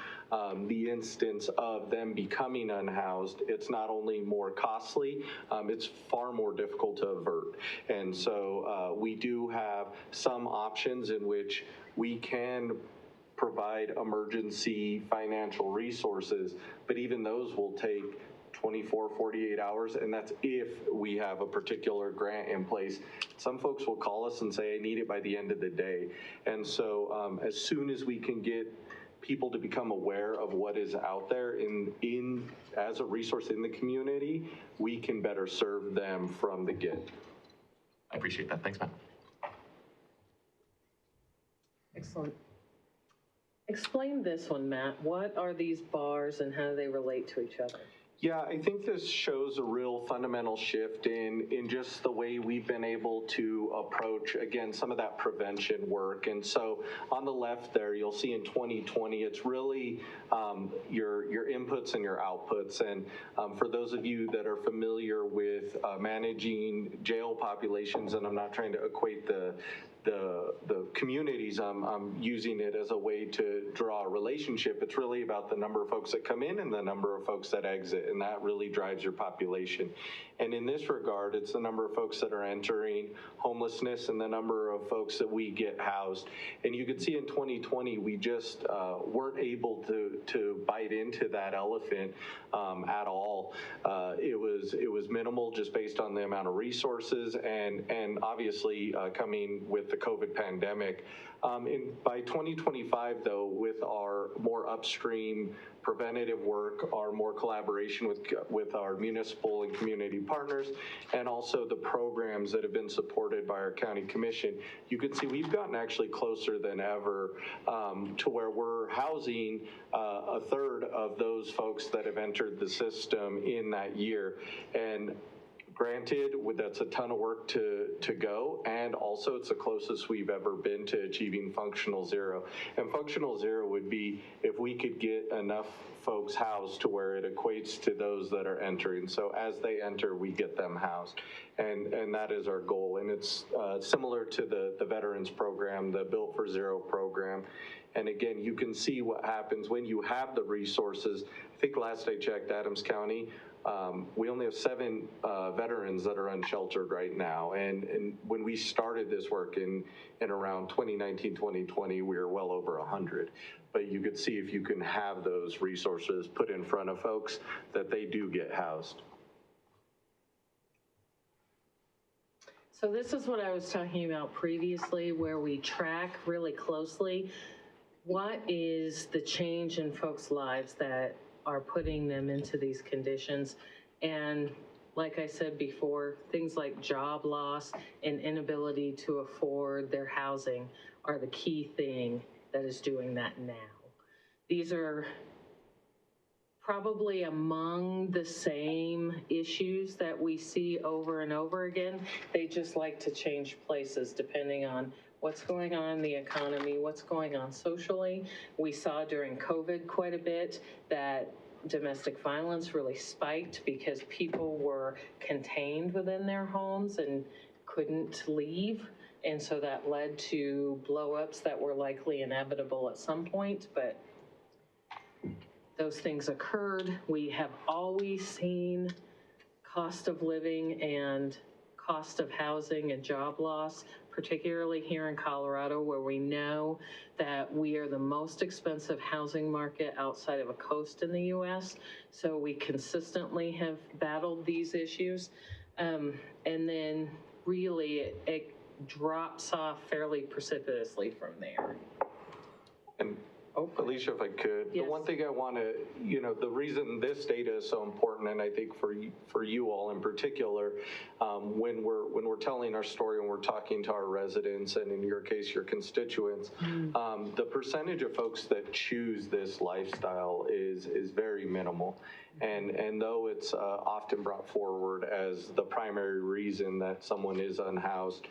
the instance of them becoming unhoused, it's not only more costly, it's far more difficult to avert. And so we do have some options in which we can provide emergency financial resources, but even those will take 24, 48 hours, and that's if we have a particular grant in place. Some folks will call us and say, I need it by the end of the day. And so as soon as we can get people to become aware of what is out there as a resource in the community, we can better serve them from the get. I appreciate that. Thanks, Matt. Excellent. Explain this one, Matt. What are these bars and how do they relate to each other? Yeah, I think this shows a real fundamental shift in just the way we've been able to approach, again, some of that prevention work. And so on the left there, you'll see in 2020, it's really your inputs and your outputs. And for those of you that are familiar with managing jail populations, and I'm not trying to equate the communities, I'm using it as a way to draw a relationship. It's really about the number of folks that come in and the number of folks that exit, and that really drives your population. And in this regard, it's the number of folks that are entering homelessness and the number of folks that we get housed. And you could see in 2020, we just weren't able to bite into that elephant at all. It was minimal just based on the amount of resources and obviously coming with the COVID pandemic. By 2025, though, with our more upstream preventative work, our more collaboration with our municipal and community partners, and also the programs that have been supported by our county commission, you can see we've gotten actually closer than ever to where we're housing a third of those folks that have entered the system in that year. And Granted, that's a ton of work to go, and also it's the closest we've ever been to achieving functional zero. And functional zero would be if we could get enough folks housed to where it equates to those that are entering. So as they enter, we get them housed. And that is our goal. And it's similar to the Veterans Program, the Built for Zero program. And again, you can see what happens when you have the resources. I think last I checked, Adams County, we only have 7 veterans that are unsheltered right now. And when we started this work in around 2019, 2020, we were well over 100. But you could see if you can have those resources put in front of folks that they do get housed. So this is what I was talking about previously, where we track really closely what is the change in folks' lives that are putting them into these conditions. And like I said before, things like job loss and inability to afford their housing are the key thing that is doing that now. These are probably among the same issues that we see over and over again. They just like to change places depending on what's going on in the economy, what's going on socially. We saw during COVID quite a bit that domestic violence really spiked because people were contained within their homes and couldn't leave. And so that led to blow-ups that were likely inevitable at some point, but those things occurred. We have always seen cost of living and cost of housing and job loss, particularly here in Colorado, where we know that we are the most expensive housing market outside of a coast in the US. So we consistently have battled these issues. And then really it drops off fairly precipitously from there. And Alicia, if I could, yes. The one thing I want to, the reason this data is so important, and I think for you all in particular, when we're telling our story and we're talking to our residents, and in your case, your constituents, the percentage of folks that choose this lifestyle is very minimal. And though it's often brought forward as the primary reason that someone is unhoused,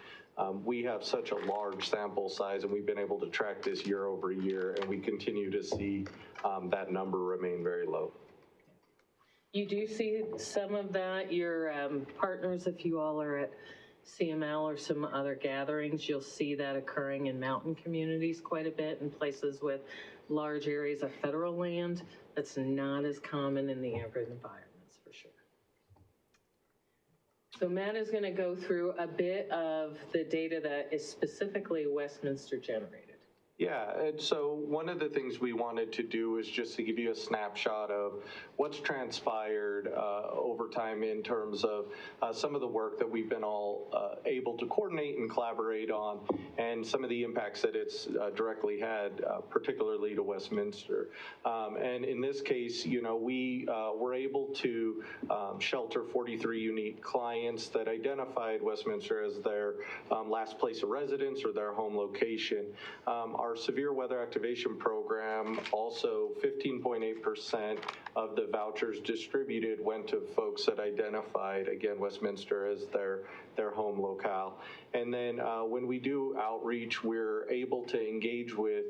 we have such a large sample size, and we've been able to track this year over year, and we continue to see that number remain very low. You do see some of that. Your partners, if you all are at CML or some other gatherings, you'll see that occurring in mountain communities quite a bit, in places with large areas of federal land. That's not as common in the urban environments, for sure. So Matt is going to go through a bit of the data that is specifically Westminster generated. Yeah, and so one of the things we wanted to do is just to give you a snapshot of what's transpired over time in terms of some of the work that we've been all able to coordinate and collaborate on, and some of the impacts that it's directly had, particularly to Westminster. And in this case, we were able to shelter 43 unique clients that identified Westminster as their last place of residence or their home location. Our severe weather activation program, also 15.8% of the vouchers distributed went to folks that identified, again, Westminster as their home locale. And then when we do outreach, we're able to engage with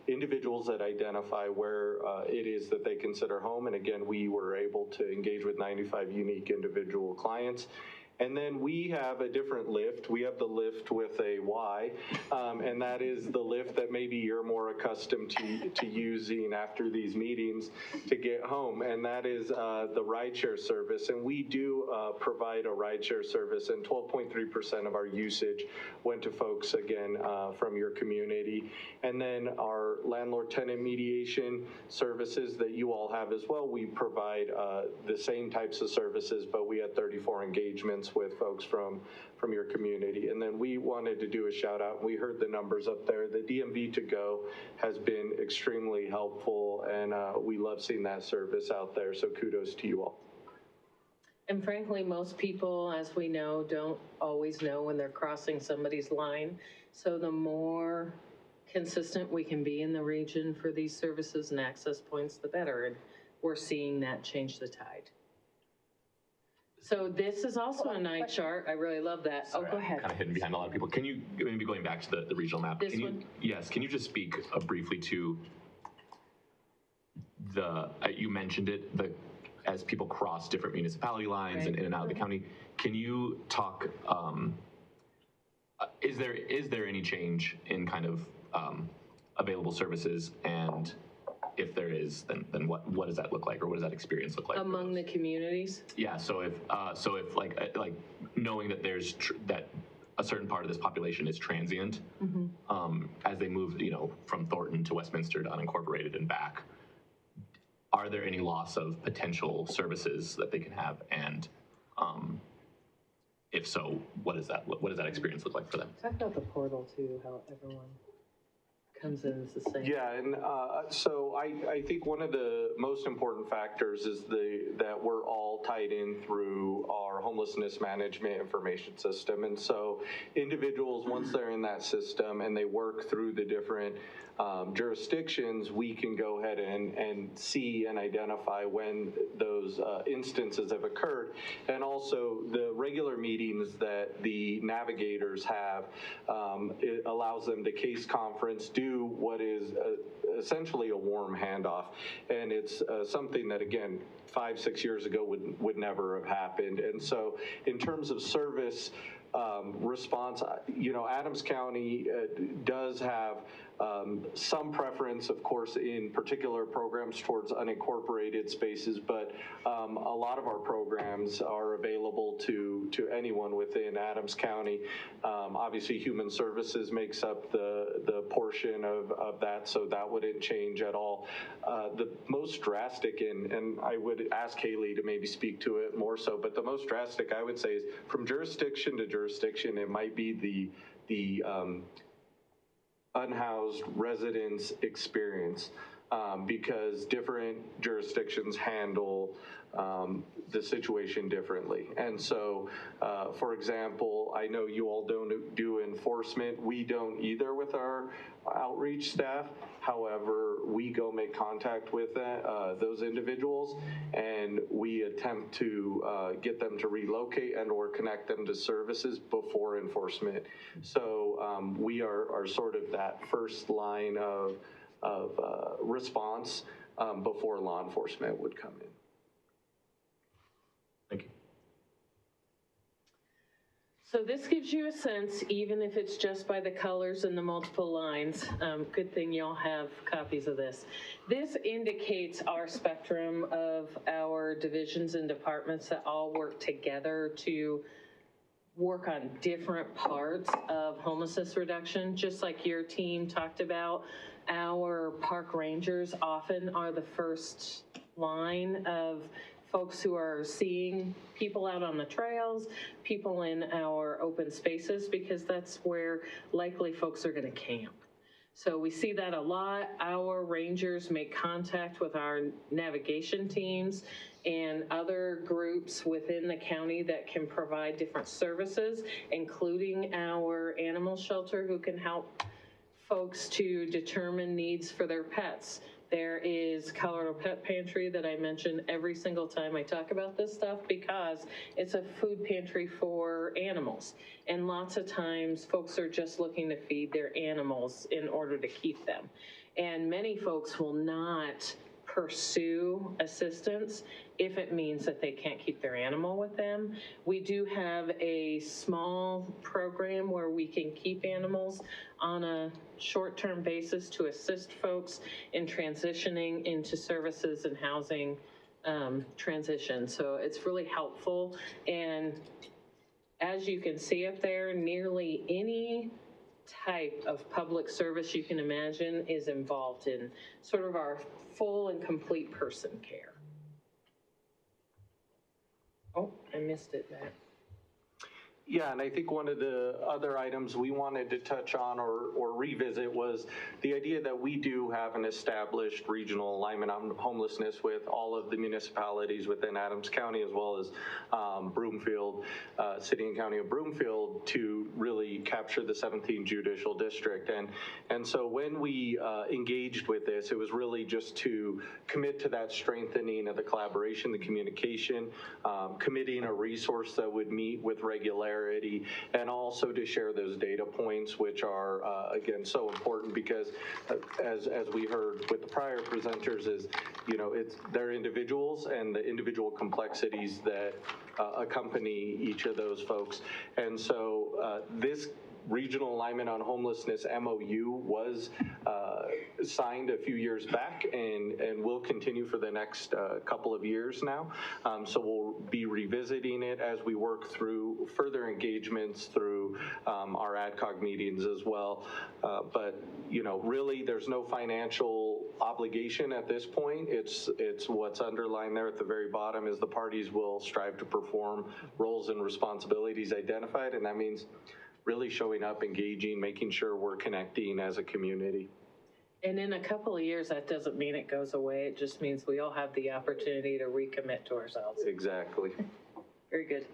individuals that identify where it is that they consider home. And again, we were able to engage with 95 unique individual clients. And then we have a different lift. We have the lift with a Y, and that is the lift that maybe you're more accustomed to using after these meetings to get home, and that is the rideshare service. And we do provide a rideshare service, and 12.3% of our usage went to folks, again, from your community. And then our landlord-tenant mediation services that you all have as well, we provide the same types of services, but we had 34 engagements with folks from your community. And then we wanted to do a shout out. We heard the numbers up there. The DMV to go has been extremely helpful, and we love seeing that service out there. So kudos to you all. And frankly, most people, as we know, don't always know when they're crossing somebody's line. So the more consistent we can be in the region for these services and access points, the better. And we're seeing that change the tide. So this is also a nice chart. I really love that. Sorry, Oh, go ahead. Kind of hidden behind a lot of people. Can you, maybe going back to the regional map? This can you, one? Yes, can you just speak briefly to the, you mentioned it, as people cross different municipality lines and in and out of the county, can you talk, is there any change in kind of available services, and if there is, then what does that look like, or what does that experience look like among the communities? Yeah, so if like knowing that there's that a certain part of this population is transient, as they move, from Thornton to Westminster to unincorporated and back, are there any loss of potential services that they can have, and if so, what does that experience look like for them? Talk about the portal too, how everyone comes in as the same. Yeah, and so I think one of the most important factors is that we're all tied in through our homelessness management information system. And so individuals, once they're in that system and they work through the different jurisdictions, we can go ahead and see and identify when those instances have occurred. And also the regular meetings that the navigators have, it allows them to case conference, do what is essentially a warm handoff. And it's something that, again, 5-6 years ago would never have happened. And so in terms of service response, Adams County does have some preference, of course, in particular programs towards unincorporated spaces, but a lot of our programs are available to anyone within Adams County. Obviously, Human Services makes up the portion of that, so that wouldn't change at all. The most drastic, and I would ask Haley to maybe speak to it more so, but the most drastic, I would say, is from jurisdiction to jurisdiction, it might be the unhoused residents experience, because different jurisdictions handle the situation differently. And so, for example, I know you all don't do enforcement. We don't either with our outreach staff. However, we go make contact with those individuals, and we attempt to get them to relocate and or connect them to services before enforcement. So we are sort of that first line of response before law enforcement would come in. Thank you. So this gives you a sense, even if it's just by the colors and the multiple lines. Good thing y'all have copies of this. This indicates our spectrum of our divisions and departments that all work together to work on different parts of homelessness reduction. Just like your team talked about, our park rangers often are the first line of folks who are seeing people out on the trails, people in our open spaces, because that's where likely folks are going to camp. So we see that a lot. Our rangers make contact with our navigation teams and other groups within the county that can provide different services, including our animal shelter, who can help folks to determine needs for their pets. There is Colorado Pet Pantry that I mention every single time I talk about this stuff, because it's a food pantry for animals. And lots of times folks are just looking to feed their animals in order to keep them. And many folks will not pursue assistance if it means that they can't keep their animal with them. We do have a small program where we can keep animals on a short-term basis to assist folks in transitioning into services and housing transition. So it's really helpful. And as you can see up there, nearly any type of public service you can imagine is involved in sort of our full and complete person care. Oh, I missed it, Matt. Yeah, and I think one of the other items we wanted to touch on or revisit was the idea that we do have an established regional alignment on homelessness with all of the municipalities within Adams County, as well as Broomfield, City and County of Broomfield, to really capture the 17th Judicial District. And so when we engaged with this, it was really just to commit to that strengthening of the collaboration, the communication, committing a resource that would meet with regularity, and also to share those data points, which are, again, so important because as we heard with the prior presenters is, they're individuals and the individual complexities that accompany each of those folks. And so this Regional Alignment on Homelessness MOU was signed a few years back and will continue for the next couple of years now. So we'll be revisiting it as we work through further engagements through our AdCog meetings as well. But, really there's no financial obligation at this point. It's what's underlined there at the very bottom is the parties will strive to perform roles and responsibilities identified, and that means really showing up, engaging, making sure we're connecting as a community. And in a couple of years, that doesn't mean it goes away. It just means we all have the opportunity to recommit to ourselves. Exactly. Very good.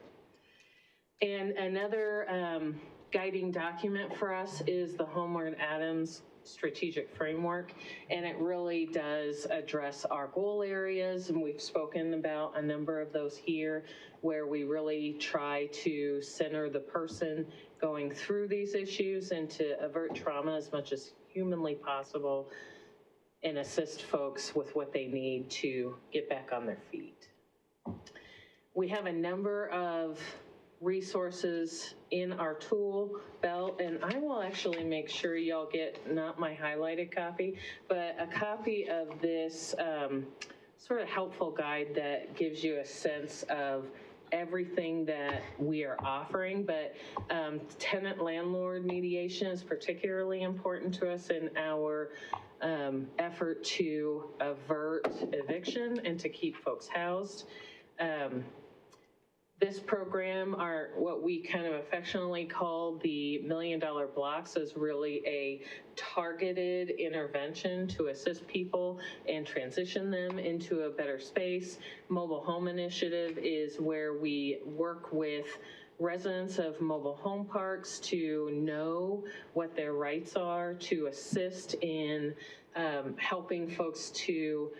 And another guiding document for us is the Homeward Adams Strategic Framework, and it really does address our goal areas, and we've spoken about a number of those here, where we really try to center the person going through these issues and to avert trauma as much as humanly possible and assist folks with what they need to get back on their feet. We have a number of resources in our tool belt, and I will actually make sure y'all get not my highlighted copy, but a copy of this sort of helpful guide that gives you a sense of everything that we are offering, but tenant-landlord mediation is particularly important to us in our effort to avert eviction and to keep folks housed. This program, what we kind of affectionately call the $1 Million Blocks, is really a targeted intervention to assist people and transition them into a better space. Mobile Home Initiative is where we work with residents of mobile home parks to know what their rights are, to assist in helping folks to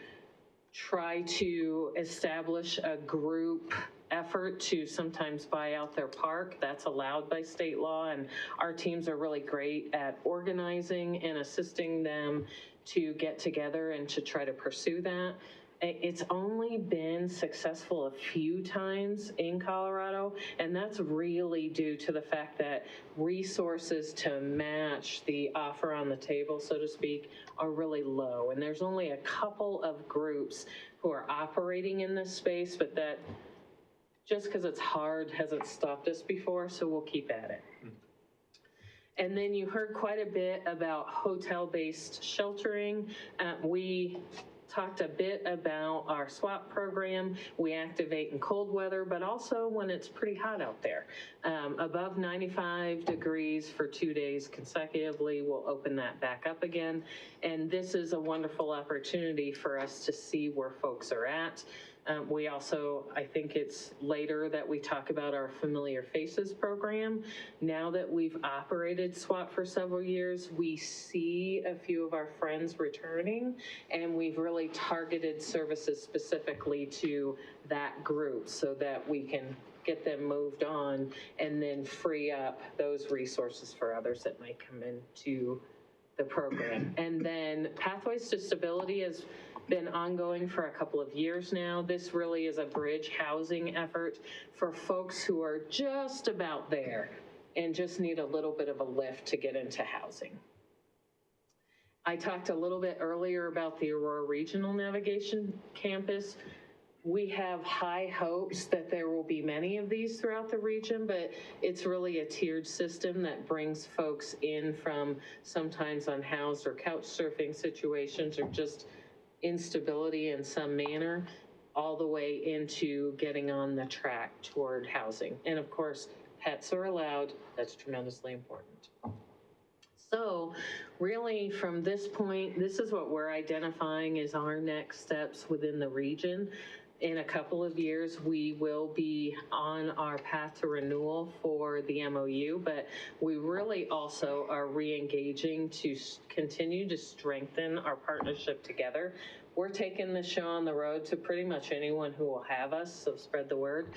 try to establish a group effort to sometimes buy out their park. That's allowed by state law, and our teams are really great at organizing and assisting them to get together and to try to pursue that. It's only been successful a few times in Colorado, and that's really due to the fact that resources to match the offer on the table, so to speak, are really low. And there's only a couple of groups who are operating in this space, but that just because it's hard hasn't stopped us before, so we'll keep at it. And then you heard quite a bit about hotel-based sheltering. We talked a bit about our SWAP program. We activate in cold weather, but also when it's pretty hot out there. Above 95 degrees for 2 days consecutively, we'll open that back up again. And this is a wonderful opportunity for us to see where folks are at. We also, I think it's later that we talk about our Familiar Faces program. Now that we've operated SWAP for several years, we see a few of our friends returning, and we've really targeted services specifically to that group so that we can get them moved on and then free up those resources for others that might come into the program. And then Pathways to Stability has been ongoing for a couple of years now. This really is a bridge housing effort for folks who are just about there and just need a little bit of a lift to get into housing. I talked a little bit earlier about the Aurora Regional Navigation Campus. We have high hopes that there will be many of these throughout the region, but it's really a tiered system that brings folks in from sometimes unhoused or couch surfing situations or just instability in some manner, all the way into getting on the track toward housing. And of course, pets are allowed. That's tremendously important. So really from this point, this is what we're identifying as our next steps within the region. In a couple of years, we will be on our path to renewal for the MOU, but we really also are re-engaging to continue to strengthen our partnership together. We're taking the show on the road to pretty much anyone who will have us, so spread the word.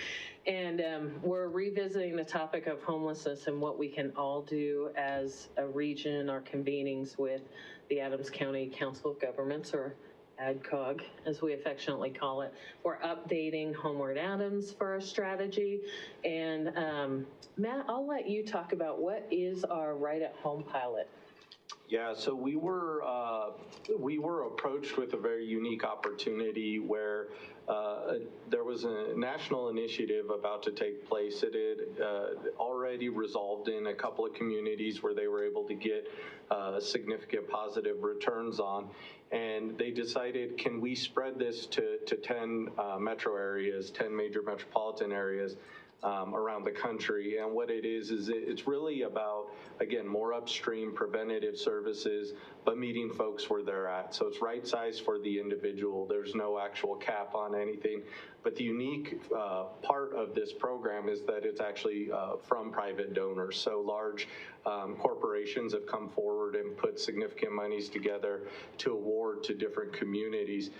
And we're revisiting the topic of homelessness and what we can all do as a region, our convenings with the Adams County Council of Governments, or ADCOG, as we affectionately call it. We're updating Homeward Adams for our strategy. And Matt, I'll let you talk about what is our Right at Home pilot. Yeah, so we were approached with a very unique opportunity where there was a national initiative about to take place. It had already resolved in a couple of communities where they were able to get significant positive returns on. And they decided, can we spread this to 10 metro areas, 10 major metropolitan areas around the country? And what it is it's really about, again, more upstream preventative services, but meeting folks where they're at. So it's right size for the individual. There's no actual cap on anything. But the unique part of this program is that it's actually from private donors. So large corporations have come forward and put significant monies together to award to different communities.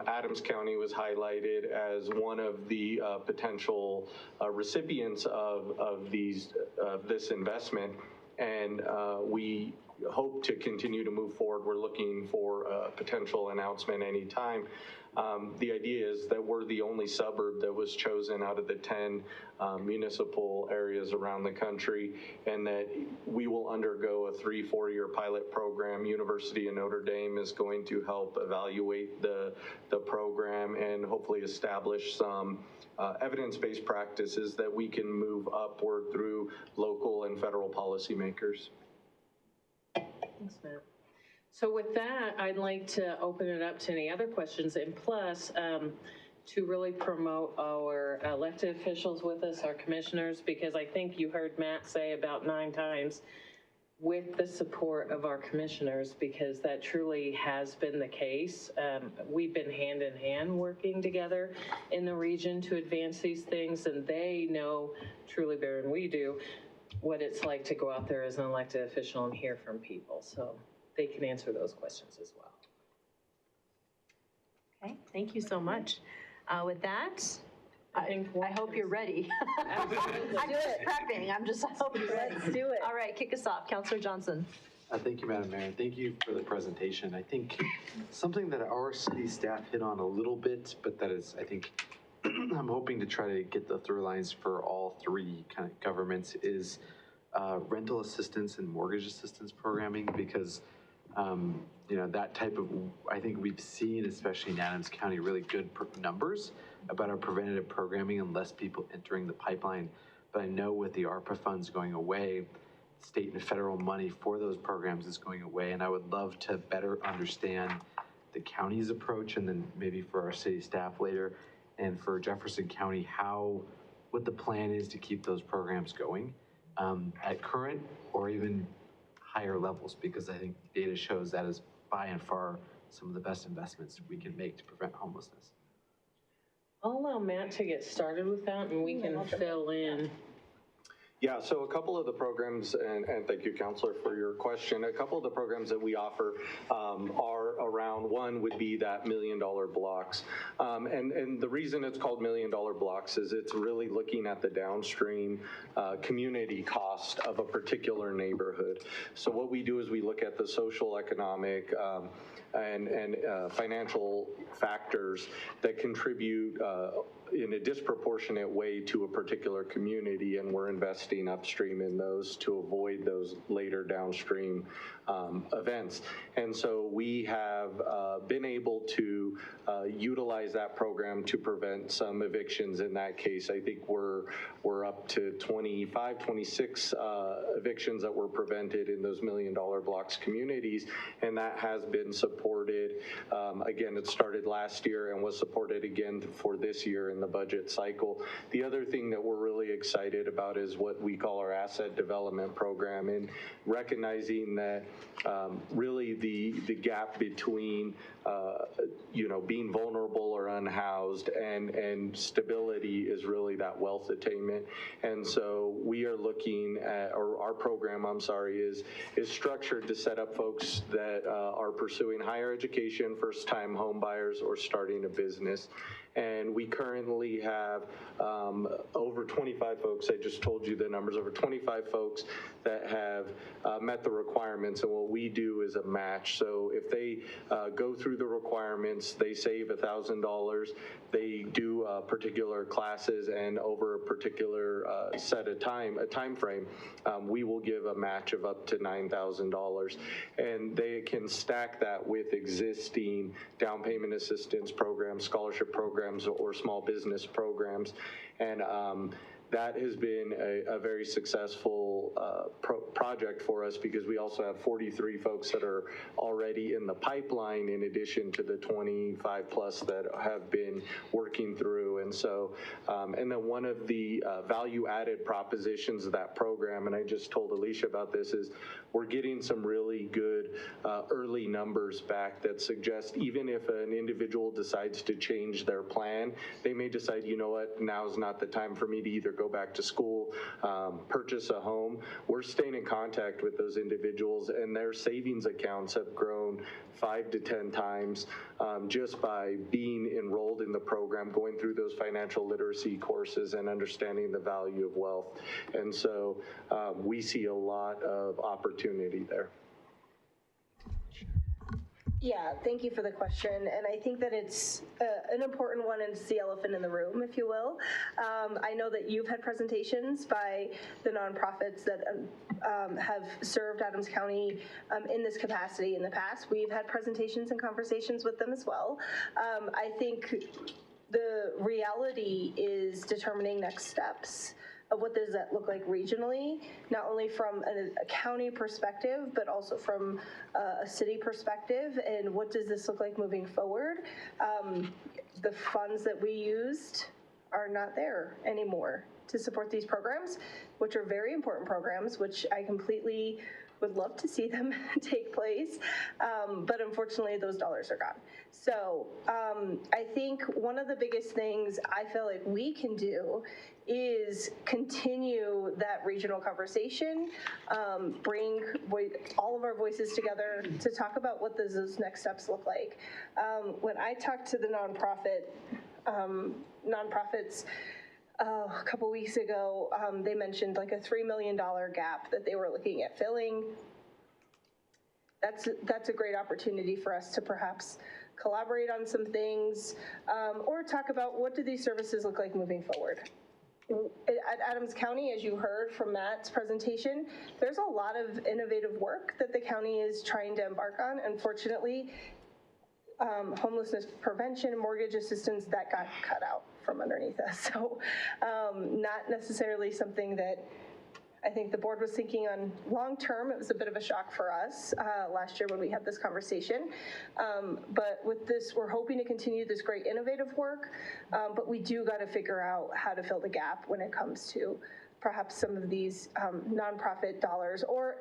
Adams County was highlighted as one of the potential recipients of this investment, and we hope to continue to move forward. We're looking for a potential announcement anytime. The idea is that we're the only suburb that was chosen out of the 10 municipal areas around the country, and that we will undergo a 3-4 year pilot program. University of Notre Dame is going to help evaluate the program and hopefully establish some evidence-based practices that we can move upward through local and federal policymakers. Thanks, Matt. So with that, I'd like to open it up to any other questions, and plus to really promote our elected officials with us, our commissioners, because I think you heard Matt say about 9 times, with the support of our commissioners, because that truly has been the case. We've been hand in hand working together in the region to advance these things, and they know truly better than we do what it's like to go out there as an elected official and hear from people. So they can answer those questions as well. Okay, thank you so much. With that, I hope you're ready. I'm just prepping. I'm just hoping you're ready. Let's do it. All right, kick us off. Councilor Johnson. Thank you, Madam Mayor. Thank you for the presentation. I think something that our city staff hit on a little bit, but that is, I think, I'm hoping to try to get the through lines for all 3 kind of governments is rental assistance and mortgage assistance programming, because you know, that type of, I think we've seen, especially in Adams County, really good numbers about our preventative programming and less people entering the pipeline. But I know with the ARPA funds going away, state and federal money for those programs is going away. And I would love to better understand the county's approach, and then maybe for our city staff later, and for Jefferson County, what the plan is to keep those programs going at current or even higher levels, because I think data shows that is by and far some of the best investments we can make to prevent homelessness. I'll allow Matt to get started with that, and we can fill in. Yeah, so a couple of the programs, and thank you, Counselor, for your question. A couple of the programs that we offer are around, one would be that $1 million blocks. And the reason it's called $1 million blocks is it's really looking at the downstream community cost of a particular neighborhood. So what we do is we look at the social, economic, and financial factors that contribute in a disproportionate way to a particular community, and we're investing upstream in those to avoid those later downstream events. And so we have been able to utilize that program to prevent some evictions in that case. I think we're up to 25, 26 evictions that were prevented in those $1 million blocks communities, and that has been supported. Again, it started last year and was supported again for this year in the budget cycle. The other thing that we're really excited about is what we call our asset development program, and recognizing that really the gap between being vulnerable or unhoused and stability is really that wealth attainment. And so we are looking at, or our program, I'm sorry, is structured to set up folks that are pursuing higher education, first-time home buyers, or starting a business. And we currently have over 25 folks, I just told you the numbers, over 25 folks that have met the requirements, and what we do is a match. So if they go through the requirements, they save $1,000, they do particular classes, and over a particular set of time frame, we will give a match of up to $9,000. And they can stack that with existing down payment assistance programs, scholarship programs, or small business programs. And that has been a very successful project for us, because we also have 43 folks that are already in the pipeline, in addition to the 25 plus that have been working through. And so, and then one of the value added propositions of that program, and I just told Alicia about this, is we're getting some really good early numbers back that suggest even if an individual decides to change their plan, they may decide, you know what, now's not the time for me to either go back to school, purchase a home. We're staying in contact with those individuals, and their savings accounts have grown 5 to 10 times just by being enrolled in the program, going through those financial literacy courses and understanding the value of wealth. And so we see a lot of opportunity there. Yeah, thank you for the question, and I think that it's an important one, and it's the elephant in the room, if you will. I know that you've had presentations by the nonprofits that have served Adams County in this capacity in the past. We've had presentations and conversations with them as well. I think the reality is determining next steps of what does that look like regionally, not only from a county perspective, but also from a city perspective, and what does this look like moving forward. The funds that we used are not there anymore to support these programs, which are very important programs, which I completely would love to see them take place, but unfortunately those dollars are gone. So I think one of the biggest things I feel like we can do is continue that regional conversation, bring all of our voices together to talk about what those next steps look like. When I talked to the nonprofits a couple weeks ago, they mentioned like a $3 million gap that they were looking at filling. That's a great opportunity for us to perhaps collaborate on some things, or talk about what do these services look like moving forward. At Adams County, as you heard from Matt's presentation, there's a lot of innovative work that the county is trying to embark on. Unfortunately, homelessness prevention, mortgage assistance, that got cut out from underneath us. So not necessarily something that I think the board was thinking on long term. It was a bit of a shock for us last year when we had this conversation. But with this, we're hoping to continue this great innovative work, but we do got to figure out how to fill the gap when it comes to perhaps some of these nonprofit dollars, or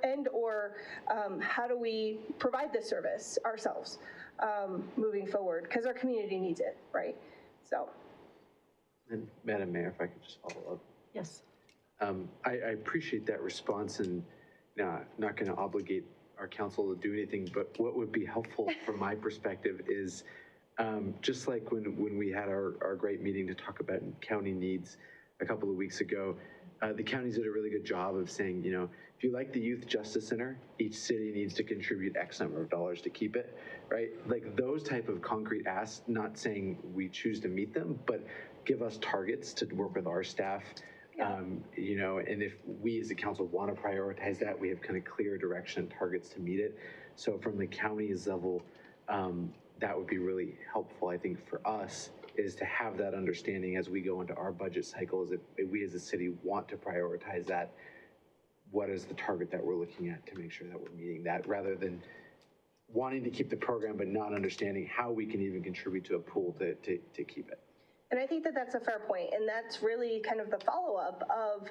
how do we provide this service ourselves moving forward, because our community needs it, right? So. And Madam Mayor, if I could just follow up. Yes. I appreciate that response, and not going to obligate our council to do anything, but what would be helpful from my perspective is just like when we had our great meeting to talk about county needs a couple of weeks ago, the counties did a really good job of saying, you know, if you like the Youth Justice Center, each city needs to contribute X number of dollars to keep it, right? Like those type of concrete asks, not saying we choose to meet them, but give us targets to work with our staff. You know, and if we as a council want to prioritize that, we have kind of clear direction and targets to meet it. So from the county's level, that would be really helpful, I think, for us, is to have that understanding as we go into our budget cycles. If we as a city want to prioritize that, what is the target that we're looking at to make sure that we're meeting that, rather than wanting to keep the program but not understanding how we can even contribute to a pool to keep it. And I think that that's a fair point, and that's really kind of the follow-up of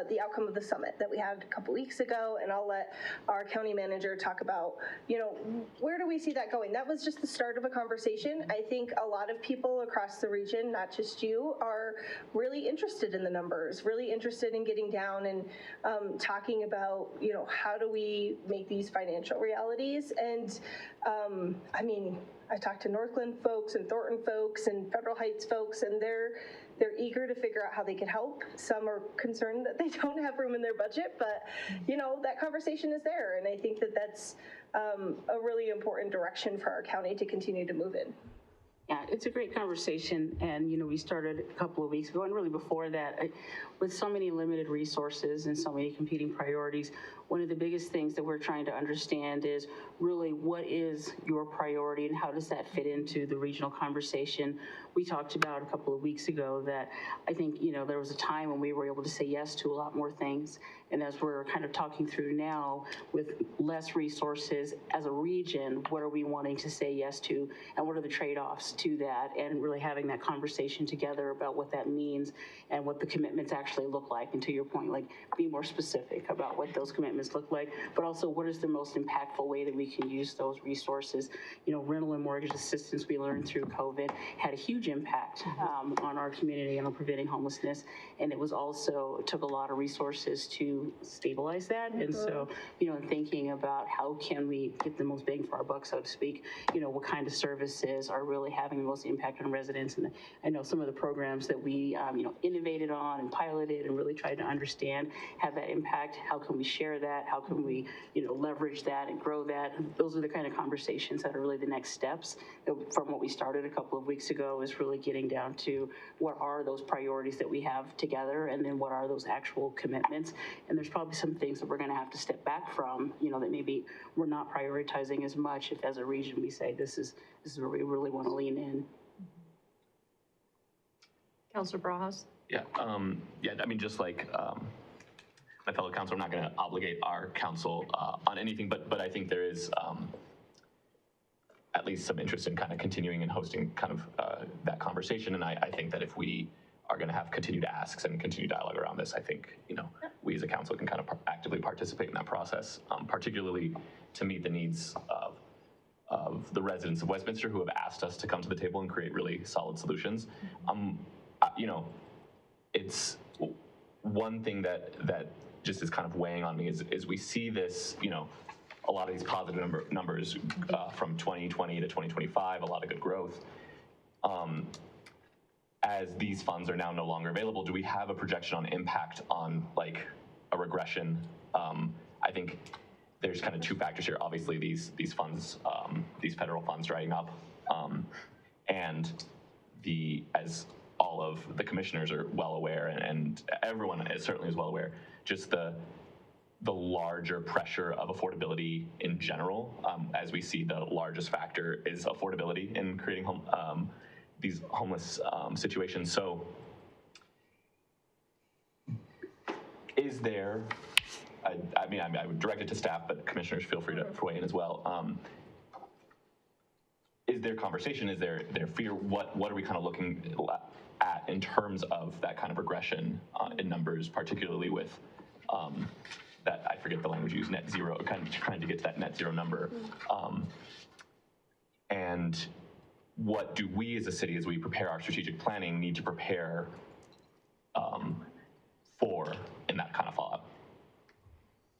the outcome of the summit that we had a couple weeks ago, and I'll let our county manager talk about, you know, where do we see that going? That was just the start of a conversation. I think a lot of people across the region, not just you, are really interested in the numbers, really interested in getting down and talking about, you know, how do we make these financial realities? And I mean, I talked to Northland folks and Thornton folks and Federal Heights folks, and they're eager to figure out how they can help. Some are concerned that they don't have room in their budget, but you know, that conversation is there, and I think that that's a really important direction for our county to continue to move in. Yeah, it's a great conversation, and you know, we started a couple of weeks ago, and really before that, with so many limited resources and so many competing priorities, one of the biggest things that we're trying to understand is really what is your priority and how does that fit into the regional conversation. We talked about a couple of weeks ago that I think, you know, there was a time when we were able to say yes to a lot more things, and as we're kind of talking through now with less resources as a region, what are we wanting to say yes to, and what are the trade-offs to that, and really having that conversation together about what that means and what the commitments actually look like. And to your point, like, be more specific about what those commitments look like, but also what is the most impactful way that we can use those resources. You know, rental and mortgage assistance, we learned through COVID, had a huge impact on our community and on preventing homelessness, and it was also, took a lot of resources to stabilize that. And so, you know, in thinking about how can we get the most bang for our buck, so to speak, you know, what kind of services are really having the most impact on residents. And I know some of the programs that we, you know, innovated on and piloted and really tried to understand have that impact. How can we share that? How can we, you know, leverage that and grow that? And those are the kind of conversations that are really the next steps from what we started a couple of weeks ago, is really getting down to what are those priorities that we have together, and then what are those actual commitments. And there's probably some things that we're going to have to step back from, you know, that maybe we're not prioritizing as much if as a region we say this is where we really want to lean in. Councilor Barajas? Yeah, yeah, I mean, just like my fellow council, I'm not going to obligate our council on anything, but I think there is at least some interest in kind of continuing and hosting kind of that conversation. And I think that if we are going to have continued asks and continued dialogue around this, I think, you know, we as a council can kind of actively participate in that process, particularly to meet the needs of the residents of Westminster who have asked us to come to the table and create really solid solutions. You know, it's one thing that just is kind of weighing on me is we see this, you know, a lot of these positive numbers from 2020 to 2025, a lot of good growth. As these funds are now no longer available, do we have a projection on impact on like a regression? I think there's kind of two factors here. Obviously, these funds, these federal funds drying up, and as all of the commissioners are well aware, and everyone certainly is well aware, just the larger pressure of affordability in general, as we see the largest factor is affordability in creating these homeless situations. So is there, I mean, I would direct it to staff, but commissioners feel free to weigh in as well. Is there conversation? Is there fear? What are we kind of looking at in terms of that kind of regression in numbers, particularly with that, I forget the language used, net zero, kind of trying to get to that net zero number. And what do we as a city, as we prepare our strategic planning, need to prepare for in that kind of fallout?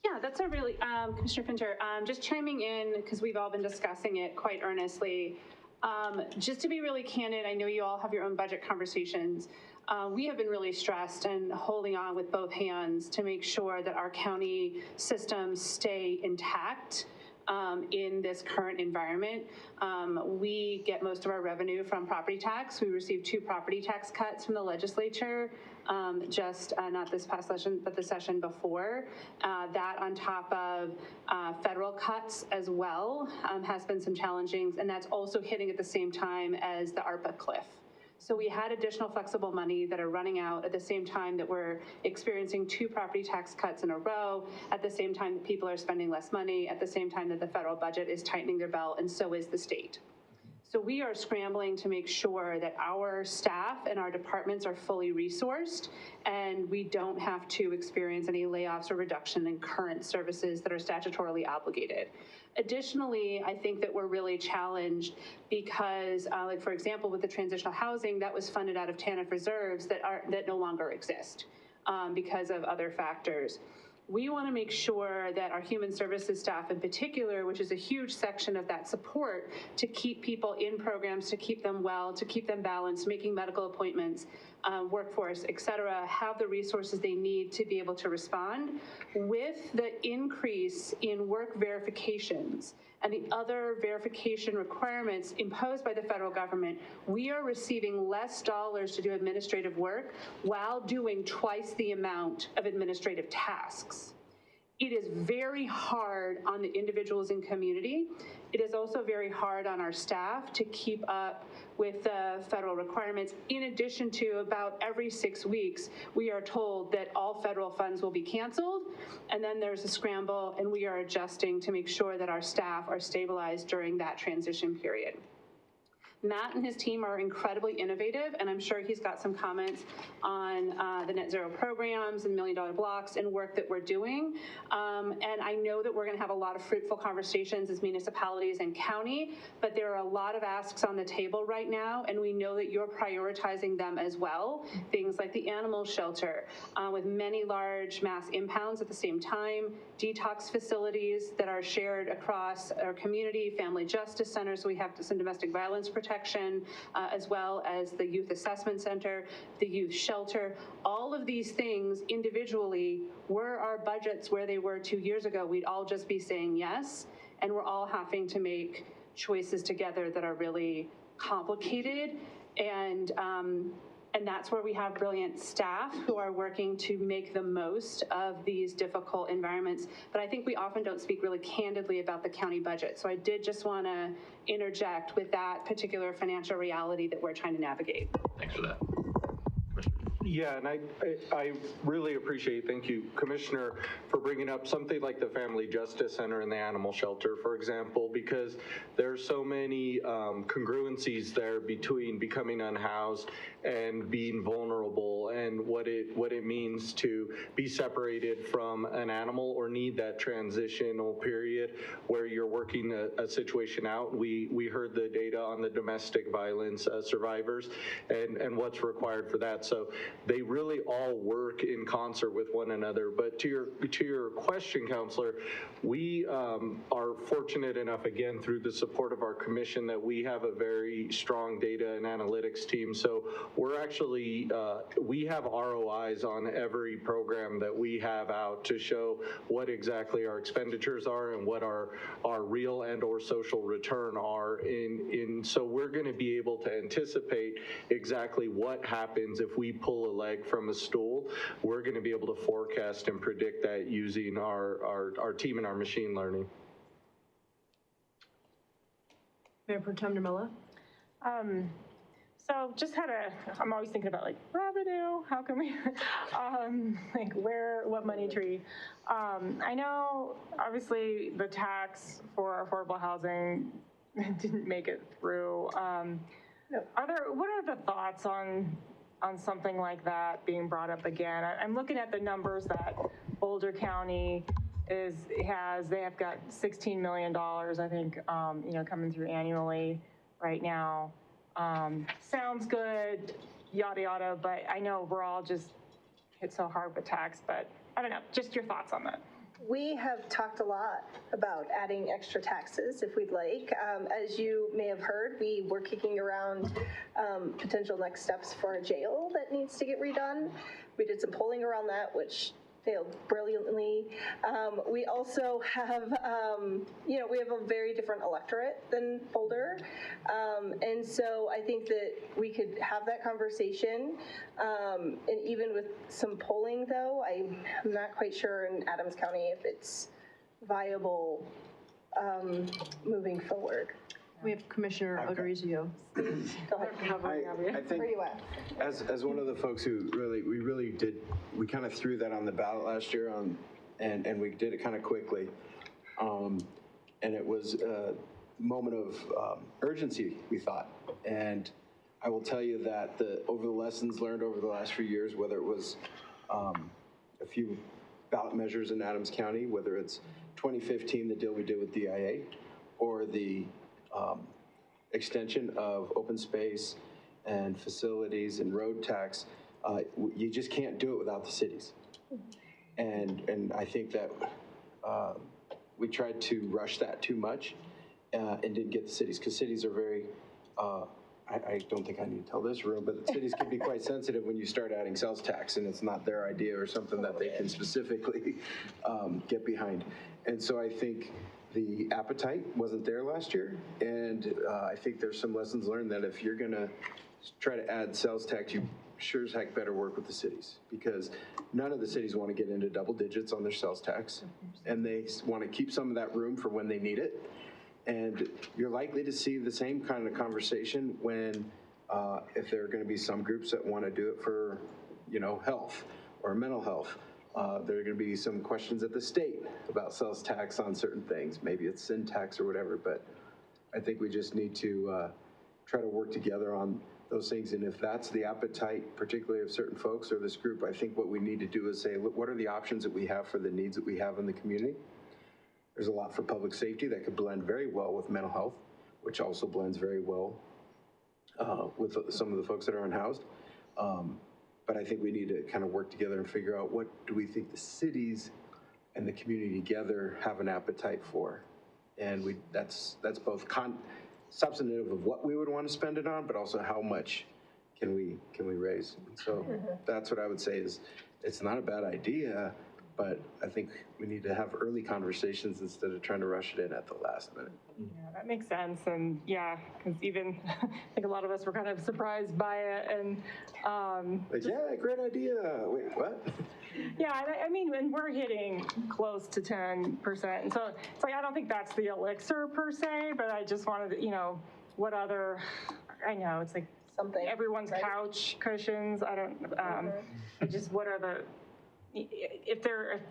Yeah, that's a really, Commissioner Pinter, just chiming in, because we've all been discussing it quite earnestly. Just to be really candid, I know you all have your own budget conversations. We have been really stressed and holding on with both hands to make sure that our county systems stay intact in this current environment. We get most of our revenue from property tax. We received 2 property tax cuts from the legislature, just not this past session, but the session before. That on top of federal cuts as well has been some challenging, and that's also hitting at the same time as the ARPA cliff. So we had additional flexible money that are running out at the same time that we're experiencing 2 property tax cuts in a row, at the same time that people are spending less money, at the same time that the federal budget is tightening their belt, and so is the state. So we are scrambling to make sure that our staff and our departments are fully resourced and we don't have to experience any layoffs or reduction in current services that are statutorily obligated. Additionally, I think that we're really challenged because, like for example, with the transitional housing, that was funded out of TANF reserves that no longer exist because of other factors. We want to make sure that our human services staff in particular, which is a huge section of that support to keep people in programs, to keep them well, to keep them balanced, making medical appointments, workforce, et cetera, have the resources they need to be able to respond. With the increase in work verifications and the other verification requirements imposed by the federal government, we are receiving less dollars to do administrative work while doing twice the amount of administrative tasks. It is very hard on the individuals in community. It is also very hard on our staff to keep up with the federal requirements. In addition to, about every 6 weeks, we are told that all federal funds will be canceled, and then there's a scramble, and we are adjusting to make sure that our staff are stabilized during that transition period. Matt and his team are incredibly innovative, and I'm sure he's got some comments on the net zero programs and $1 million blocks and work that we're doing. And I know that we're going to have a lot of fruitful conversations as municipalities and county, but there are a lot of asks on the table right now, and we know that you're prioritizing them as well. Things like the animal shelter with many large mass impounds at the same time, detox facilities that are shared across our community, family justice centers. We have some domestic violence protection, as well as the youth assessment center, the youth shelter. All of these things individually, were our budgets where they were 2 years ago, we'd all just be saying yes, and we're all having to make choices together that are really complicated, and that's where we have brilliant staff who are working to make the most of these difficult environments. But I think we often don't speak really candidly about the county budget. So I did just want to interject with that particular financial reality that we're trying to navigate. Thanks for that. Yeah, and I really appreciate, thank you, Commissioner, for bringing up something like the Family Justice Center and the animal shelter, for example, because there's so many congruencies there between becoming unhoused and being vulnerable, and what it means to be separated from an animal or need that transitional period where you're working a situation out. We heard the data on the domestic violence survivors and what's required for that. So they really all work in concert with one another. But to your question, Counselor, we are fortunate enough, again, through the support of our commission, that we have a very strong data and analytics team. So we're actually, we have ROIs on every program that we have out to show what exactly our expenditures are and what our real and or social return are. So we're going to be able to anticipate exactly what happens if we pull a leg from a stool. We're going to be able to forecast and predict that using our team and our machine learning. Mayor Pro Tem Namilla. So just I'm always thinking about like revenue, how can we, like what money tree? I know obviously the tax for affordable housing didn't make it through. What are the thoughts on something like that being brought up again? I'm looking at the numbers that Boulder County they have got $16 million, I think, coming through annually right now. Sounds good, yada, yada, but I know we're all just hit so hard with tax, but I don't know, just your thoughts on that. We have talked a lot about adding extra taxes if we'd like. As you may have heard, we were kicking around potential next steps for a jail that needs to get redone. We did some polling around that, which failed brilliantly. We also have, we have a very different electorate than Boulder. And so I think that we could have that conversation. And even with some polling, though, I'm not quite sure in Adams County if it's viable moving forward. We have Commissioner Odorizio. Go ahead. I think Where you at? as one of the folks who we kind of threw that on the ballot last year and we did it kind of quickly. And it was a moment of urgency, we thought. And I will tell you that over the lessons learned over the last few years, whether it was a few ballot measures in Adams County, whether it's 2015, the deal we did with DIA, or the extension of open space and facilities and road tax, you just can't do it without the cities. And I think that we tried to rush that too much and didn't get the cities, because cities are very, I don't think I need to tell this room, but the cities can be quite sensitive when you start adding sales tax and it's not their idea or something that they can specifically get behind. And so I think the appetite wasn't there last year, and I think there's some lessons learned that if you're gonna try to add sales tax, you sure as heck better work with the cities, because none of the cities want to get into double digits on their sales tax, and they want to keep some of that room for when they need it. And you're likely to see the same kind of conversation when, if there are going to be some groups that want to do it for, health or mental health. There are going to be some questions at the state about sales tax on certain things. Maybe it's sin tax or whatever, but I think we just need to try to work together on those things. And if that's the appetite, particularly of certain folks or this group, I think what we need to do is say, look, what are the options that we have for the needs that we have in the community? There's a lot for public safety that could blend very well with mental health, which also blends very well with some of the folks that are unhoused. But I think we need to kind of work together and figure out what do we think the cities and the community together have an appetite for. And that's both substantive of what we would want to spend it on, but also how much can we raise. And so that's what I would say is it's not a bad idea, but I think we need to have early conversations instead of trying to rush it in at the last minute. Yeah, that makes sense. And yeah, because even I think a lot of us were kind of surprised by it. And yeah, great idea. Wait, what? Yeah, I mean, and we're hitting close to 10%. And so it's like, I don't think that's the elixir per se, but I just wanted to, what other, I know it's like something, everyone's right? Couch cushions. I don't, just what are the, if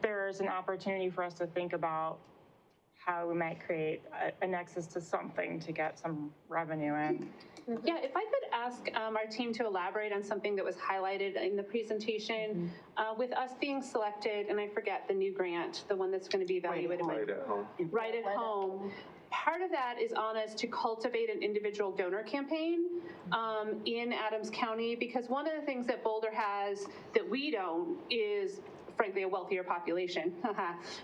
there's an opportunity for us to think about how we might create a nexus to something to get some revenue in. Yeah, if I could ask our team to elaborate on something that was highlighted in the presentation, with us being selected, and I forget the new grant, the one that's going to be evaluated Right at home. Right at home. Part of that is on us to cultivate an individual donor campaign in Adams County, because one of the things that Boulder has that we don't is, frankly, a wealthier population.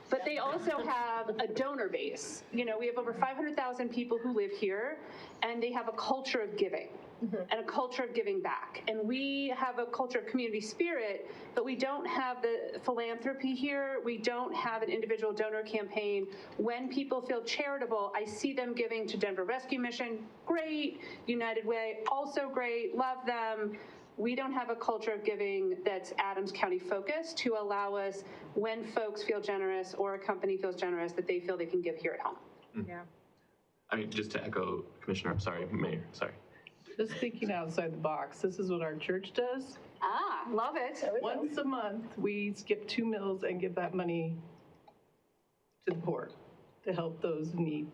But they also have a donor base. We have over 500,000 people who live here, and they have a culture of giving. And a culture of giving back. And we have a culture of community spirit, but we don't have the philanthropy here. We don't have an individual donor campaign. When people feel charitable, I see them giving to Denver Rescue Mission, great. United Way, also great, love them. We don't have a culture of giving that's Adams County focused to allow us, when folks feel generous or a company feels generous, that they feel they can give here at home. Yeah. I mean, just to echo Commissioner, Mayor, sorry. Just thinking outside the box, this is what our church does. Ah, love it. Once a month, we skip 2 meals and give that money to the poor to help those in need.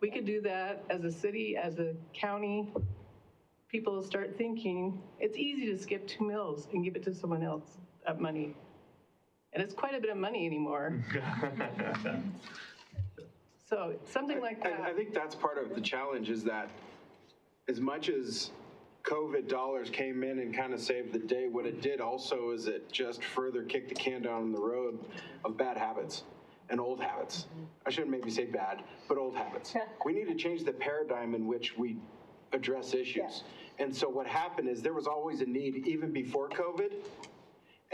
We could do that as a city, as a county. People start thinking it's easy to skip 2 meals and give it to someone else, that money. And it's quite a bit of money anymore. So something like that. I think that's part of the challenge, is that as much as COVID dollars came in and kind of saved the day, what it did also is it just further kicked the can down the road of bad habits and old habits. I shouldn't maybe say bad, but old habits. We need to change the paradigm in which we address issues. And so what happened is there was always a need even before COVID.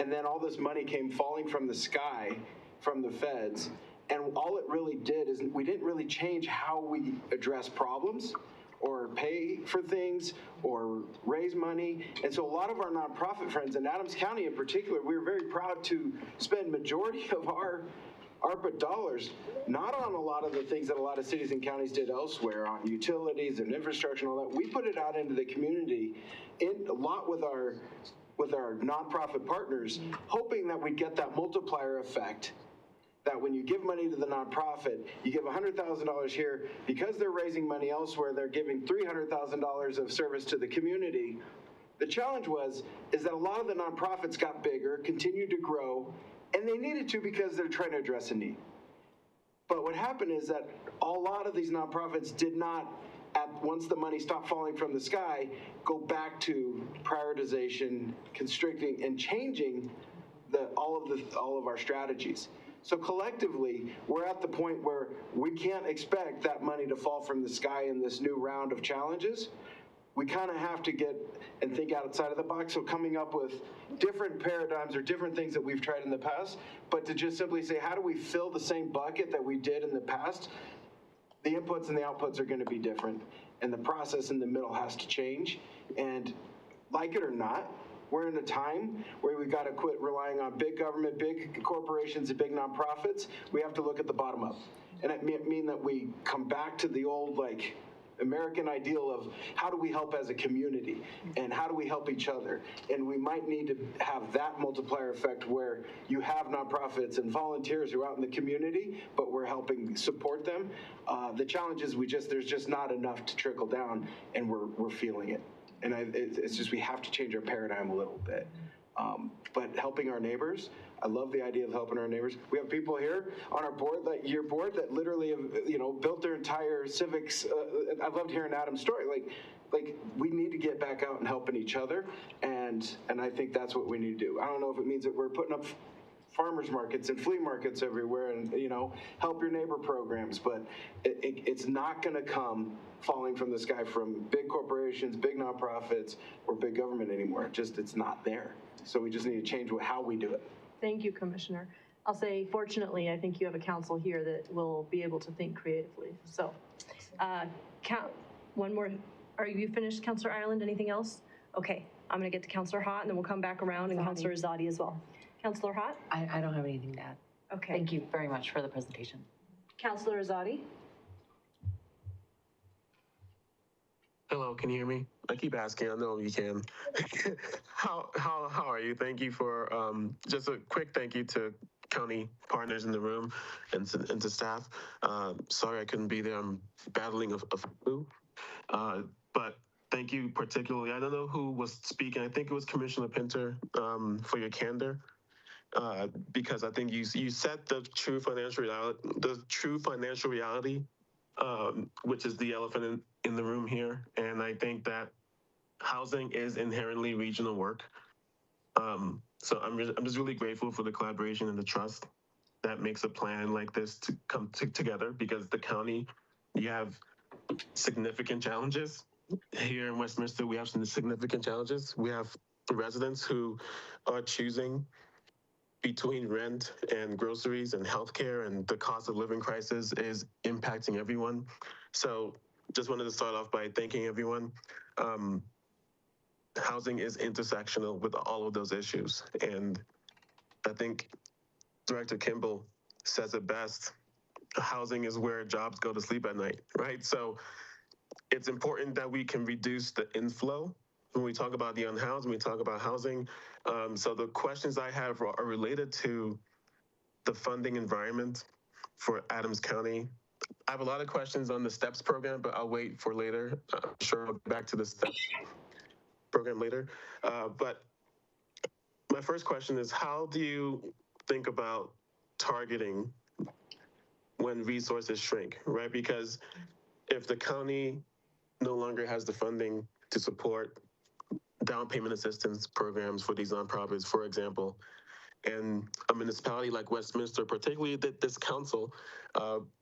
and then all this money came falling from the sky from the feds. And all it really did is we didn't really change how we address problems or pay for things or raise money. And so a lot of our nonprofit friends, in Adams County in particular, we were very proud to spend majority of our ARPA dollars not on a lot of the things that a lot of cities and counties did elsewhere, on utilities and infrastructure and all that. We put it out into the community in a lot with our nonprofit partners, hoping that we'd get that multiplier effect, that when you give money to the nonprofit, you give $100,000 here, because they're raising money elsewhere, they're giving $300,000 of service to the community. The challenge is that a lot of the nonprofits got bigger, continued to grow, and they needed to because they're trying to address a need. But what happened is that a lot of these nonprofits did not, once the money stopped falling from the sky, go back to prioritization, constricting, and changing all of our strategies. So collectively, we're at the point where we can't expect that money to fall from the sky in this new round of challenges. We kind of have to get and think outside of the box. So coming up with different paradigms or different things that we've tried in the past, but to just simply say, how do we fill the same bucket that we did in the past? The inputs and the outputs are going to be different, and the process in the middle has to change. And like it or not, we're in a time where we've got to quit relying on big government, big corporations, and big nonprofits. We have to look at the bottom up. And it mean that we come back to the old, American ideal of how do we help as a community and how do we help each other. And we might need to have that multiplier effect where you have nonprofits and volunteers who are out in the community, but we're helping support them. The challenge is there's just not enough to trickle down, and we're feeling it. And it's just we have to change our paradigm a little bit. But helping our neighbors, I love the idea of helping our neighbors. We have people here on our board, your board, that literally have, built their entire civics. I loved hearing Adam's story. Like we need to get back out and helping each other, and I think that's what we need to do. I don't know if it means that we're putting up farmers markets and flea markets everywhere, and help your neighbor programs, but it's not going to come falling from the sky from big corporations, big nonprofits, or big government anymore. It's not there. So we just need to change how we do it. Thank you, Commissioner. I'll say, fortunately, I think you have a council here that will be able to think creatively. So, one more. Are you finished, Councilor Ireland? Anything else? Okay, I'm going to get to Councilor Hott, and then we'll come back around, and Councilor Zadi as well. Councilor Hott? I don't have anything to add. Okay. Thank you very much for the presentation. Councilor Zadi? Hello, can you hear me? I keep asking, I know you can. How are you? Thank you for, just a quick thank you to county partners in the room and to staff. Sorry I couldn't be there, I'm battling a flu. But thank you particularly, I don't know who was speaking, I think it was Commissioner Pinter, for your candor. Because I think you set the true financial reality, which is the elephant in the room here. And I think that housing is inherently regional work. So I'm just really grateful for the collaboration and the trust that makes a plan like this to come together, because the county, you have significant challenges. Here in Westminster, we have some significant challenges. We have residents who are choosing between rent and groceries and healthcare, and the cost of living crisis is impacting everyone. So just wanted to start off by thanking everyone. Housing is intersectional with all of those issues. And I think Director Kimball says it best, housing is where jobs go to sleep at night, right? So it's important that we can reduce the inflow when we talk about the unhoused, when we talk about housing. So the questions I have are related to the funding environment for Adams County. I have a lot of questions on the STEPS program, but I'll wait for later. I'm sure I'll get back to the STEPS program later. But my first question is, how do you think about targeting when resources shrink, right? Because if the county no longer has the funding to support down payment assistance programs for these nonprofits, for example, and a municipality like Westminster, particularly this council,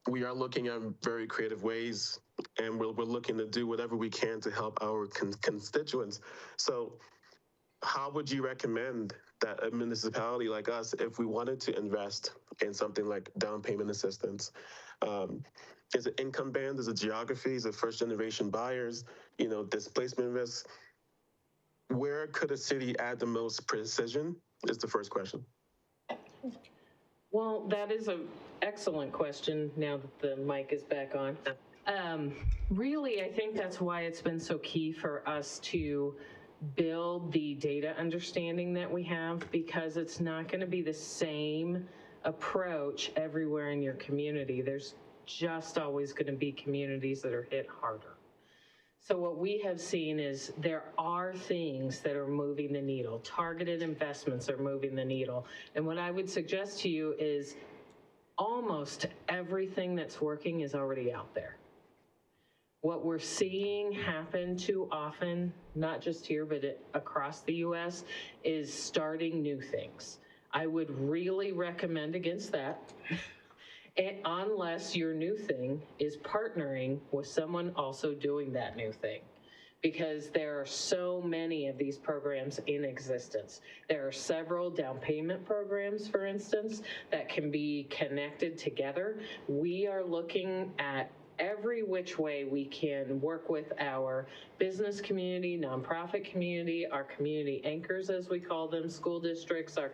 we are looking at very creative ways, and we're looking to do whatever we can to help our constituents. So how would you recommend that a municipality like us, if we wanted to invest in something like down payment assistance, is it income band? Is it geography? Is it first generation buyers? Displacement risk? Where could a city add the most precision is the first question. Well, that is an excellent question now that the mic is back on. Really, I think that's why it's been so key for us to build the data understanding that we have, because it's not going to be the same approach everywhere in your community. There's just always going to be communities that are hit harder. So what we have seen is there are things that are moving the needle. Targeted investments are moving the needle. And what I would suggest to you is almost everything that's working is already out there. What we're seeing happen too often, not just here, but across the US, is starting new things. I would really recommend against that. Unless your new thing is partnering with someone also doing that new thing. Because there are so many of these programs in existence. There are several down payment programs, for instance, that can be connected together. We are looking at every which way we can work with our business community, nonprofit community, our community anchors, as we call them, school districts, our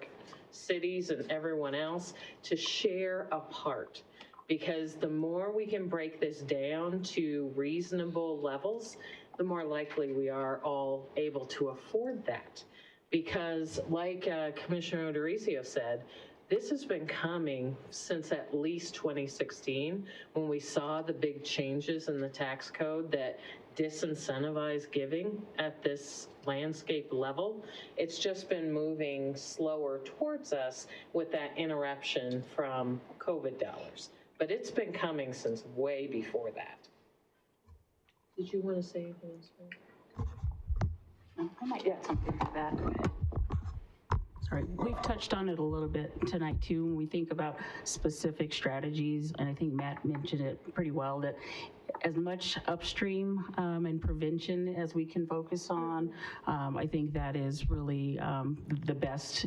cities, and everyone else to share a part. Because the more we can break this down to reasonable levels, the more likely we are all able to afford that. Because like Commissioner O'Dorisio said, this has been coming since at least 2016, when we saw the big changes in the tax code that disincentivize giving at this landscape level. It's just been moving slower towards us with that interruption from COVID dollars. But it's been coming since way before that. Did you want to say anything else? I might add something to that. Go ahead. Sorry, we've touched on it a little bit tonight too, when we think about specific strategies, and I think Matt mentioned it pretty well, that as much upstream and prevention as we can focus on, I think that is really the best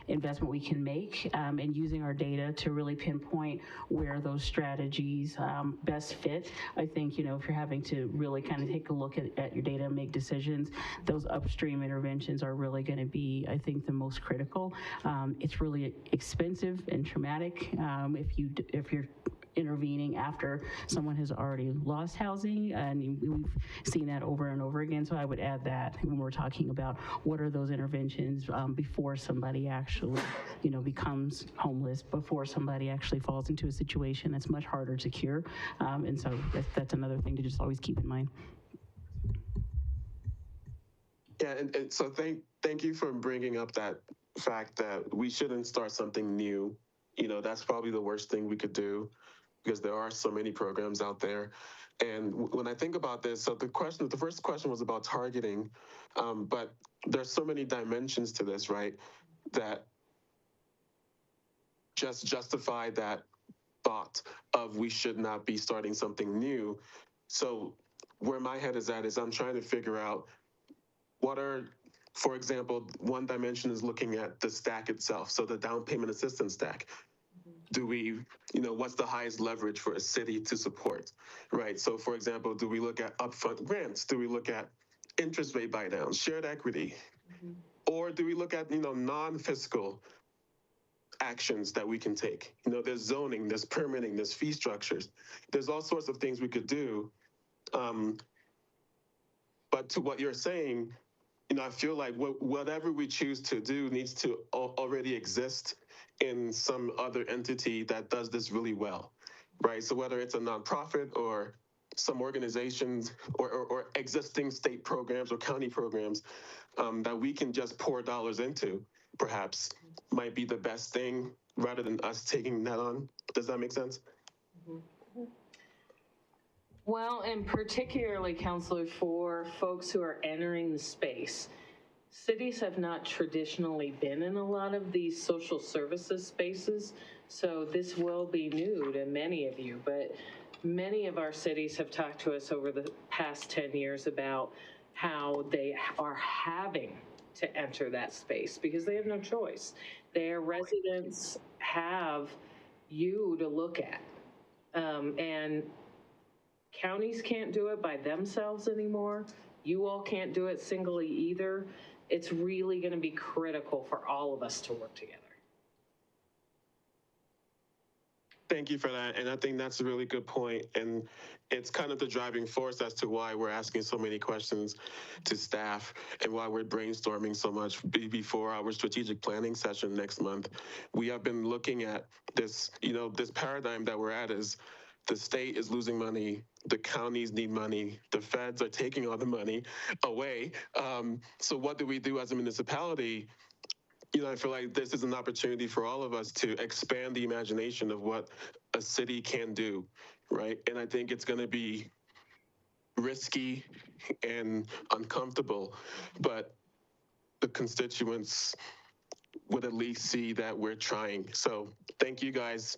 investment we can make, and using our data to really pinpoint where those strategies best fit. I think, if you're having to really kind of take a look at your data and make decisions, those upstream interventions are really going to be, I think, the most critical. It's really expensive and traumatic if you're intervening after someone has already lost housing, and we've seen that over and over again. So I would add that when we're talking about what are those interventions before somebody actually, becomes homeless, before somebody actually falls into a situation that's much harder to cure. And so that's another thing to just always keep in mind. Yeah, and so thank you for bringing up that fact that we shouldn't start something new. That's probably the worst thing we could do, because there are so many programs out there. And when I think about this, so the first question was about targeting, but there's so many dimensions to this, right? That just justify that thought of we should not be starting something new. So where my head is at is I'm trying to figure out for example, one dimension is looking at the stack itself. So the down payment assistance stack. Do we, what's the highest leverage for a city to support, right? So for example, do we look at upfront grants? Do we look at interest rate buy downs, shared equity? Or do we look at, non-fiscal actions that we can take? There's zoning, there's permitting, there's fee structures. There's all sorts of things we could do. But to what you're saying, I feel like whatever we choose to do needs to already exist in some other entity that does this really well, right? So whether it's a nonprofit or some organizations or existing state programs or county programs that we can just pour dollars into, perhaps might be the best thing rather than us taking that on. Does that make sense? Well, and particularly, Counselor, for folks who are entering the space, cities have not traditionally been in a lot of these social services spaces, so this will be new to many of you, but many of our cities have talked to us over the past 10 years about how they are having to enter that space because they have no choice. Their residents have you to look at. And counties can't do it by themselves anymore. You all can't do it singly either. It's really going to be critical for all of us to work together. Thank you for that. And I think that's a really good point. And it's kind of the driving force as to why we're asking so many questions to staff and why we're brainstorming so much before our strategic planning session next month. We have been looking at this, this paradigm that we're at is the state is losing money, the counties need money, the feds are taking all the money away. So what do we do as a municipality? I feel like this is an opportunity for all of us to expand the imagination of what a city can do, right? And I think it's going to be risky and uncomfortable, but the constituents would at least see that we're trying. So thank you guys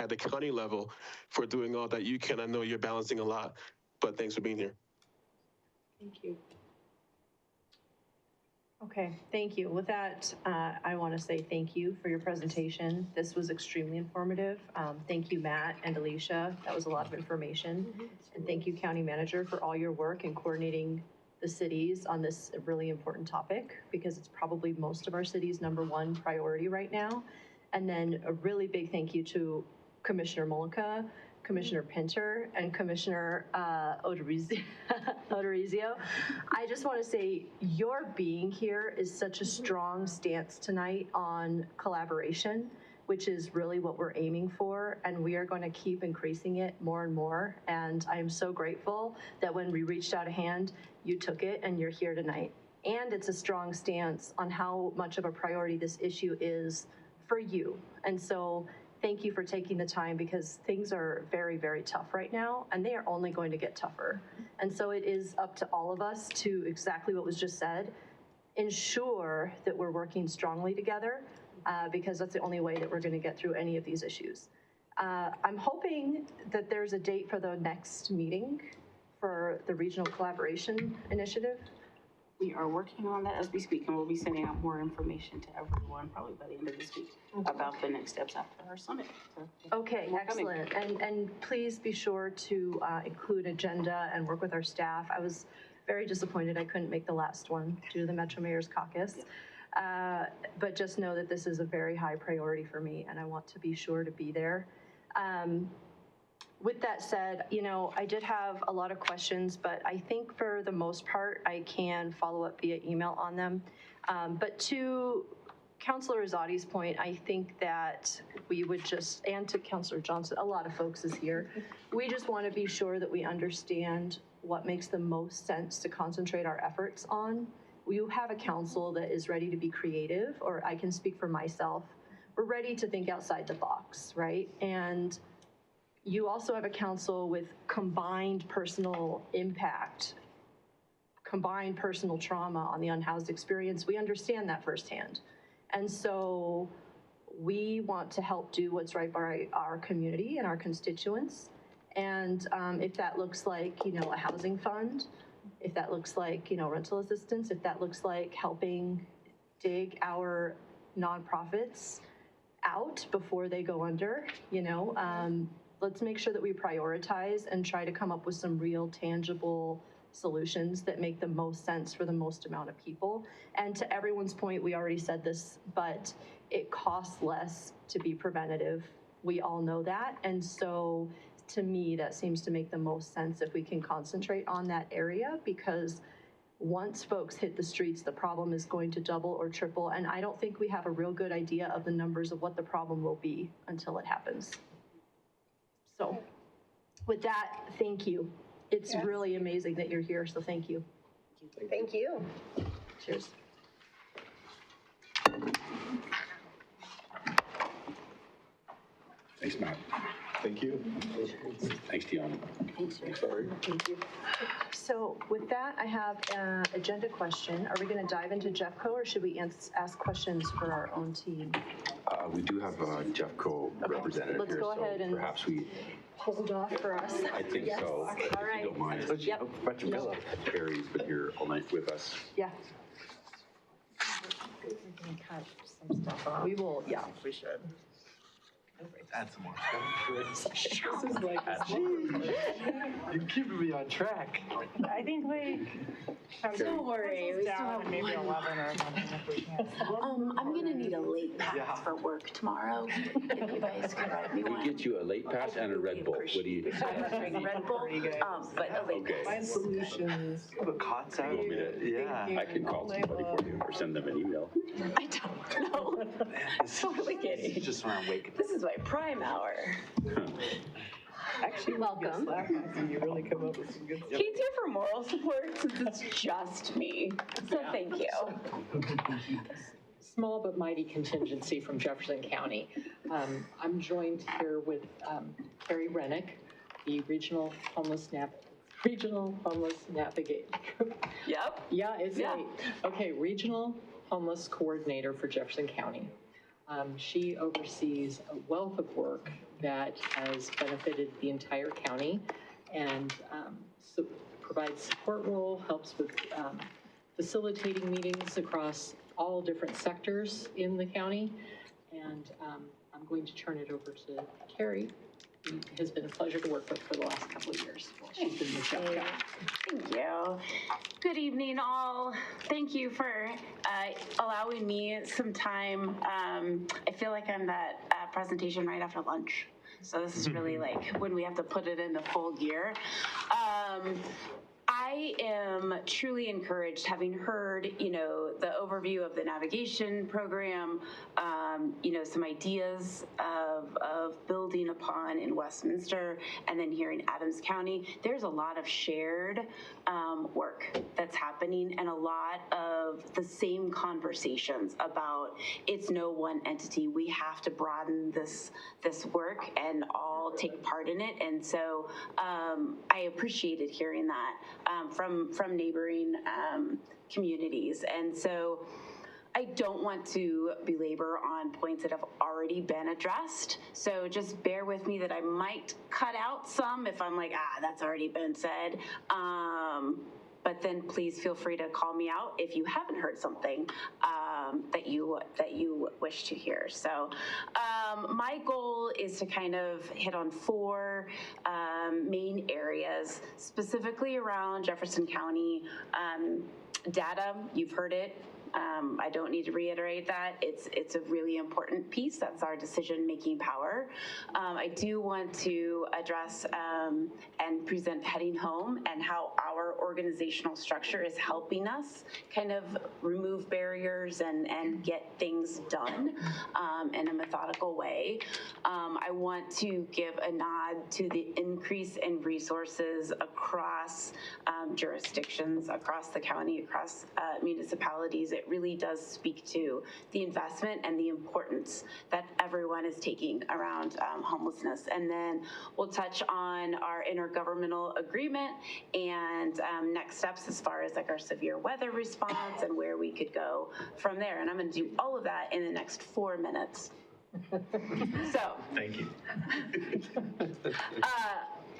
at the county level for doing all that you can. I know you're balancing a lot, but thanks for being here. Thank you. Okay, thank you. With that, I want to say thank you for your presentation. This was extremely informative. Thank you, Matt and Alicia. That was a lot of information. And thank you, County Manager, for all your work in coordinating the cities on this really important topic, because it's probably most of our cities' #1 priority right now. And then a really big thank you to Commissioner Mollica, Commissioner Pinter, and Commissioner Odorizio. I just want to say your being here is such a strong stance tonight on collaboration, which is really what we're aiming for, and we are going to keep increasing it more and more. And I am so grateful that when we reached out a hand, you took it and you're here tonight. And it's a strong stance on how much of a priority this issue is for you. And so thank you for taking the time, because things are very, very tough right now, and they are only going to get tougher. And so it is up to all of us to, exactly what was just said, ensure that we're working strongly together, because that's the only way that we're going to get through any of these issues. I'm hoping that there's a date for the next meeting for the Regional Collaboration Initiative. We are working on that as we speak, and we'll be sending out more information to everyone probably by the end of this week about the next steps after our summit. So, okay, excellent. And please be sure to include agenda and work with our staff. I was very disappointed I couldn't make the last one due to the Metro Mayor's Caucus. But just know that this is a very high priority for me, and I want to be sure to be there. With that said, I did have a lot of questions, but I think for the most part, I can follow up via email on them. But to Councilor Rosati's point, I think that we would just, and to Councilor Johnson, a lot of folks is here. We just want to be sure that we understand what makes the most sense to concentrate our efforts on. You have a council that is ready to be creative, or I can speak for myself. We're ready to think outside the box, right? And you also have a council with combined personal impact, combined personal trauma on the unhoused experience. We understand that firsthand. And so we want to help do what's right by our community and our constituents. And if that looks like, a housing fund, if that looks like, rental assistance, if that looks like helping dig our nonprofits out before they go under, let's make sure that we prioritize and try to come up with some real tangible solutions that make the most sense for the most amount of people. And to everyone's point, we already said this, but it costs less to be preventative. We all know that. And so to me, that seems to make the most sense if we can concentrate on that area, because once folks hit the streets, the problem is going to double or triple. And I don't think we have a real good idea of the numbers of what the problem will be until it happens. So with that, thank you. It's really amazing that you're here, so thank you. Thank you. Cheers. Thanks, Matt. Thank you. Thanks, Dion. Thanks, sir. Sorry. Thank you. So with that, I have an agenda question. Are we going to dive into Jeffco, or should we ask questions for our own team? We do have a Jeffco representative let's here, go ahead so and perhaps we hold off for us. I think Yes. so. All If right. you don't mind. Yep. Barry's been here all night with us. Yeah. We can cut some stuff off. We will, yeah, we should. Add some more. This is like a You're keeping me on track. I think Don't worry, we still have maybe one 11 or something if we can. I'm gonna need a late pass for work tomorrow. If you guys could write me We one. get you a late pass and a Red Bull. What do you? I'm drinking Red Bull, but a late Okay. Find pass. solutions. You have a cots out? Yeah. I can call somebody for you or send them an email. I don't know. Totally kidding. Just when I'm waking. This is my prime hour. Actually, welcome. You really come up with some good stuff. He's here for moral support since it's just me. So thank you. Small but mighty contingency from Jefferson County. I'm joined here with Carrie Rennick, the Regional Homeless Navigator. Yep. Yeah, it's Yeah. late. Okay, Regional Homeless Coordinator for Jefferson County. She oversees a wealth of work that has benefited the entire county and provides support role, helps with facilitating meetings across all different sectors in the county. And I'm going to turn it over to Carrie, who has been a pleasure to work with for the last couple of years while she's been with Jeff County. Thank you. Good evening, all. Thank you for allowing me some time. I feel like I'm that presentation right after lunch. So this is really like when we have to put it into full gear. I am truly encouraged, having heard, the overview of the navigation program, some ideas of building upon in Westminster, and then here in Adams County. There's a lot of shared work that's happening and a lot of the same conversations about it's no one entity. We have to broaden this work and all take part in it. And so I appreciated hearing that from neighboring communities. And so I don't want to belabor on points that have already been addressed. So just bear with me that I might cut out some if I'm like, that's already been said. But then please feel free to call me out if you haven't heard something that you wish to hear. So my goal is to kind of hit on 4 main areas, specifically around Jefferson County. Data, you've heard it. I don't need to reiterate that. It's a really important piece. That's our decision-making power. I do want to address and present Heading Home and how our organizational structure is helping us kind of remove barriers and get things done in a methodical way. I want to give a nod to the increase in resources across jurisdictions, across the county, across municipalities. It really does speak to the investment and the importance that everyone is taking around homelessness. And then we'll touch on our intergovernmental agreement and next steps as far as like our severe weather response and where we could go from there. And I'm going to do all of that in the next 4 minutes. So. Thank you.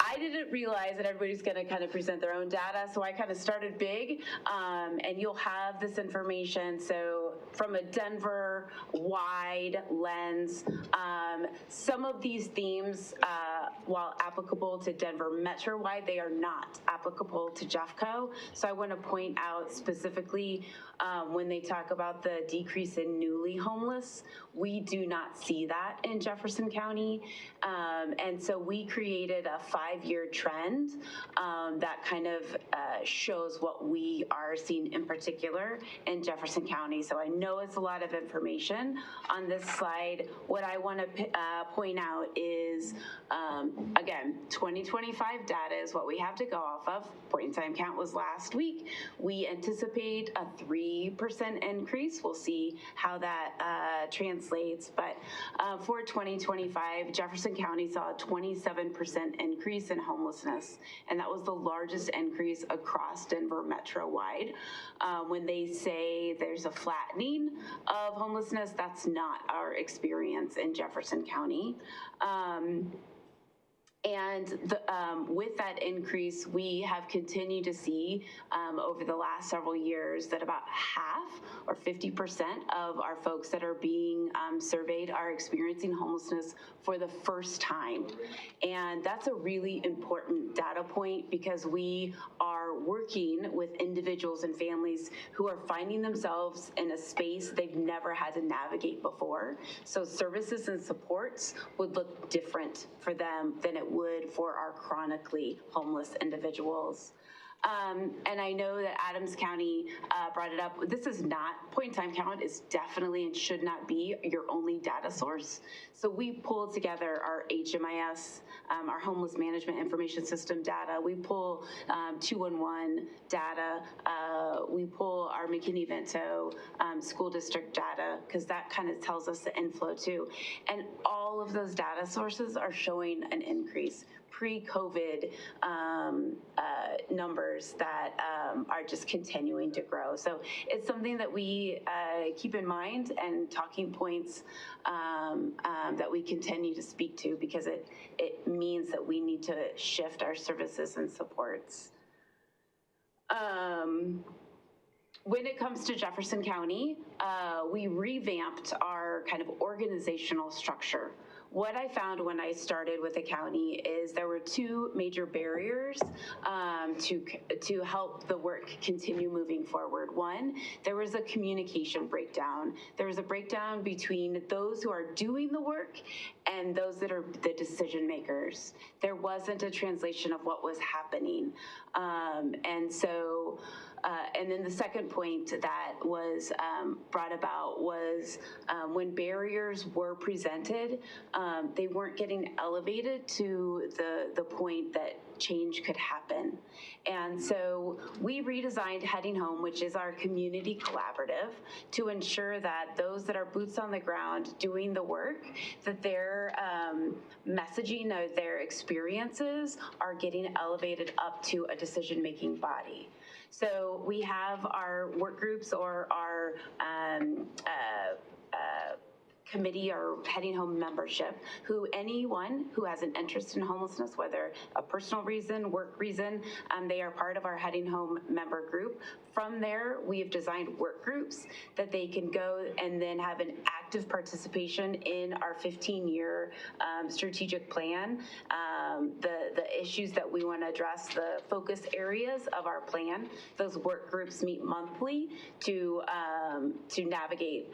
I didn't realize that everybody's going to kind of present their own data, so I kind of started big, and you'll have this information. So from a Denver-wide lens, some of these themes, while applicable to Denver Metro-wide, they are not applicable to Jeffco. So I want to point out specifically when they talk about the decrease in newly homeless, we do not see that in Jefferson County. And so we created a 5-year trend that kind of shows what we are seeing in particular in Jefferson County. So I know it's a lot of information on this slide. What I want to point out is, again, 2025 data is what we have to go off of. Point in time count was last week. We anticipate a 3% increase. We'll see how that translates. But for 2025, Jefferson County saw a 27% increase in homelessness, and that was the largest increase across Denver Metro-wide. When they say there's a flattening of homelessness, that's not our experience in Jefferson County. And with that increase, we have continued to see over the last several years that about half or 50% of our folks that are being surveyed are experiencing homelessness for the first time. And that's a really important data point because we are working with individuals and families who are finding themselves in a space they've never had to navigate before. So services and supports would look different for them than it would for our chronically homeless individuals. And I know that Adams County brought it up. This is not, point-in-time count is definitely and should not be your only data source. So we pull together our HMIS, our Homeless Management Information System data. We pull 211 data. We pull our McKinney-Vento school district data because that kind of tells us the inflow too. And all of those data sources are showing an increase. Pre-COVID numbers that are just continuing to grow. So it's something that we keep in mind and talking points that we continue to speak to because it means that we need to shift our services and supports. When it comes to Jefferson County, we revamped our kind of organizational structure. What I found when I started with the county is there were two major barriers to help the work continue moving forward. One, there was a communication breakdown. There was a breakdown between those who are doing the work and those that are the decision makers. There wasn't a translation of what was happening. And then the second point that was brought about was when barriers were presented, they weren't getting elevated to the point that change could happen. And so we redesigned Heading Home, which is our community collaborative, to ensure that those that are boots on the ground doing the work, that their messaging of their experiences are getting elevated up to a decision-making body. So we have our work groups or our committee or Heading Home membership, who anyone who has an interest in homelessness, whether a personal reason, work reason, they are part of our Heading Home member group. From there, we have designed work groups that they can go and then have an active participation in our 15-year strategic plan, the issues that we want to address, the focus areas of our plan. Those work groups meet monthly to navigate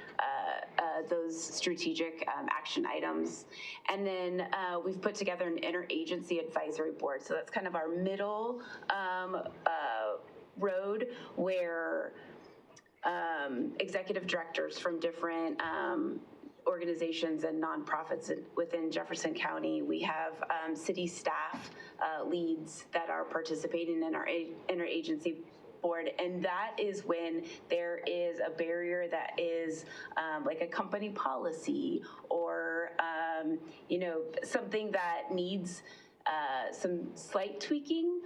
those strategic action items. And then we've put together an interagency advisory board. So that's kind of our middle road where executive directors from different organizations and nonprofits within Jefferson County. We have city staff leads that are participating in our interagency board, and that is when there is a barrier that is like a company policy or something that needs some slight tweaking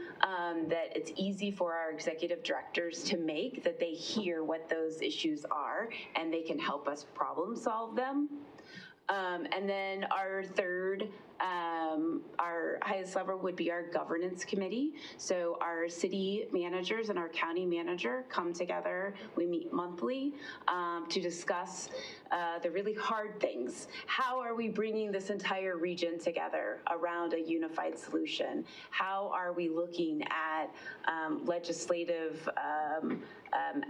that it's easy for our executive directors to make, that they hear what those issues are and they can help us problem solve them. And then our third, our highest level would be our governance committee. So our city managers and our county manager come together. We meet monthly to discuss the really hard things. How are we bringing this entire region together around a unified solution? How are we looking at legislative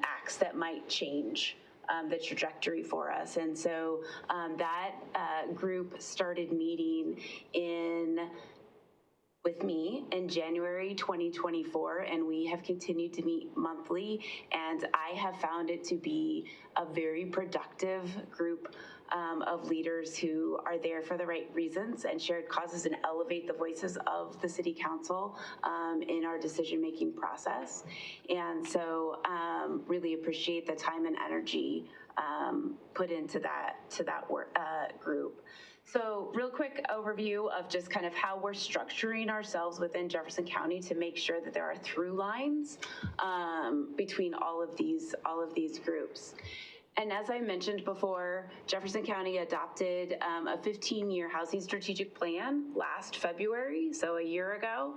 acts that might change the trajectory for us? And so that group started meeting with me in January 2024, and we have continued to meet monthly, and I have found it to be a very productive group of leaders who are there for the right reasons and shared causes and elevate the voices of the city council in our decision-making process. And so really appreciate the time and energy put into that work, group. So real quick overview of just kind of how we're structuring ourselves within Jefferson County to make sure that there are through lines between all of these groups. And as I mentioned before, Jefferson County adopted a 15-year housing strategic plan last February, so a year ago.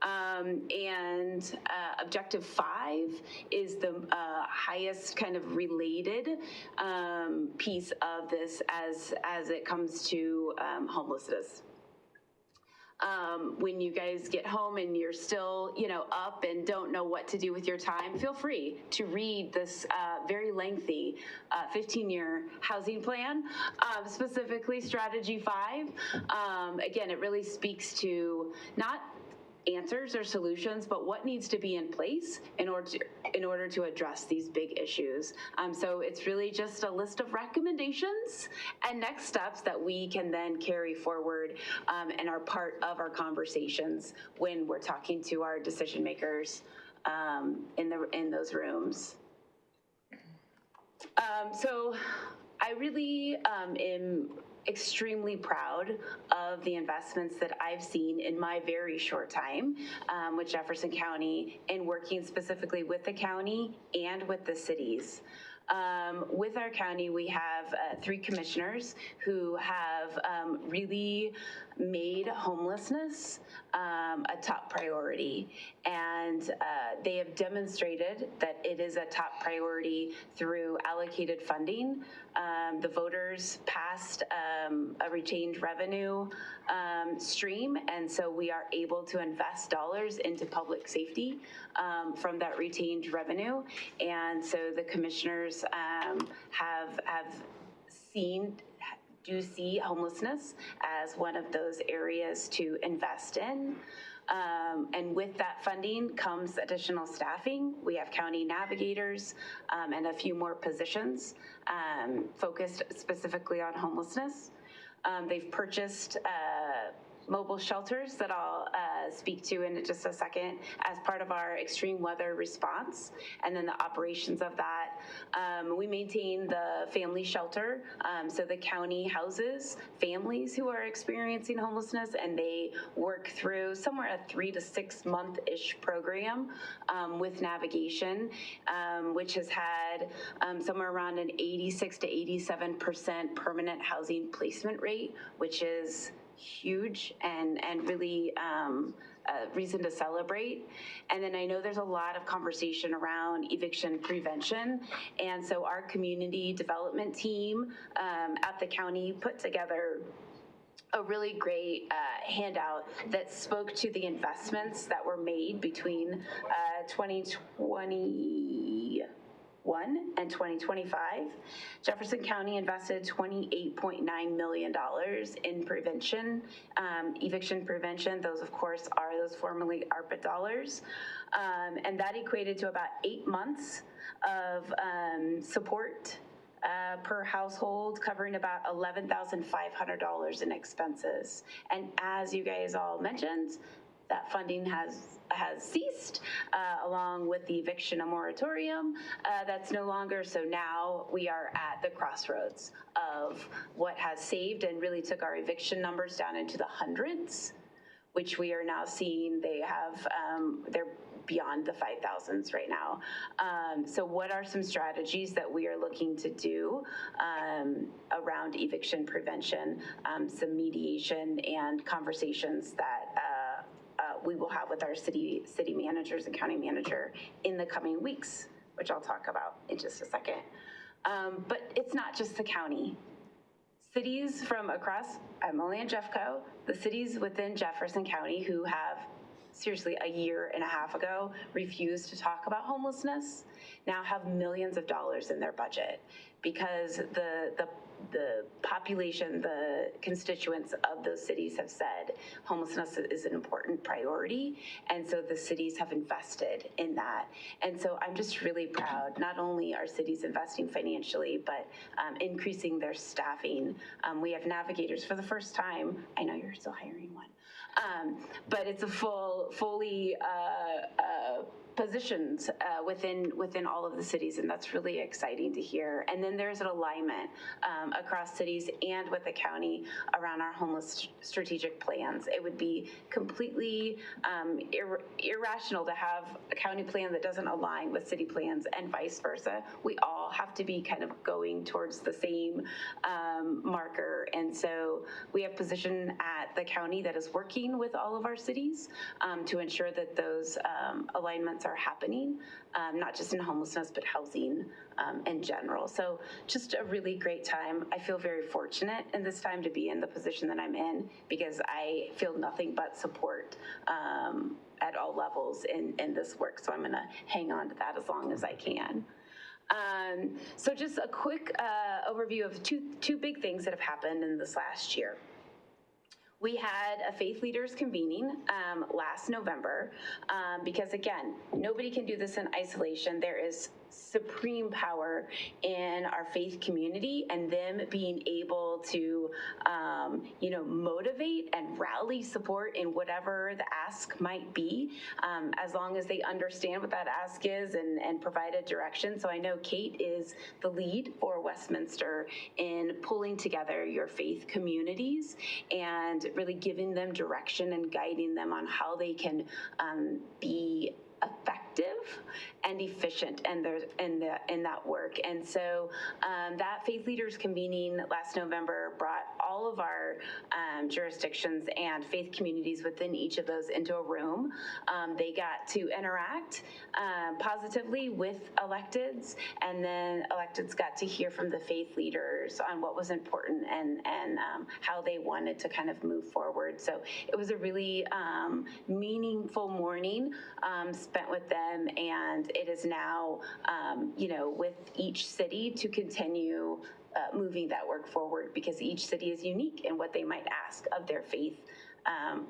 And objective 5 is the highest kind of related piece of this as it comes to homelessness. When you guys get home and you're still, up and don't know what to do with your time, feel free to read this very lengthy 15-year housing plan, specifically Strategy 5. Again, it really speaks to not answers or solutions, but what needs to be in place in order to address these big issues. So it's really just a list of recommendations and next steps that we can then carry forward and are part of our conversations when we're talking to our decision makers in those rooms. So I really am extremely proud of the investments that I've seen in my very short time with Jefferson County and working specifically with the county and with the cities. With our county, we have 3 commissioners who have really made homelessness a top priority. And they have demonstrated that it is a top priority through allocated funding. The voters passed a retained revenue stream, and so we are able to invest dollars into public safety from that retained revenue. And so the commissioners do see homelessness as one of those areas to invest in. And with that funding comes additional staffing. We have county navigators and a few more positions focused specifically on homelessness. They've purchased mobile shelters that I'll speak to in just a second as part of our extreme weather response, and then the operations of that. We maintain the family shelter, so the county houses families who are experiencing homelessness, and they work through somewhere a 3 to 6 month-ish program with navigation, which has had somewhere around an 86 to 87% permanent housing placement rate, which is huge and really a reason to celebrate. And then I know there's a lot of conversation around eviction prevention, and so our community development team at the county put together a really great handout that spoke to the investments that were made between 2021 and 2025. Jefferson County invested $28.9 million in prevention, eviction prevention. Those, of course, are those formerly ARPA dollars. And that equated to about 8 months of support per household, covering about $11,500 in expenses. And as you guys all mentioned, that funding has ceased along with the eviction moratorium. That's no longer, so now we are at the crossroads of what has saved and really took our eviction numbers down into the hundreds, which we are now seeing they're beyond the 5,000s right now. So what are some strategies that we are looking to do around eviction prevention, some mediation and conversations that we will have with our city managers and county manager in the coming weeks, which I'll talk about in just a second. But it's not just the county. Cities from across, I'm only in Jeffco, the cities within Jefferson County who have seriously a year and a half ago refused to talk about homelessness now have millions of dollars in their budget because the population, the constituents of those cities have said homelessness is an important priority, and so the cities have invested in that. And so I'm just really proud, not only are cities investing financially, but increasing their staffing. We have navigators for the first time. I know you're still hiring one. But it's a fully positions within all of the cities, and that's really exciting to hear. And then there's an alignment across cities and with the county around our homeless strategic plans. It would be completely irrational to have a county plan that doesn't align with city plans and vice versa. We all have to be kind of going towards the same marker. And so we have position at the county that is working with all of our cities to ensure that those alignments are happening, not just in homelessness, but housing in general. So just a really great time. I feel very fortunate in this time to be in the position that I'm in, because I feel nothing but support at all levels in this work. So I'm gonna hang on to that as long as I can. So just a quick overview of two big things that have happened in this last year. We had a faith leaders convening last November because, again, nobody can do this in isolation. There is supreme power in our faith community, and them being able to, motivate and rally support in whatever the ask might be, as long as they understand what that ask is and provide a direction. So I know Kate is the lead for Westminster in pulling together your faith communities and really giving them direction and guiding them on how they can be effective and efficient in that work. And so that faith leaders convening last November brought all of our jurisdictions and faith communities within each of those into a room. They got to interact positively with electeds, and then electeds got to hear from the faith leaders on what was important and how they wanted to kind of move forward. So it was a really meaningful morning spent with them, and it is now, with each city to continue moving that work forward, because each city is unique in what they might ask of their faith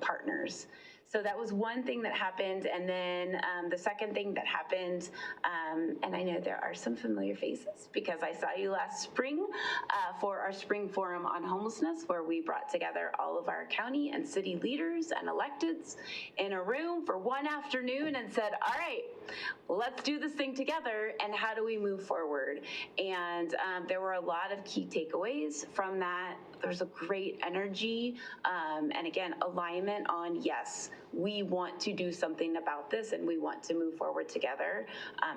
partners. So that was one thing that happened. And then the second thing that happened, and I know there are some familiar faces because I saw you last spring for our spring forum on homelessness, where we brought together all of our county and city leaders and electeds in a room for one afternoon and said, all right, let's do this thing together, and how do we move forward? And there were a lot of key takeaways from that. There's a great energy, and again, alignment on, yes, we want to do something about this and we want to move forward together.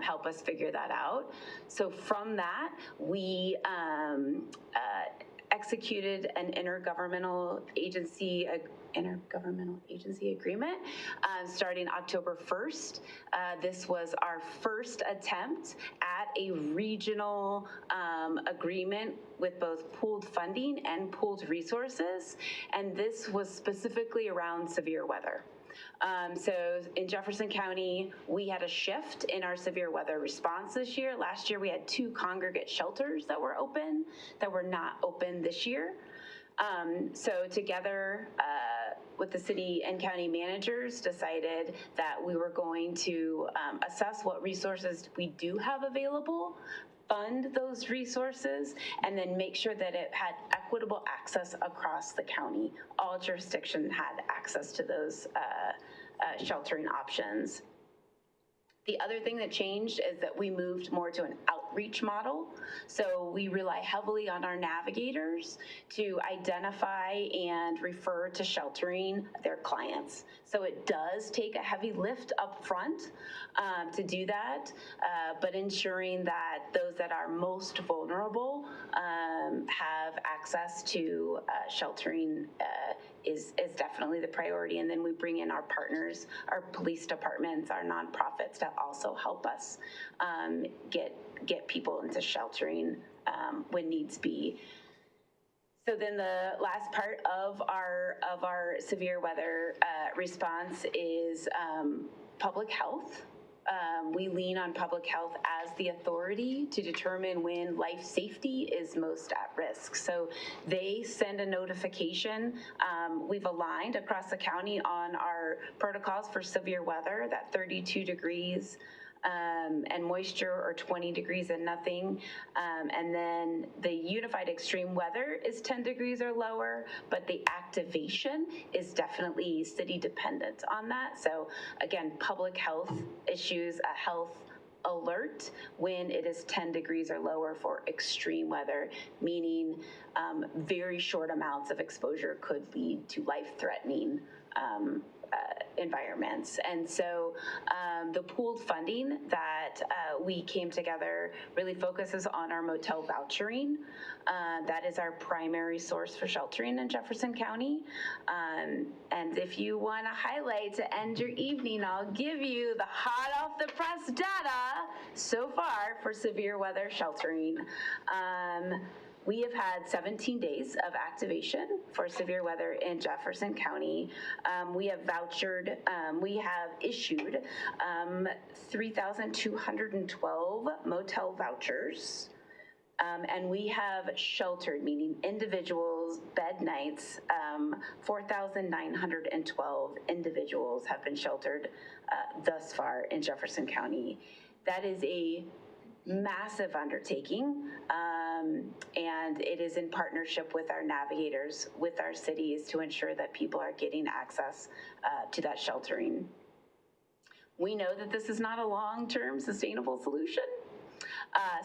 Help us figure that out. So from that, we executed an intergovernmental agency agreement starting October 1st. This was our first attempt at a regional agreement with both pooled funding and pooled resources, and this was specifically around severe weather. So in Jefferson County, we had a shift in our severe weather response this year. Last year, we had 2 congregate shelters that were open that were not open this year. So together with the city and county managers, decided that we were going to assess what resources we do have available, fund those resources, and then make sure that it had equitable access across the county. All jurisdictions had access to those sheltering options. The other thing that changed is that we moved more to an outreach model. So we rely heavily on our navigators to identify and refer to sheltering their clients. So it does take a heavy lift up front to do that, but ensuring that those that are most vulnerable have access to sheltering is definitely the priority. And then we bring in our partners, our police departments, our nonprofits to also help us get people into sheltering when needs be. So then the last part of our severe weather response is public health. We lean on public health as the authority to determine when life safety is most at risk. So they send a notification. We've aligned across the county on our protocols for severe weather, that 32 degrees and moisture or 20 degrees and nothing. And then the unified extreme weather is 10 degrees or lower, but the activation is definitely city dependent on that. So again, public health issues, a health alert when it is 10 degrees or lower for extreme weather, meaning very short amounts of exposure could lead to life-threatening environments. And so the pooled funding that we came together really focuses on our motel vouchering. That is our primary source for sheltering in Jefferson County. And if you want to highlight to end your evening, I'll give you the hot off the press data so far for severe weather sheltering. We have had 17 days of activation for severe weather in Jefferson County. We have issued 3,212 motel vouchers. And we have sheltered, meaning individuals, bed nights, 4,912 individuals have been sheltered thus far in Jefferson County. That is a massive undertaking, and it is in partnership with our navigators, with our cities, to ensure that people are getting access to that sheltering. We know that this is not a long-term sustainable solution.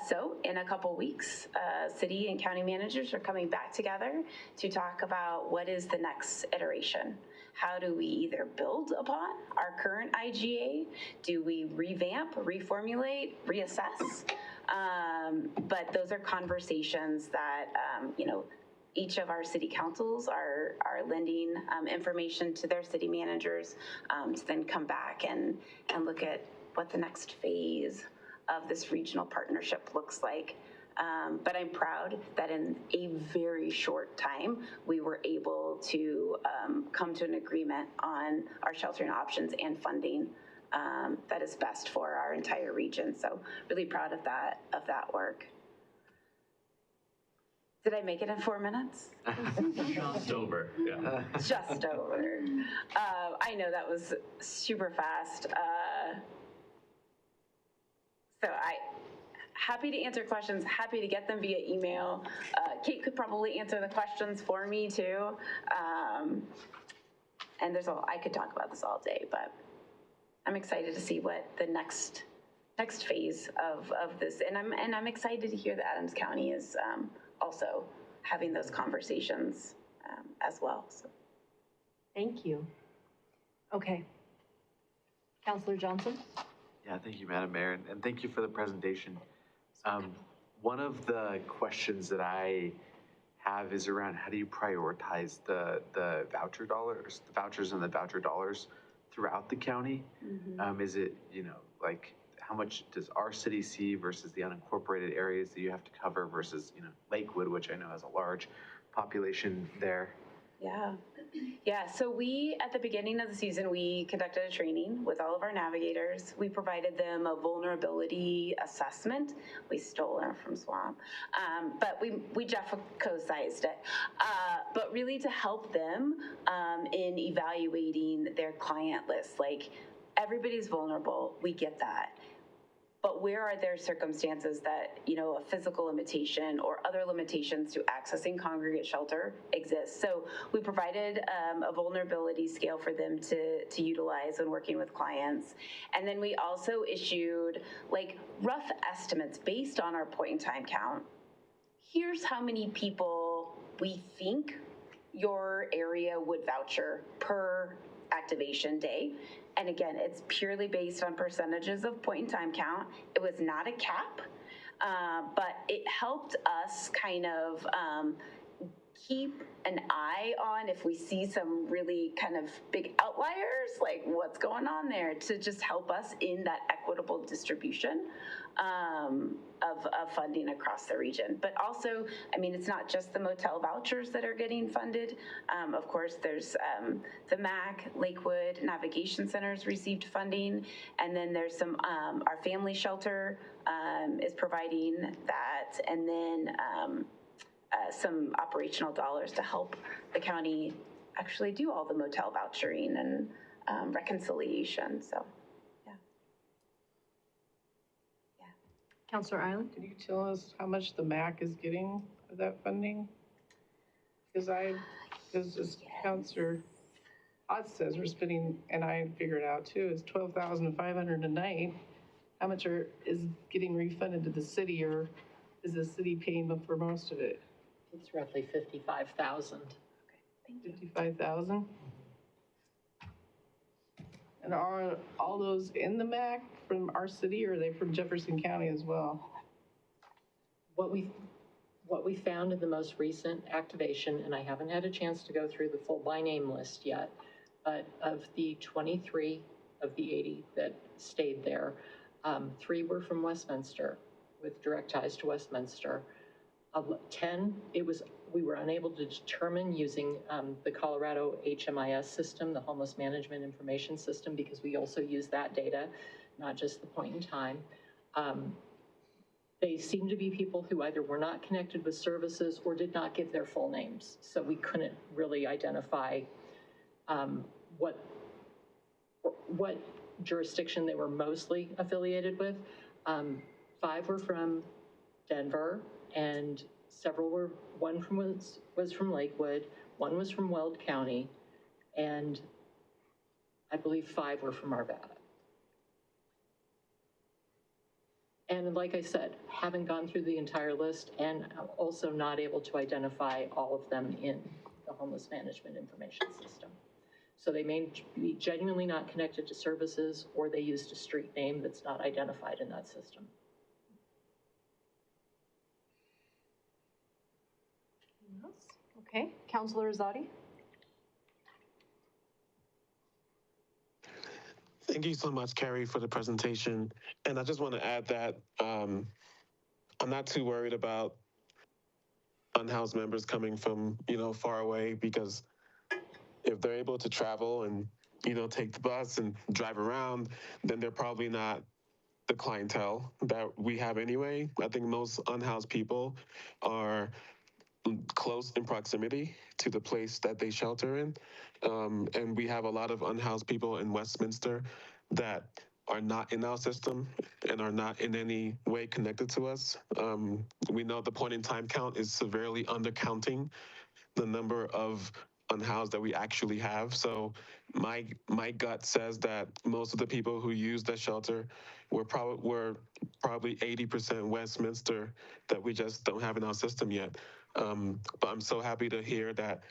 So in a couple weeks, city and county managers are coming back together to talk about what is the next iteration. How do we either build upon our current IGA? Do we revamp, reformulate, reassess? But those are conversations that, each of our city councils are lending information to their city managers to then come back and look at what the next phase of this regional partnership looks like. But I'm proud that in a very short time, we were able to come to an agreement on our sheltering options and funding that is best for our entire region. So really proud of that work. Did I make it in 4 minutes? Just over, yeah. Just over. I know that was super fast. So happy to answer questions, happy to get them via email. Kate could probably answer the questions for me too. And I could talk about this all day, but I'm excited to see what the next phase of this, and I'm excited to hear that Adams County is also having those conversations as well. So. Thank you. Okay. Councilor Johnson? Yeah, thank you, Madam Mayor, and thank you for the presentation. One of the questions that I have is around how do you prioritize the voucher dollars, the vouchers and the voucher dollars throughout the county? Mm-hmm. Is it, like how much does our city see versus the unincorporated areas that you have to cover versus, Lakewood, which I know has a large population there? Yeah, so we, at the beginning of the season, we conducted a training with all of our navigators. We provided them a vulnerability assessment. We stole it from Swamp, but we Jefferco-sized it. But really to help them in evaluating their client list. Like, everybody's vulnerable, we get that. But where are there circumstances that, a physical limitation or other limitations to accessing congregate shelter exists? So we provided a vulnerability scale for them to utilize when working with clients. And then we also issued rough estimates based on our point in time count. Here's how many people we think your area would voucher per activation day. And again, it's purely based on percentages of point in time count. It was not a cap, but it helped us kind of keep an eye on if we see some really kind of big outliers, like what's going on there, to just help us in that equitable distribution of funding across the region. But also, it's not just the motel vouchers that are getting funded. Of course, there's the MAC, Lakewood Navigation Centers received funding, and then there's some, our family shelter is providing that, and then some operational dollars to help the county actually do all the motel vouchering and reconciliation. So, yeah. Counselor Island? Could you tell us how much the MAC is getting of that funding? Because as Counselor Ott says, we're spending, and I figured out too, is $12,500 a night. How much is getting refunded to the city, or is the city paying for most of it? It's roughly 55,000. 55,000? And are all those in the MAC from our city, or are they from Jefferson County as well? What we found in the most recent activation, and I haven't had a chance to go through the full by name list yet, but of the 23 of the 80 that stayed there, 3 were from Westminster with direct ties to Westminster. Of 10, we were unable to determine using the Colorado HMIS system, the Homeless Management Information System, because we also use that data, not just the point in time. They seem to be people who either were not connected with services or did not give their full names. So we couldn't really identify what jurisdiction they were mostly affiliated with. 5 were from Denver, and one was from Lakewood, 1 was from Weld County, and I believe 5 were from Arvada. And like I said, haven't gone through the entire list, and also not able to identify all of them in the Homeless Management Information System. So they may be genuinely not connected to services, or they used a street name that's not identified in that system. Okay, Counselor Azadi? Thank you so much, Carrie, for the presentation. And I just want to add that I'm not too worried about unhoused members coming from, far away, because if they're able to travel and, take the bus and drive around, then they're probably not the clientele that we have anyway. I think most unhoused people are close in proximity to the place that they shelter in. And we have a lot of unhoused people in Westminster that are not in our system and are not in any way connected to us. We know the point in time count is severely undercounting the number of unhoused that we actually have. So my gut says that most of the people who use the shelter were probably 80% Westminster that we just don't have in our system yet. But I'm so happy to hear that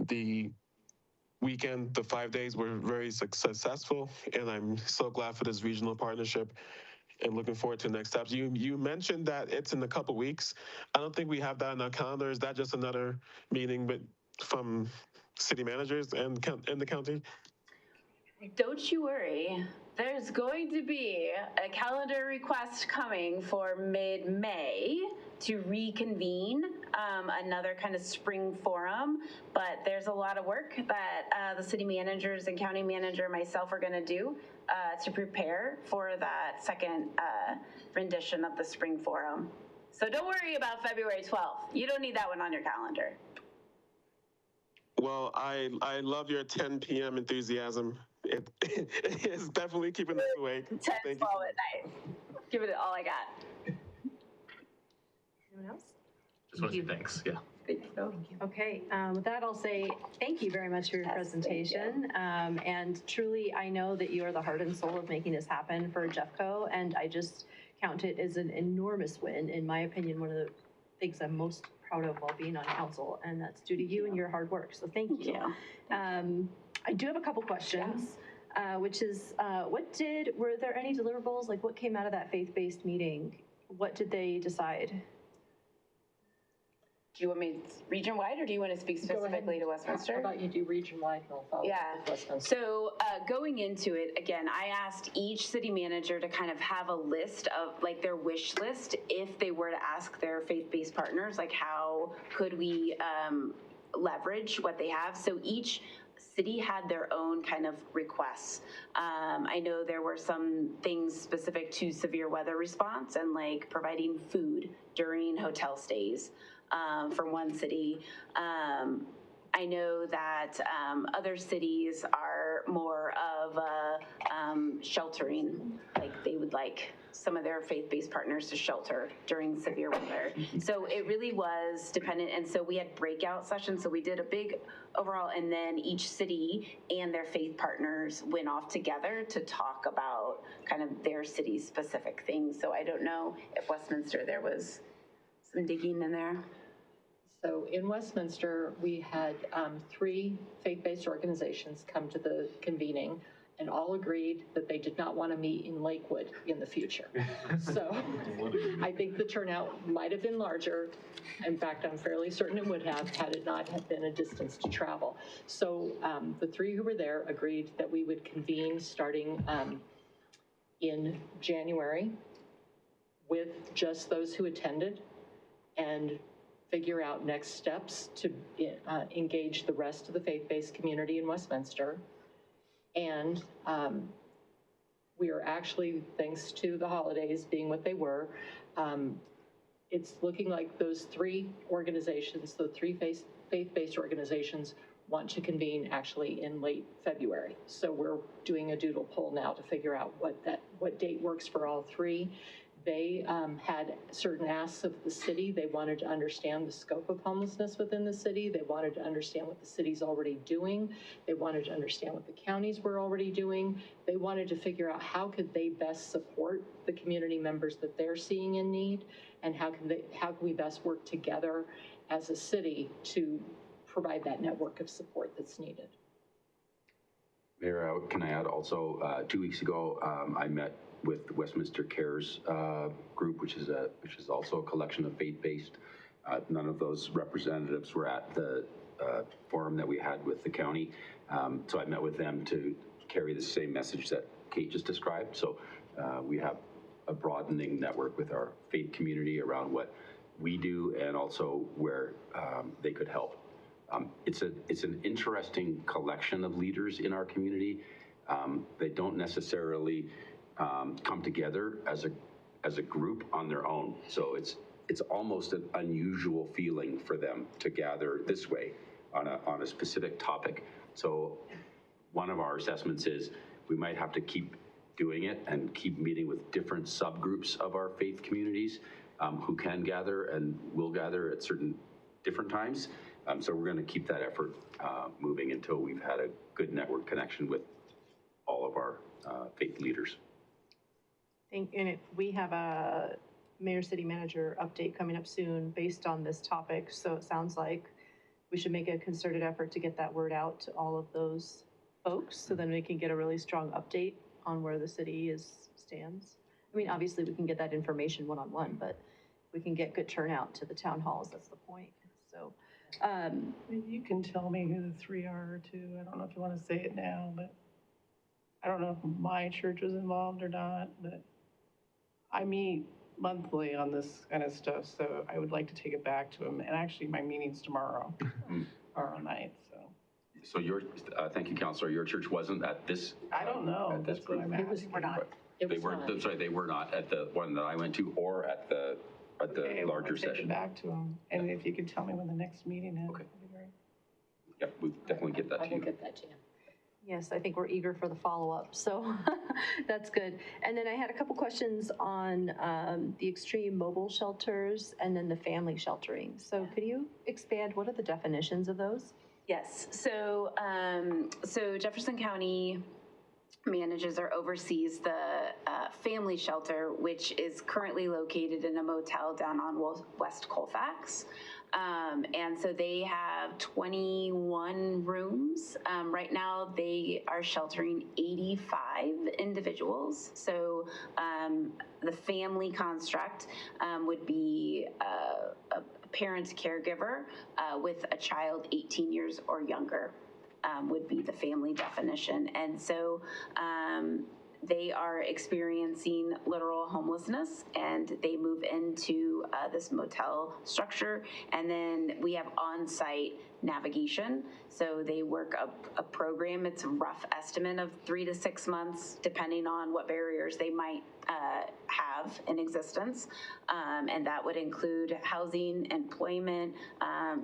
the weekend, the 5 days were very successful, and I'm so glad for this regional partnership and looking forward to next steps. You mentioned that it's in a couple weeks. I don't think we have that in our calendar. Is that just another meeting from city managers and in the county? Don't you worry. There's going to be a calendar request coming for mid-May to reconvene another kind of spring forum, but there's a lot of work that the city managers and county manager and myself are going to do to prepare for that second rendition of the spring forum. So don't worry about February 12th. You don't need that one on your calendar. Well, I love your 10 p.m. enthusiasm. It is definitely keeping us awake. 10, 12 at night. Give it all I got. Anyone else? Just want to say thanks. Yeah. Thank you. Okay, with that, I'll say thank you very much for your presentation. And truly, I know that you are the heart and soul of making this happen for Jeffco, and I just count it as an enormous win. In my opinion, one of the things I'm most proud of while being on council, and that's due to you and your hard work. So thank you. I do have a couple questions, which is, were there any deliverables? Like, what came out of that faith-based meeting? What did they decide? Do you want me region-wide, or do you want to speak specifically to Westminster? How about you do region-wide, and I'll follow up with Westminster. So going into it, again, I asked each city manager to kind of have a list of like their wish list if they were to ask their faith-based partners, like how could we leverage what they have. So each city had their own kind of requests. I know there were some things specific to severe weather response and like providing food during hotel stays. For one city. I know that other cities are more of sheltering, like they would include like some of their faith-based partners to shelter during severe weather. So it really was dependent. And so we had breakout sessions. So we did a big overall, and then each city and their faith partners went off together to talk about kind of their city specific things. So I don't know if Westminster, there was some digging in there. So in Westminster, we had 3 faith-based organizations come to the convening and all agreed that they did not want to meet in Lakewood in the future. So I think the turnout might have been larger. In fact, I'm fairly certain it would have had it not have been a distance to travel. So the 3 who were there agreed that we would convene starting in January with just those who attended and figure out next steps to engage the rest of the faith-based community in Westminster. And we are actually, thanks to the holidays being what they were, it's looking like those 3 organizations, the 3 faith-based organizations, want to convene actually in late February. So we're doing a doodle poll now to figure out what date works for all 3. They had certain asks of the city. They wanted to understand the scope of homelessness within the city. They wanted to understand what the city's already doing. They wanted to understand what the counties were already doing. They wanted to figure out how could they best support the community members that they're seeing in need, and how can we best work together as a city to provide that network of support that's needed. Mayor, can I add also, 2 weeks ago, I met with the Westminster Cares group, which is also a collection of faith-based. None of those representatives were at the forum that we had with the county. So I met with them to carry the same message that Kate just described. So we have a broadening network with our faith community around what we do and also where they could help. It's an interesting collection of leaders in our community. They don't necessarily come together as a group on their own. So it's almost an unusual feeling for them to gather this way on a specific topic. So one of our assessments is we might have to keep doing it and keep meeting with different subgroups of our faith communities who can gather and will gather at certain different times. So we're going to keep that effort moving until we've had a good network connection with all of our faith leaders. And we have a mayor city manager update coming up soon based on this topic. So it sounds like we should make a concerted effort to get that word out to all of those folks so then we can get a really strong update on where the city stands. I mean, obviously we can get that information one-on-one, but we can get good turnout to the town halls. That's the point. So you can tell me who the 3 are too. I don't know if you want to say it now, but I don't know if my church was involved or not, but I meet monthly on this kind of stuff, so I would like to take it back to him. And actually, my meeting's tomorrow night. So thank you, Councilor. Your church wasn't at this. I don't know. At this group. We're not. They weren't. Sorry, they were not at the one that I went to or at the larger session. Take it back to him, and if you could tell me when the next meeting is, that'd be great. Yep, we'll definitely get that to you. I will get that to you. Yes, I think we're eager for the follow-up, so that's good. And then I had a couple questions on the extreme mobile shelters and then the family sheltering. So could you expand, what are the definitions of those? Yes, so Jefferson County manages or oversees the family shelter, which is currently located in a motel down on West Colfax. And so they have 21 rooms. Right now they are sheltering 85 individuals. So the family construct would be a parent caregiver with a child 18 years or younger. Would be the family definition. And so they are experiencing literal homelessness and they move into this motel structure. And then we have on-site navigation. So they work up a program. It's a rough estimate of 3 to 6 months, depending on what barriers they might have in existence. And that would include housing, employment,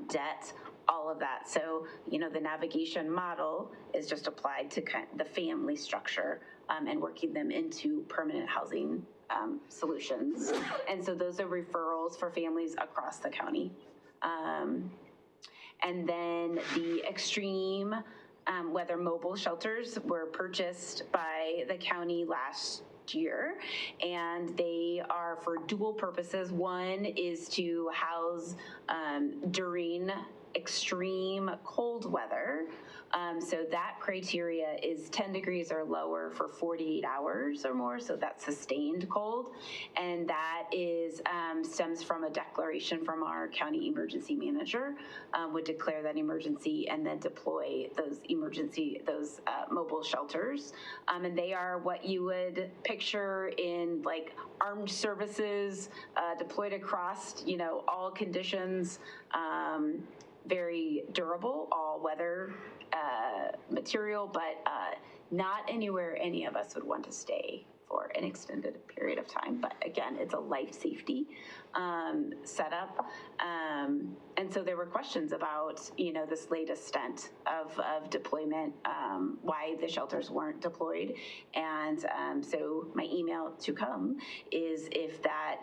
debt, all of that. So, the navigation model is just applied to the family structure and working them into permanent housing solutions. And so those are referrals for families across the county. And then the extreme weather mobile shelters were purchased by the county last year, and they are for dual purposes. One is to house during extreme cold weather. So that criteria is 10 degrees or lower for 48 hours or more, so that's sustained cold. And that is stems from a declaration from our county emergency manager, would declare that emergency and then deploy those mobile shelters. And they are what you would picture in like armed services deployed across, all conditions, very durable, all weather material, but not anywhere any of us would want to stay for an extended period of time. But again, it's a life safety setup. And so there were questions about, this latest stunt of deployment, why the shelters weren't deployed. And so my email to come is if that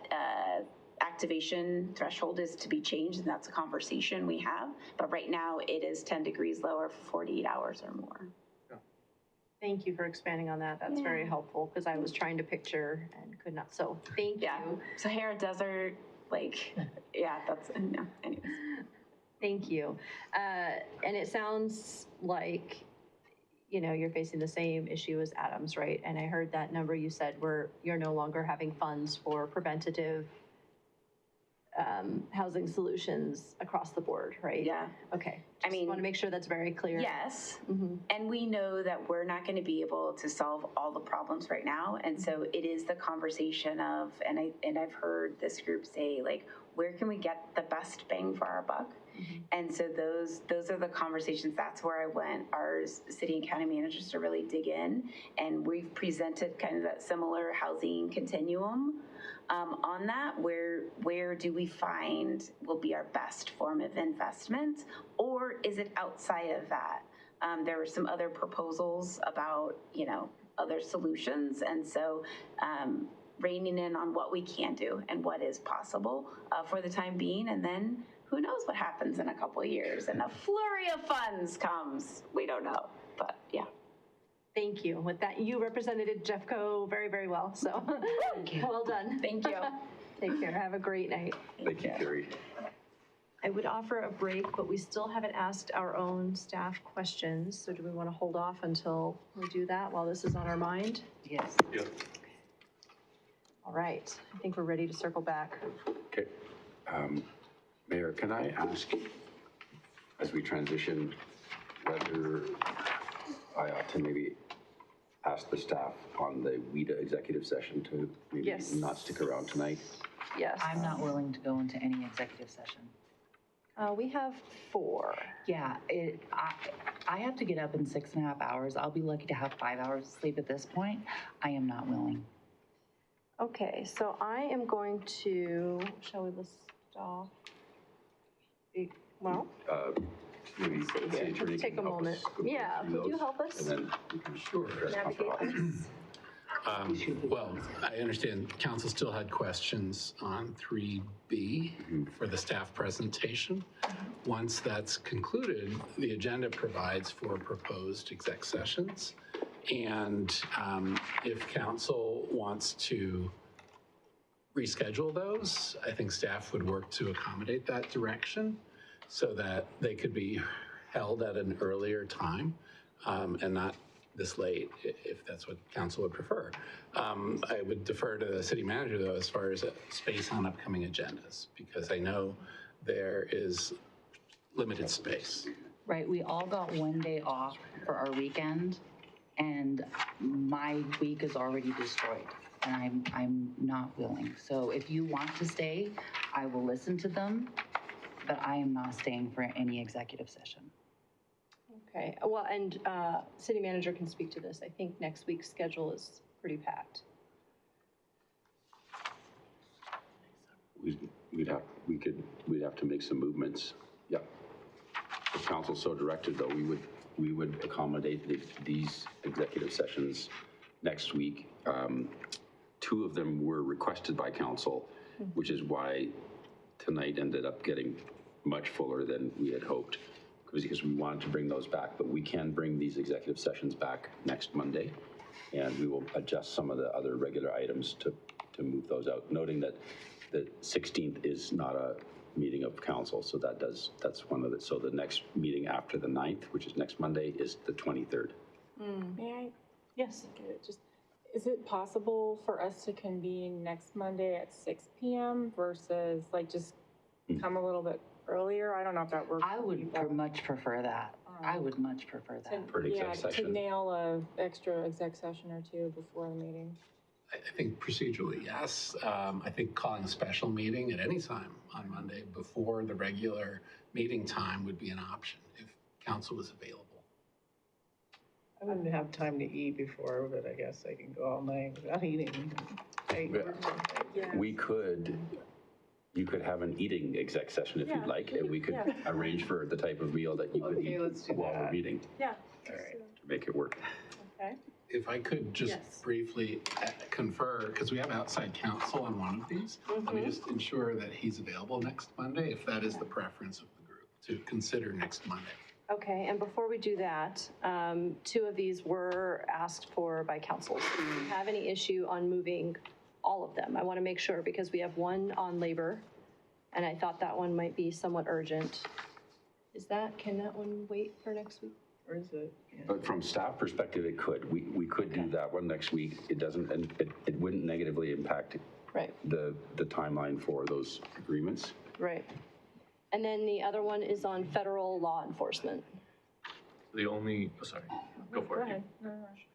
activation threshold is to be changed, and that's a conversation we have. But right now it is 10 degrees lower for 48 hours or more. Thank you for expanding on that. That's very helpful because I was trying to picture and could not. So thank you. Sahara Desert, that's, anyways. Thank you. And it sounds like, you're facing the same issue as Adams, right? And I heard that number you said where you're no longer having funds for preventative housing solutions across the board, right? Yeah. Okay. I want to make sure that's very clear. Yes. And we know that we're not going to be able to solve all the problems right now. And so it is the conversation of, and I've heard this group say, where can we get the best bang for our buck? And so those are the conversations. That's where I want our city and county managers to really dig in. And we've presented kind of that similar housing continuum on that. Where do we find will be our best form of investment, or is it outside of that? There were some other proposals about, other solutions. And so reining in on what we can do and what is possible for the time being. And then who knows what happens in a couple of years and a flurry of funds comes. We don't know, but yeah. Thank you. With that, you represented Jeffco very, very well. So well done. Thank you. Take care. Have a great night. Thank you, Carrie. I would offer a break, but we still haven't asked our own staff questions. So do we want to hold off until we do that while this is on our mind? Yes. Yep. All right. I think we're ready to circle back. Okay. Mayor, can I ask, as we transition, whether I ought to maybe ask the staff on the WIDA executive session to maybe not stick around tonight? Yes. I'm not willing to go into any executive session. We have 4. Yeah, I have to get up in 6.5 hours. I'll be lucky to have 5 hours of sleep at this point. I am not willing. Okay, so I am going to, shall we list off? Well, Maybe city attorney take a can help moment. us go Yeah, through could you those, help us? And then we can Navigate this? Well, I understand council still had questions on 3B for the staff presentation. Once that's concluded, the agenda provides for proposed exec sessions. And if council wants to reschedule those, I think staff would work to accommodate that direction so that they could be held at an earlier time and not this late, if that's what council would prefer. I would defer to the city manager, though, as far as space on upcoming agendas, because I know there is limited space. Right, we all got one day off for our weekend, and my week is already destroyed, and I'm not willing. So if you want to stay, I will listen to them, but I am not staying for any executive session. Okay, well, and city manager can speak to this. I think next week's schedule is pretty packed. We'd have to make some movements. Yeah. If council so directed, though, we would accommodate these executive sessions next week. 2 of them were requested by council, which is why tonight ended up getting much fuller than we had hoped, because we wanted to bring those back, but we can bring these executive sessions back next Monday, and we will adjust some of the other regular items to move those out, noting that the 16th is not a meeting of council, so that's one of it. So the next meeting after the 9th, which is next Monday, is the 23rd. May I? Yes. Just, is it possible for us to convene next Monday at 6 p.m. versus like just come a little bit earlier? I don't know if that works. I would much prefer that. I would much prefer that. For an exec session. To nail a extra exec session or 2 before the meeting. I think procedurally, yes. I think calling a special meeting at any time on Monday before the regular meeting time would be an option if council was available. I wouldn't have time to eat before, but I guess I can go all night without eating. You could have an eating exec session if you'd like, and we could arrange for the type of meal that you would eat while we're meeting. Yeah. All right. To make it work. Okay. If I could just briefly confer, because we have outside counsel on one of these, let me just ensure that he's available next Monday, if that is the preference of the group, to consider next Monday. Okay, and before we do that, 2 of these were asked for by council. So do you have any issue on moving all of them? I want to make sure, because we have one on labor, and I thought that one might be somewhat urgent. Can that one wait for next week? Or is it? Yeah. But from staff perspective, it could. We could do that one next week. It doesn't, and it wouldn't negatively impact the timeline for those agreements. Right. And then the other one is on federal law enforcement. The only, go for it.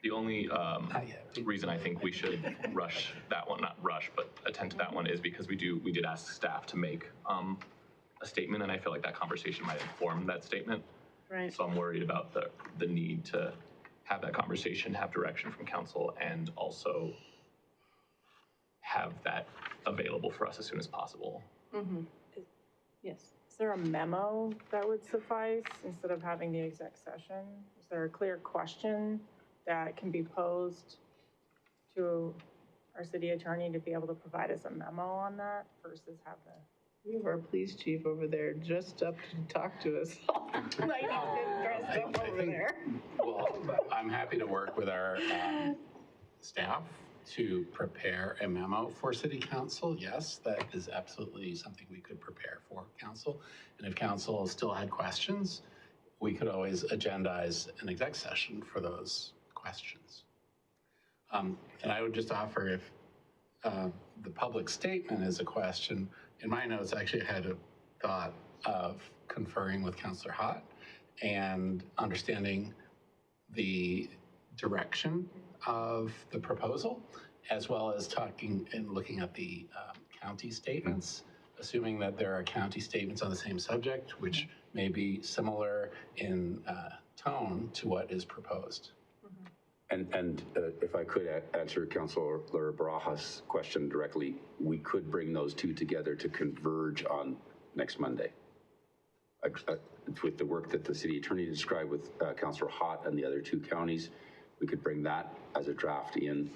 The only reason I think we should rush that one, not rush, but attend to that one, is because we did ask staff to make a statement, and I feel like that conversation might inform that statement. Right. So I'm worried about the need to have that conversation, have direction from council, and also have that available for us as soon as possible. Mm-hmm. Yes. Is there a memo that would suffice instead of having the exec session? Is there a clear question that can be posed to our city attorney to be able to provide us a memo on that versus have the... We have our police chief over there dressed up to talk to us. Like dressed up over there. Well, I'm happy to work with our staff to prepare a memo for city council. Yes, that is absolutely something we could prepare for council. And if council still had questions, we could always agendize an exec session for those questions. And I would just offer, if the public statement is a question, in my notes, actually I had a thought of conferring with Councillor Hott and understanding the direction of the proposal, as well as talking and looking at the county statements, assuming that there are county statements on the same subject, which may be similar in tone to what is proposed. And if I could answer Councilor Barajas' question directly, we could bring those 2 together to converge on next Monday. With the work that the city attorney described with Councilor Hott and the other 2 counties, we could bring that as a draft in,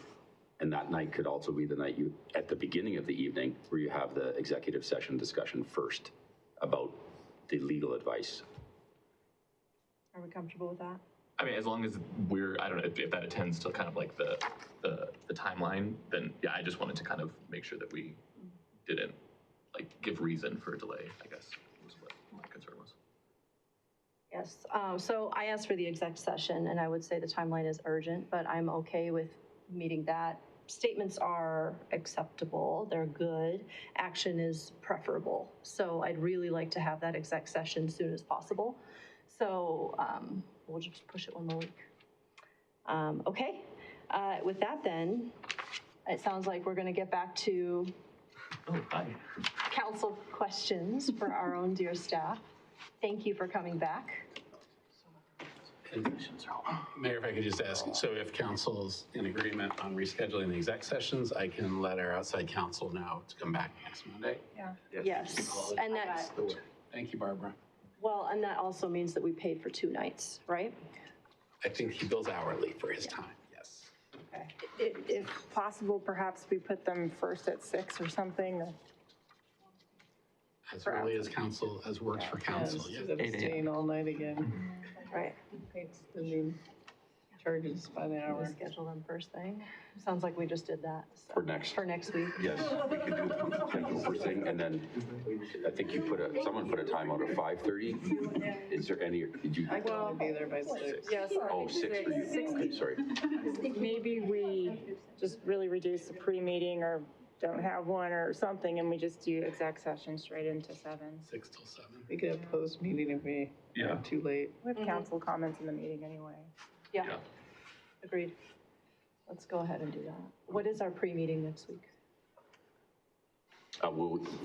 and that night could also be the night at the beginning of the evening, where you have the executive session discussion first about the legal advice. Are we comfortable with that? I mean, as long as I don't know if that attends to kind of like the timeline, then yeah, I just wanted to kind of make sure that we didn't like give reason for a delay, I guess, was what my concern was. Yes. So I asked for the exec session, and I would say the timeline is urgent, but I'm okay with meeting that. Statements are acceptable. They're good. Action is preferable. So I'd really like to have that exec session as soon as possible. So we'll just push it one more week. Okay. With that then, it sounds like we're going to get back to council questions for our own dear staff. Thank you for coming back. Mayor, if I could just ask, so if council's in agreement on rescheduling the exec sessions, I can let our outside counsel know to come back next Monday? Yeah. Yes. And that's, thank you, Barbara. well, and that also means that we paid for 2 nights, right? I think he bills hourly for his time, yes. If possible, perhaps we put them first at 6 or something. As early as council, as works for council, yeah. Instead of staying all night again. Right. I mean, charges by the We hour. schedule them first thing. Sounds like we just did that. so- For next. For next week. Yes, we could do the potential first thing, and then I think you someone put a time out of 5:30. Is there any, did you? I can only be there by 6. Yes. Oh, 6 for you, okay, sorry. Maybe we just really reduce the pre-meeting or don't have one or something, and we just do exec session straight into 7. 6 till 7. We could have post-meeting if we are too late. We have council comments in the meeting anyway. Yeah. Agreed. Let's go ahead and do that. What is our pre-meeting next week?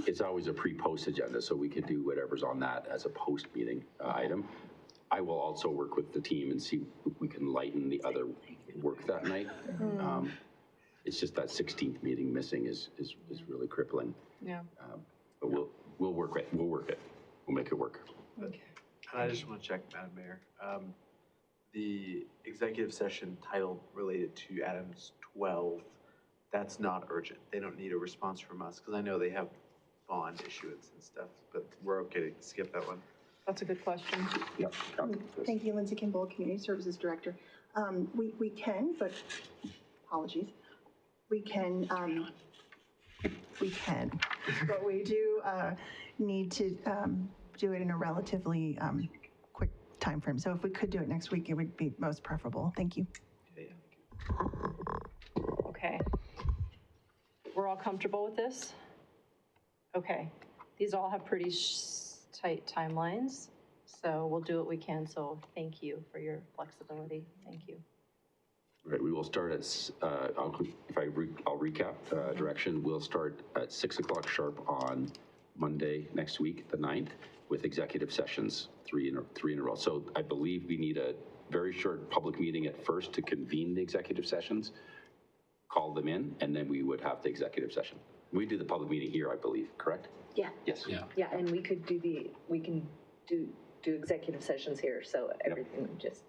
It's always a pre-post agenda, so we could do whatever's on that as a post-meeting item. I will also work with the team and see if we can lighten the other work that night. It's just that 16th meeting missing is really crippling. Yeah. But we'll work it. We'll make it work. Okay. And I just want to check, Madam Mayor. The executive session title related to items 12, that's not urgent. They don't need a response from us, because I know they have bond issuance and stuff, but we're okay to skip that one. That's a good question. Yep. Thank you, Lindsay Kimball, Community Services Director. We can, but apologies. We can, but we do need to do it in a relatively quick timeframe. So if we could do it next week, it would be most preferable. Thank you. Okay. We're all comfortable with this? Okay. These all have pretty tight timelines, so we'll do what we can. So thank you for your flexibility. Thank you. Right, we will start at, I'll recap direction. We'll start at 6 o'clock sharp on Monday next week, the 9th, with executive sessions, three in a row. So I believe we need a very short public meeting at first to convene the executive sessions, call them in, and then we would have the executive session. We do the public meeting here, I believe, correct? Yeah. Yes. Yeah, and we can do executive sessions here, so everything would just.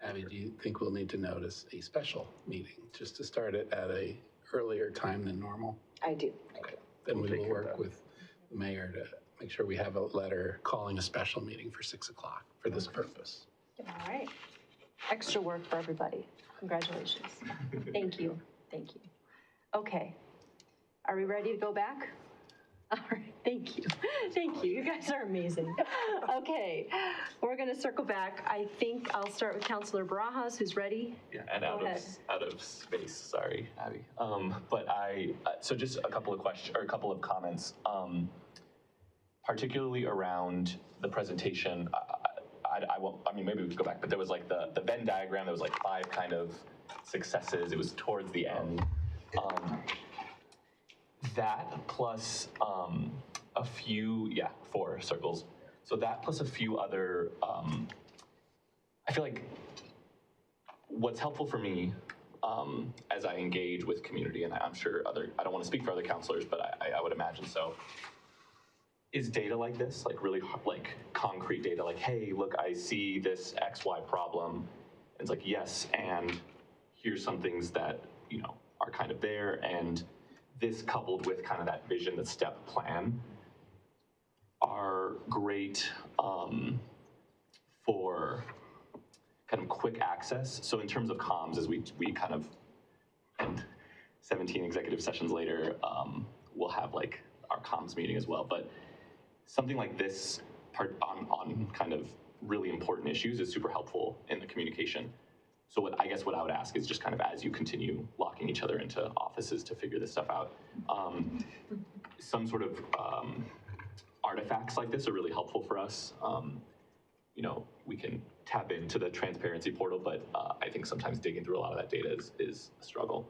Abby, do you think we'll need to notice a special meeting just to start it at a earlier time than normal? I do. Okay. Then we will work with the mayor to make sure we have a letter calling a special meeting for 6 o'clock for this purpose. All right. Extra work for everybody. Congratulations. Thank you. Thank you. Okay. Are we ready to go back? All right, thank you. Thank you. You guys are amazing. Okay, we're going to circle back. I think I'll start with Councilor Barajas, who's ready. Yeah, and out of space. Sorry, Abby. But so just a couple of questions or a couple of comments, particularly around the presentation. I won't. I mean, maybe we could go back, but there was like the Venn diagram. There was like 5 kind of successes. It was towards the end. That plus a few, 4 circles. So that plus a few other, I feel like what's helpful for me as I engage with community, and I'm sure I don't want to speak for other counselors, but I would imagine so, is data like this, like really like concrete data, like, hey, look, I see this XY problem. And it's like, yes, and here's some things that, are kind of there, and this coupled with kind of that vision, the step plan, are great for kind of quick access. So in terms of comms, as we kind of, and 17 executive sessions later, we'll have like our comms meeting as well. But something like this part on kind of really important issues is super helpful in the communication. So I guess what I would ask is just kind of as you continue locking each other into offices to figure this stuff out, some sort of artifacts like this are really helpful for us. We can tap into the transparency portal, but I think sometimes digging through a lot of that data is a struggle.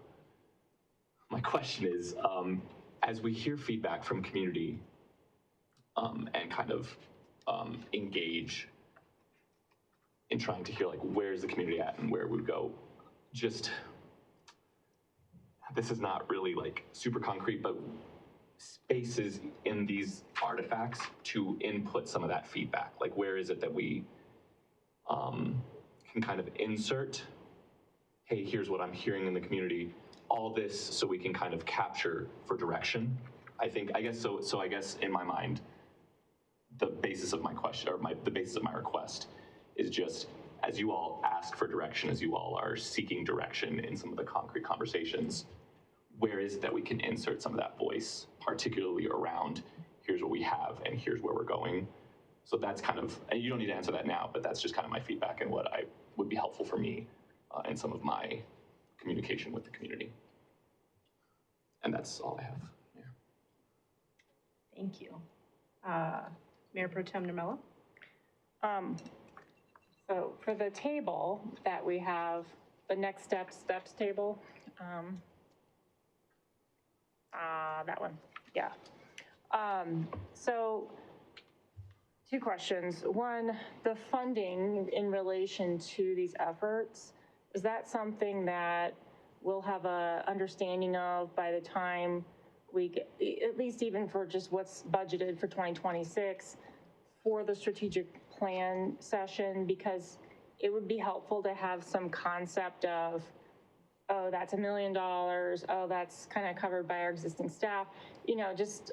My question is, as we hear feedback from community and kind of engage in trying to hear like where's the community at and where we would go, just this is not really like super concrete, but spaces in these artifacts to input some of that feedback. Like where is it that we can kind of insert hey, here's what I'm hearing in the community, all this so we can kind of capture for direction. I guess in my mind, the basis of my question, or the basis of my request is just, as you all ask for direction, as you all are seeking direction in some of the concrete conversations, where is it that we can insert some of that voice, particularly around here's what we have and here's where we're going. So that's kind of, and you don't need to answer that now, but that's just kind of my feedback and what would be helpful for me in some of my communication with the community. And that's all I have. Yeah. Thank you. Mayor Pro Tem Nermello? So for the table that we have, the next steps table, that one, yeah. So 2 questions. One, the funding in relation to these efforts, is that something that we'll have a understanding of by the time we get, at least even for just what's budgeted for 2026 for the strategic plan session? Because it would be helpful to have some concept of, oh, that's $1 million, oh, that's kind of covered by our existing staff, just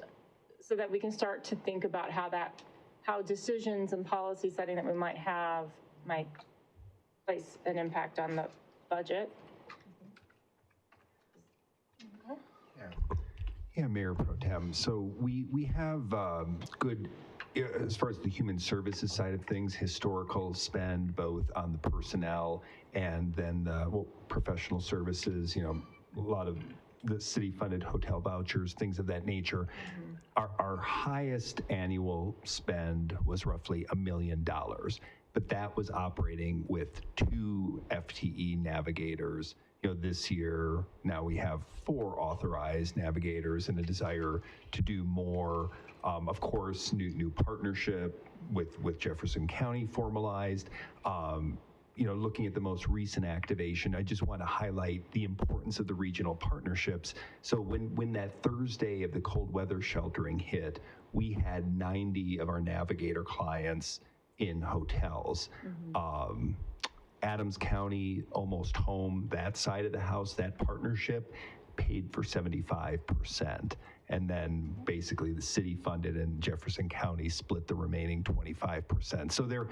so that we can start to think about how decisions and policy setting that we might have might place an impact on the budget. Yeah, Mayor Pro Tem. So we have good, as far as the human services side of things, historical spend both on the personnel and then the professional services, a lot of the city-funded hotel vouchers, things of that nature. Our highest annual spend was roughly $1 million, but that was operating with 2 FTE navigators. This year, now we have 4 authorized navigators and a desire to do more. Of course, new partnership with Jefferson County formalized. Looking at the most recent activation, I just want to highlight the importance of the regional partnerships. So when that Thursday of the cold weather sheltering hit, we had 90 of our navigator clients in hotels. Adams County, Almost Home, that side of the house, that partnership paid for 75%. And then basically the city funded and Jefferson County split the remaining 25%. So there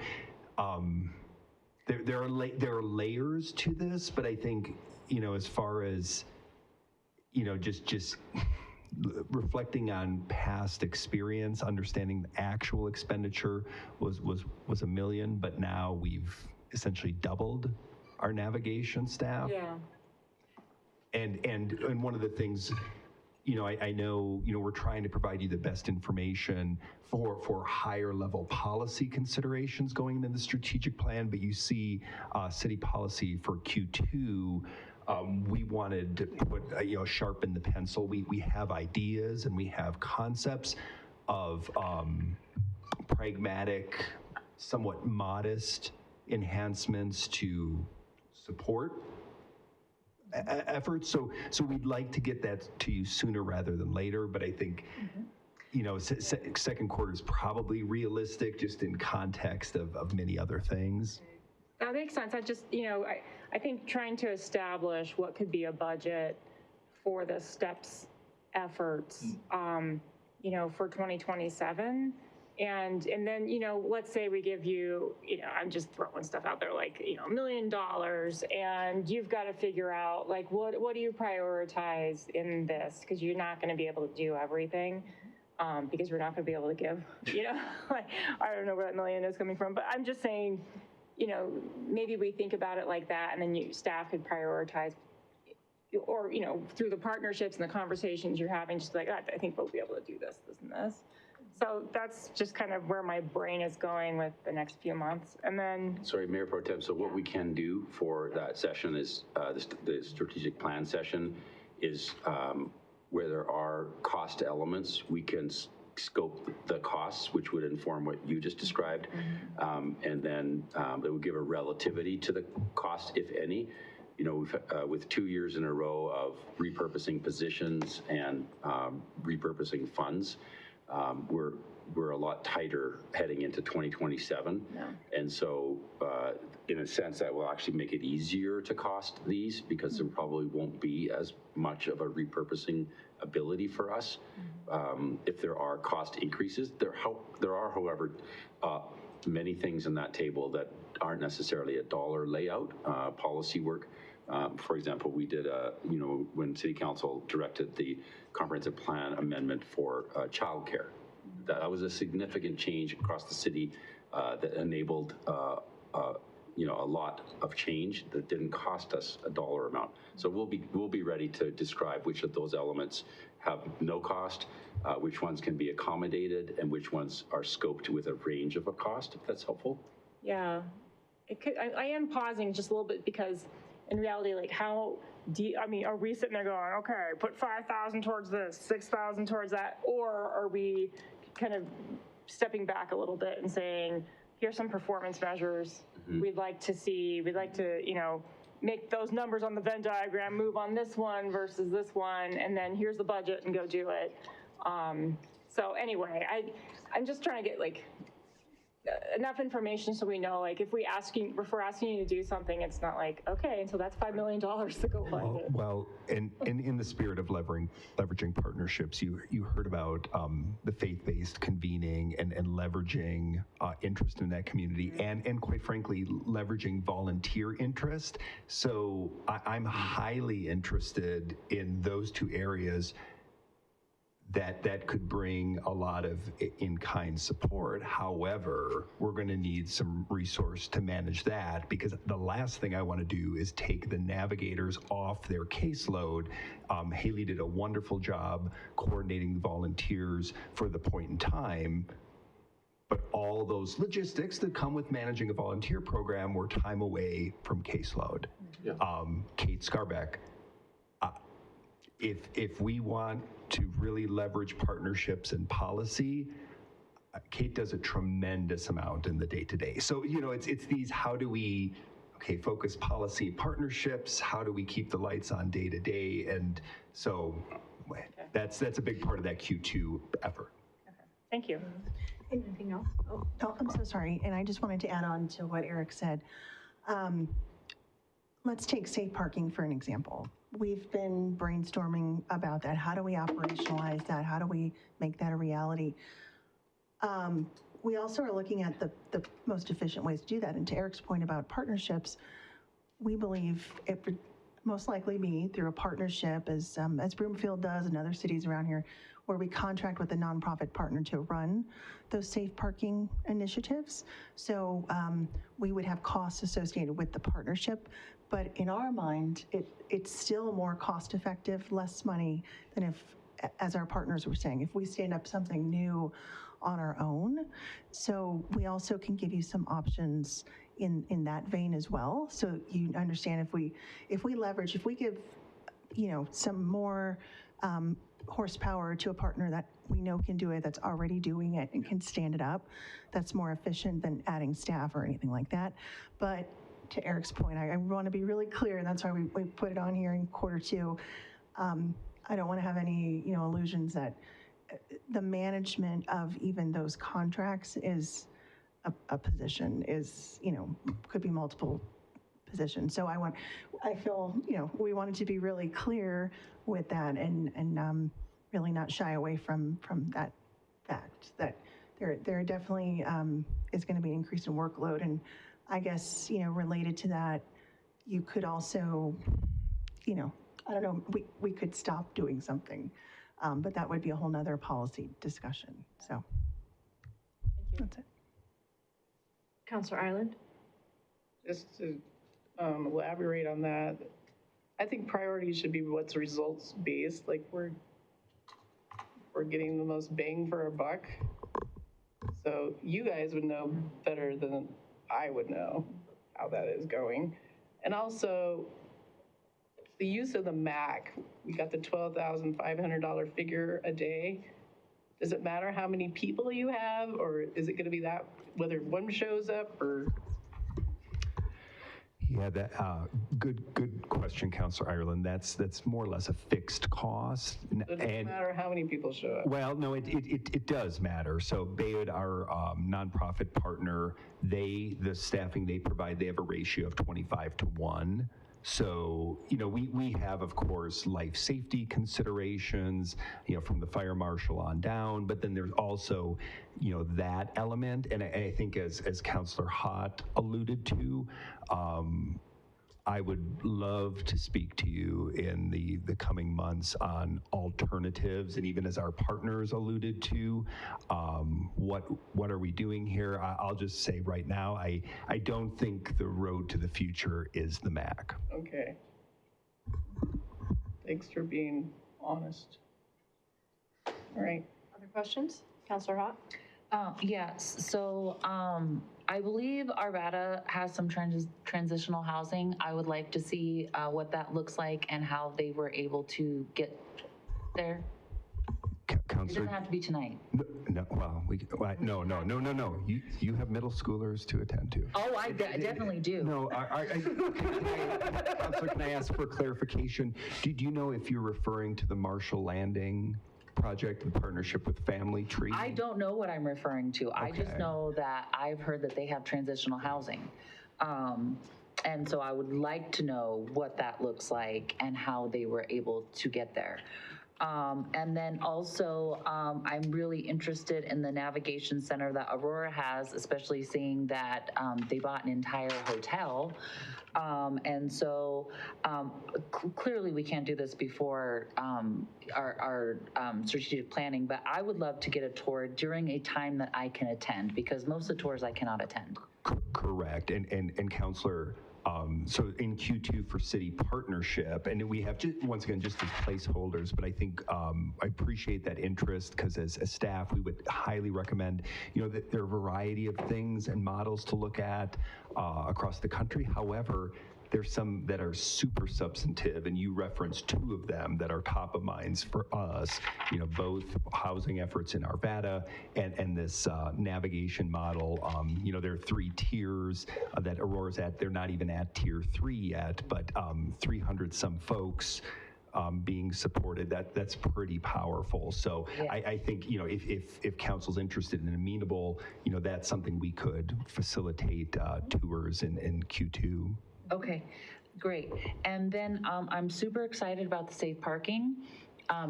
are layers to this, but I think, as far as, just reflecting on past experience, understanding the actual expenditure was $1 million, but now we've essentially doubled our navigation staff. Yeah. And one of the things, I know, we're trying to provide you the best information for higher level policy considerations going into the strategic plan, but you see city policy for Q2, we wanted to put, sharpen the pencil. We have ideas and we have concepts of pragmatic, somewhat modest enhancements to support efforts. So we'd like to get that to you sooner rather than later, but I think, second quarter is probably realistic just in context of many other things. That makes sense. I think trying to establish what could be a budget for the STEPS efforts, for 2027. And then, let's say we give you, I'm just throwing stuff out there, like, $1 million, and you've got to figure out, like, what do you prioritize in this? Because you're not going to be able to do everything, because we're not going to be able to give, like, I don't know where that million is coming from, but I'm just saying, maybe we think about it like that, and then staff could prioritize, or, through the partnerships and the conversations you're having, just like, I think we'll be able to do this, and this. So that's just kind of where my brain is going with the next few months. And then... Sorry, Mayor Pro Tem, so what we can do for that session is, the strategic plan session is where there are cost elements, we can scope the costs, which would inform what you just described. And then it would give a relativity to the cost, if any. We've, with 2 years in a row of repurposing positions and repurposing funds, we're a lot tighter heading into 2027. And so in a sense, that will actually make it easier to cost these, because there probably won't be as much of a repurposing ability for us. If there are cost increases, there are, however, many things in that table that aren't necessarily a dollar layout, policy work. For example, we did when City Council directed the comprehensive plan amendment for childcare. That was a significant change across the city that enabled a lot of change that didn't cost us a dollar amount. So we'll be ready to describe which of those elements have no cost, which ones can be accommodated, and which ones are scoped with a range of a cost, if that's helpful. Yeah, I am pausing just a little bit, because in reality, like, how do you, I mean, are we sitting there going, okay, put 5,000 towards this, 6,000 towards that, or are we kind of stepping back a little bit and saying, here's some performance measures we'd like to see, we'd like to, make those numbers on the Venn diagram move on this one versus this one, and then here's the budget and go do it. So anyway, I'm just trying to get like enough information so we know, like, if we're asking you to do something, it's not like, okay, so that's $5 million to go find it. Well, and in the spirit of leveraging partnerships, you heard about the faith-based convening and leveraging interest in that community, and quite frankly, leveraging volunteer interest. So I'm highly interested in those two areas. That could bring a lot of in-kind support. However, we're going to need some resource to manage that, because the last thing I want to do is take the navigators off their caseload. Haley did a wonderful job coordinating the volunteers for the point in time, but all those logistics that come with managing a volunteer program were time away from caseload. Yeah. Kate Scarbeck, if we want to really leverage partnerships and policy, Kate does a tremendous amount in the day-to-day. So, it's these, how do we, focus policy partnerships, how do we keep the lights on day-to-day? And so that's a big part of that Q2 effort. Okay. Thank you. Anything else? Oh, I'm so sorry. And I just wanted to add on to what Eric said. Let's take safe parking for an example. We've been brainstorming about that. How do we operationalize that? How do we make that a reality? We also are looking at the most efficient ways to do that. And to Eric's point about partnerships, we believe it would most likely be through a partnership, as Broomfield does and other cities around here, where we contract with a nonprofit partner to run those safe parking initiatives. So we would have costs associated with the partnership, but in our mind, it's still more cost effective, less money than if, as our partners were saying, if we stand up something new on our own. So we also can give you some options in that vein as well. So you understand, if we leverage, if we give, some more horsepower to a partner that we know can do it, that's already doing it and can stand it up, that's more efficient than adding staff or anything like that. But to Eric's point, I want to be really clear, and that's why we put it on here in Q2. I don't want to have any, illusions that the management of even those contracts is a position, is, could be multiple positions. So I feel, we wanted to be really clear with that and really not shy away from that fact that there definitely is going to be an increase in workload. And I guess, related to that, you could also, I don't know, we could stop doing something, but that would be a whole nother policy discussion. So that's it. Councilor Ireland? Just to elaborate on that, I think priorities should be what's results based. Like we're getting the most bang for our buck. So you guys would know better than I would know how that is going. And also the use of the MAC, we got the $12,500 figure a day. Does it matter how many people you have, or is it going to be that whether one shows up or? Yeah, that good question, Councilor Ireland. That's more or less a fixed cost. It doesn't matter how many people show up. Well, no, it does matter. So Bayard, our nonprofit partner, the staffing they provide, they have a ratio of 25-1. So, we have, of course, life safety considerations, from the fire marshal on down, but then there's also, that element. And I think as Councilor Hott alluded to, I would love to speak to you in the coming months on alternatives, and even as our partners alluded to, what are we doing here? I'll just say right now, I don't think the road to the future is the MAC. Okay. Thanks for being honest. All right. Other questions? Councilor Hott? Yes, so I believe Arvada has some transitional housing. I would like to see what that looks like and how they were able to get there. It Councilor, doesn't have to be tonight. no, no. You have middle schoolers to attend to. Oh, I definitely do. No, Councilor, can I ask for clarification? Do you know if you're referring to the Marshall Landing project in partnership with Family Tree? I don't know what I'm referring to. Okay. I just know that I've heard that they have transitional housing. And so I would like to know what that looks like and how they were able to get there. And then also, I'm really interested in the navigation center that Aurora has, especially seeing that they bought an entire hotel. And so clearly we can't do this before our strategic planning, but I would love to get a tour during a time that I can attend, because most of the tours I cannot attend. Correct. And Councilor, so in Q2 for city partnership, and we have once again just as placeholders, but I think I appreciate that interest, because as a staff we would highly recommend, that there are a variety of things and models to look at across the country. However, there's some that are super substantive, and you referenced two of them that are top of minds for us, both housing efforts in Arvada and this navigation model. There are 3 tiers that Aurora's at. They're not even at tier 3 yet, but 300 some folks being supported, that's pretty powerful. So yeah. I think, if council's interested and amenable, that's something we could facilitate tours in Q2. Okay, great. And then I'm super excited about the safe parking.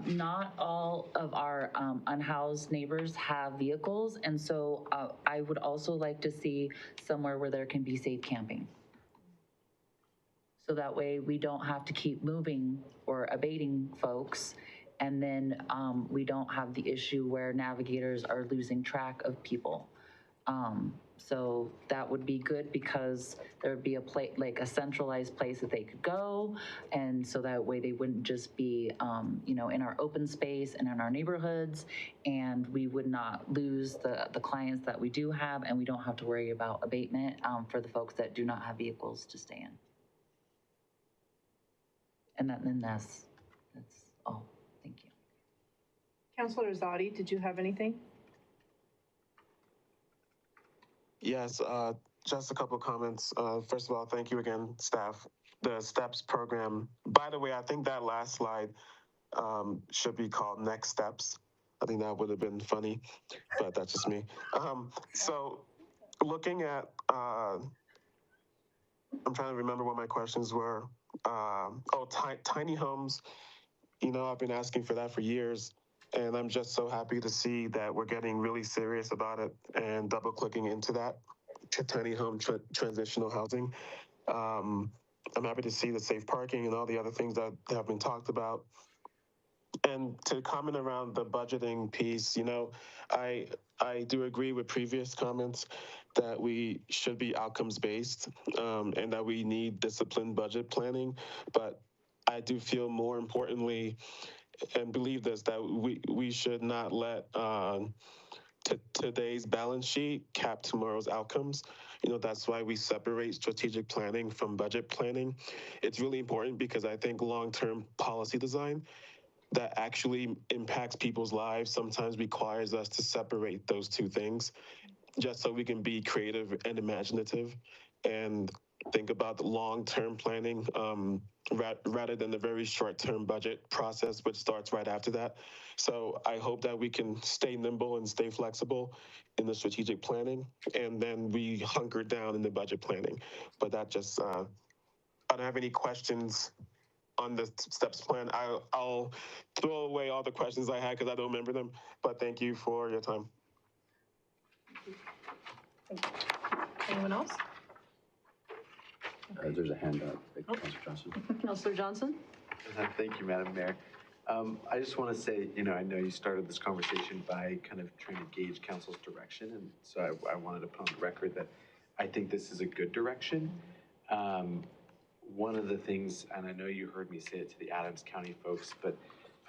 Not all of our unhoused neighbors have vehicles, and so I would also like to see somewhere where there can be safe camping. So that way we don't have to keep moving or abating folks, and then we don't have the issue where navigators are losing track of people. So that would be good, because there would be a centralized place that they could go, and so that way they wouldn't just be, in our open space and in our neighborhoods, and we would not lose the clients that we do have, and we don't have to worry about abatement for the folks that do not have vehicles to stay in. And that's all. Thank you. Councilor Zadi, did you have anything? Yes, just a couple of comments. First of all, thank you again, staff. The STEPS program, by the way, I think that last slide should be called Next Steps. I think that would have been funny, but that's just me. So looking at, I'm trying to remember what my questions were. Tiny homes, I've been asking for that for years. And I'm just so happy to see that we're getting really serious about it and double clicking into that tiny home transitional housing. I'm happy to see the safe parking and all the other things that have been talked about. And to comment around the budgeting piece, I do agree with previous comments that we should be outcomes based and that we need disciplined budget planning. But I do feel more importantly, and believe this, that we should not let today's balance sheet cap tomorrow's outcomes. That's why we separate strategic planning from budget planning. It's really important, because I think long-term policy design that actually impacts people's lives sometimes requires us to separate those two things, just so we can be creative and imaginative. And think about the long-term planning rather than the very short-term budget process, which starts right after that. So I hope that we can stay nimble and stay flexible in the strategic planning, and then we hunker down in the budget planning. But that just, I don't have any questions on the steps plan. I'll throw away all the questions I had because I don't remember them, but thank you for your time. Anyone else? There's a hand up, Councilor Johnson. Councilor Johnson? Thank you, Madam Mayor. I just want to say, I know you started this conversation by kind of trying to gauge council's direction, and so I wanted to put on the record that I think this is a good direction. One of the things, and I know you heard me say it to the Adams County folks, but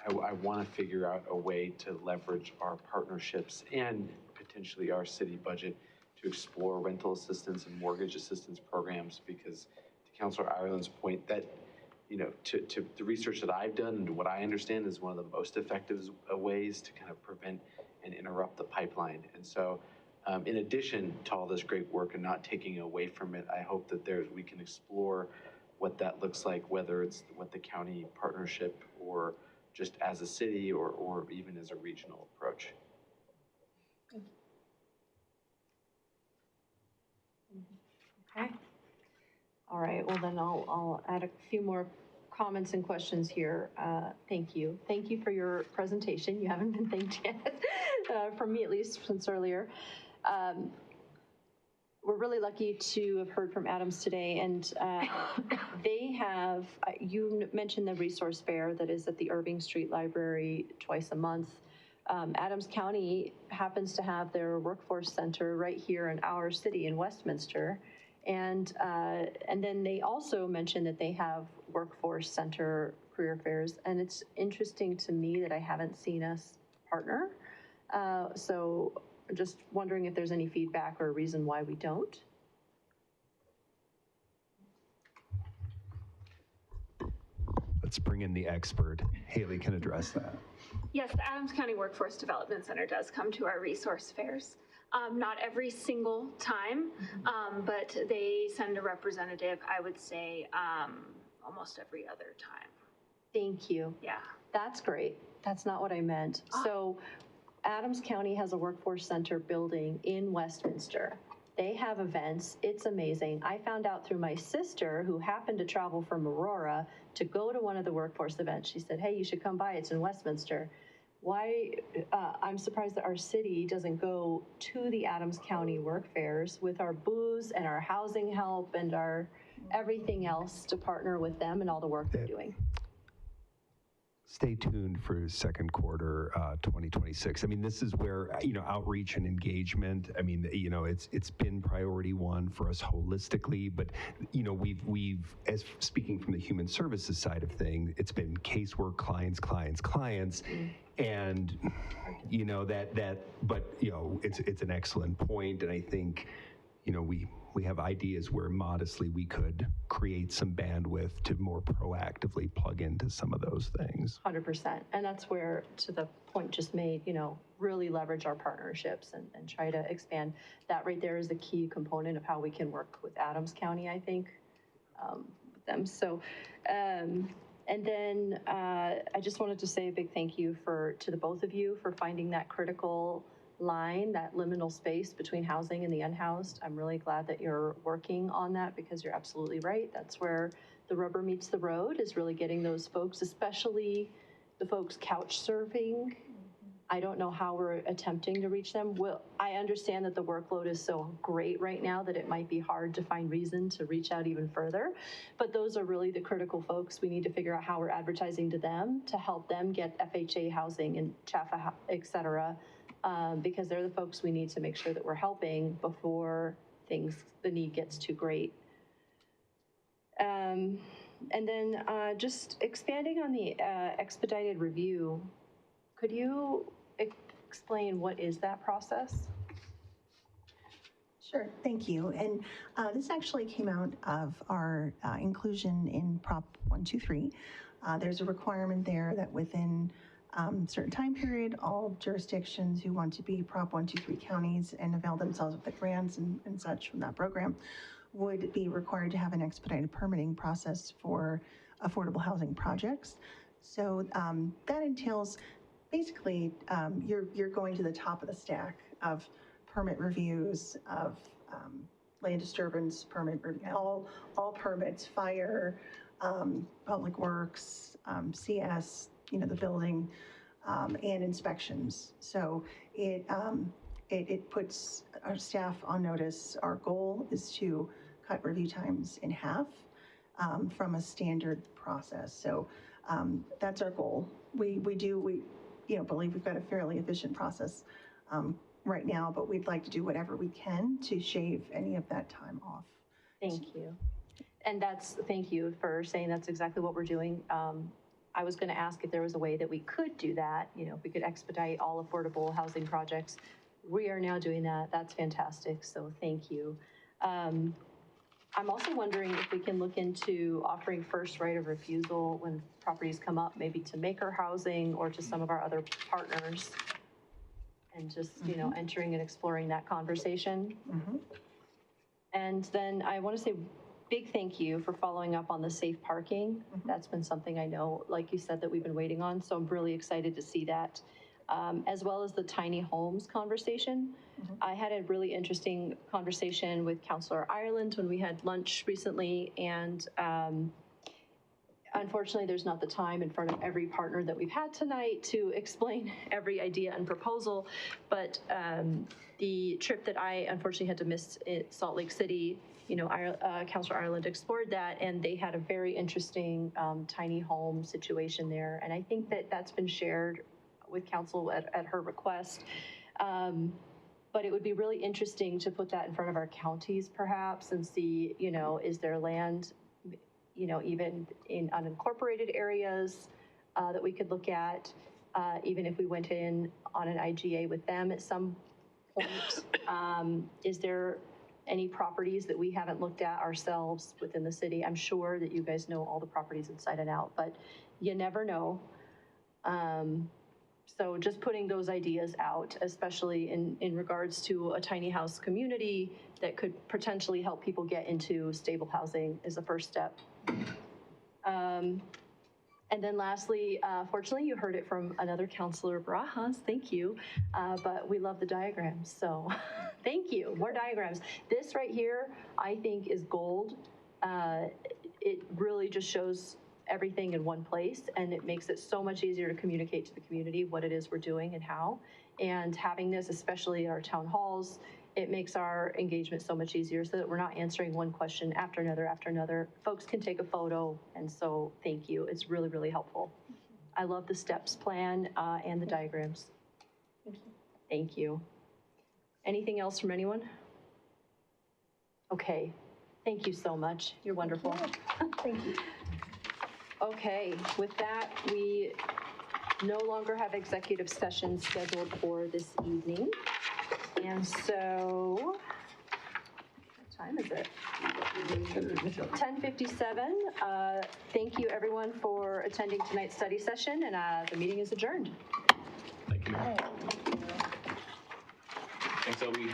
I want to figure out a way to leverage our partnerships and potentially our city budget to explore rental assistance and mortgage assistance programs, because to Councilor Ireland's point, that, to the research that I've done and what I understand is one of the most effective ways to kind of prevent and interrupt the pipeline. And so in addition to all this great work and not taking away from it, I hope that we can explore what that looks like, whether it's with the county partnership or just as a city or even as a regional approach. Okay. All right, well then I'll add a few more comments and questions here. Thank you. Thank you for your presentation. You haven't been thanked yet, from me at least, since earlier. We're really lucky to have heard from Adams today, and they have, you mentioned the resource fair that is at the Irving Street Library twice a month. Adams County happens to have their workforce center right here in our city in Westminster. And then they also mentioned that they have workforce center career fairs, and it's interesting to me that I haven't seen us partner. So just wondering if there's any feedback or a reason why we don't. Let's bring in the expert. Haley can address that. Yes, the Adams County Workforce Development Center does come to our resource fairs. Not every single time, but they send a representative, I would say, almost every other time. Thank you. Yeah. That's great. That's not what I meant. So Adams County has a workforce center building in Westminster. They have events. It's amazing. I found out through my sister, who happened to travel from Aurora to go to one of the workforce events. She said, hey, you should come by. It's in Westminster. Why, I'm surprised that our city doesn't go to the Adams County work fairs with our booths and our housing help and our everything else to partner with them and all the work they're doing. Stay tuned for second quarter 2026. I mean, this is where, outreach and engagement, I mean, it's been priority one for us holistically, but, we've, as speaking from the human services side of things, it's been casework, clients, and, but it's an excellent point, and I think, we have ideas where modestly we could create some bandwidth to more proactively plug into some of those things. 100%. And that's where, to the point just made, really leverage our partnerships and try to expand. That right there is the key component of how we can work with Adams County, I think, with them. So, and then I just wanted to say a big thank you to the both of you for finding that critical line, that liminal space between housing and the unhoused. I'm really glad that you're working on that, because you're absolutely right. That's where the rubber meets the road, is really getting those folks, especially the folks couch surfing. I don't know how we're attempting to reach them. Well, I understand that the workload is so great right now that it might be hard to find reason to reach out even further, but those are really the critical folks. We need to figure out how we're advertising to them to help them get FHA housing and CHAFA, et cetera, because they're the folks we need to make sure that we're helping before the need gets too great. And then just expanding on the expedited review, could you explain what is that process? Sure, thank you. And this actually came out of our inclusion in Prop 123. There's a requirement there that within a certain time period, all jurisdictions who want to be Prop 123 counties and avail themselves of the grants and such from that program would be required to have an expedited permitting process for affordable housing projects. So that entails basically you're going to the top of the stack of permit reviews, of land disturbance permit, all permits, fire, public works, CS, the building, and inspections. So it puts our staff on notice. Our goal is to cut review times in half from a standard process. So that's our goal. We believe we've got a fairly efficient process right now, but we'd like to do whatever we can to shave any of that time off. Thank you. And thank you for saying that's exactly what we're doing. I was going to ask if there was a way that we could do that, if we could expedite all affordable housing projects. We are now doing that. That's fantastic. So thank you. I'm also wondering if we can look into offering first right of refusal when properties come up, maybe to Maker Housing or to some of our other partners, and just, entering and exploring that conversation. And then I want to say big thank you for following up on the safe parking. That's been something I know, like you said, that we've been waiting on. So I'm really excited to see that, as well as the tiny homes conversation. I had a really interesting conversation with Councillor Ireland when we had lunch recently, and unfortunately, there's not the time in front of every partner that we've had tonight to explain every idea and proposal, but the trip that I unfortunately had to miss at Salt Lake City, Councillor Ireland explored that, and they had a very interesting tiny home situation there, and I think that that's been shared with council at her request. But it would be really interesting to put that in front of our counties perhaps and see, is there land, even in unincorporated areas that we could look at, even if we went in on an IGA with them at some point. Is there any properties that we haven't looked at ourselves within the city? I'm sure that you guys know all the properties inside and out, but you never know. So just putting those ideas out, especially in regards to a tiny house community that could potentially help people get into stable housing, is the first step. And then lastly, fortunately, you heard it from another Councillor Barajas, thank you, but we love the diagrams, so thank you, more diagrams. This right here, I think, is gold. It really just shows everything in one place, and it makes it so much easier to communicate to the community what it is we're doing and how. And having this, especially at our town halls, it makes our engagement so much easier so that we're not answering one question after another after another. Folks can take a photo, and so thank you. It's really, really helpful. I love the steps plan and the diagrams. Thank you. Thank you. Anything else from anyone? Okay. Thank you so much. You're wonderful. Thank you. Okay, with that, we no longer have executive session scheduled for this evening. And so, what time is it? 10:57. Thank you everyone for attending tonight's study session, and the meeting is adjourned. Thank you. Thanks, Obi.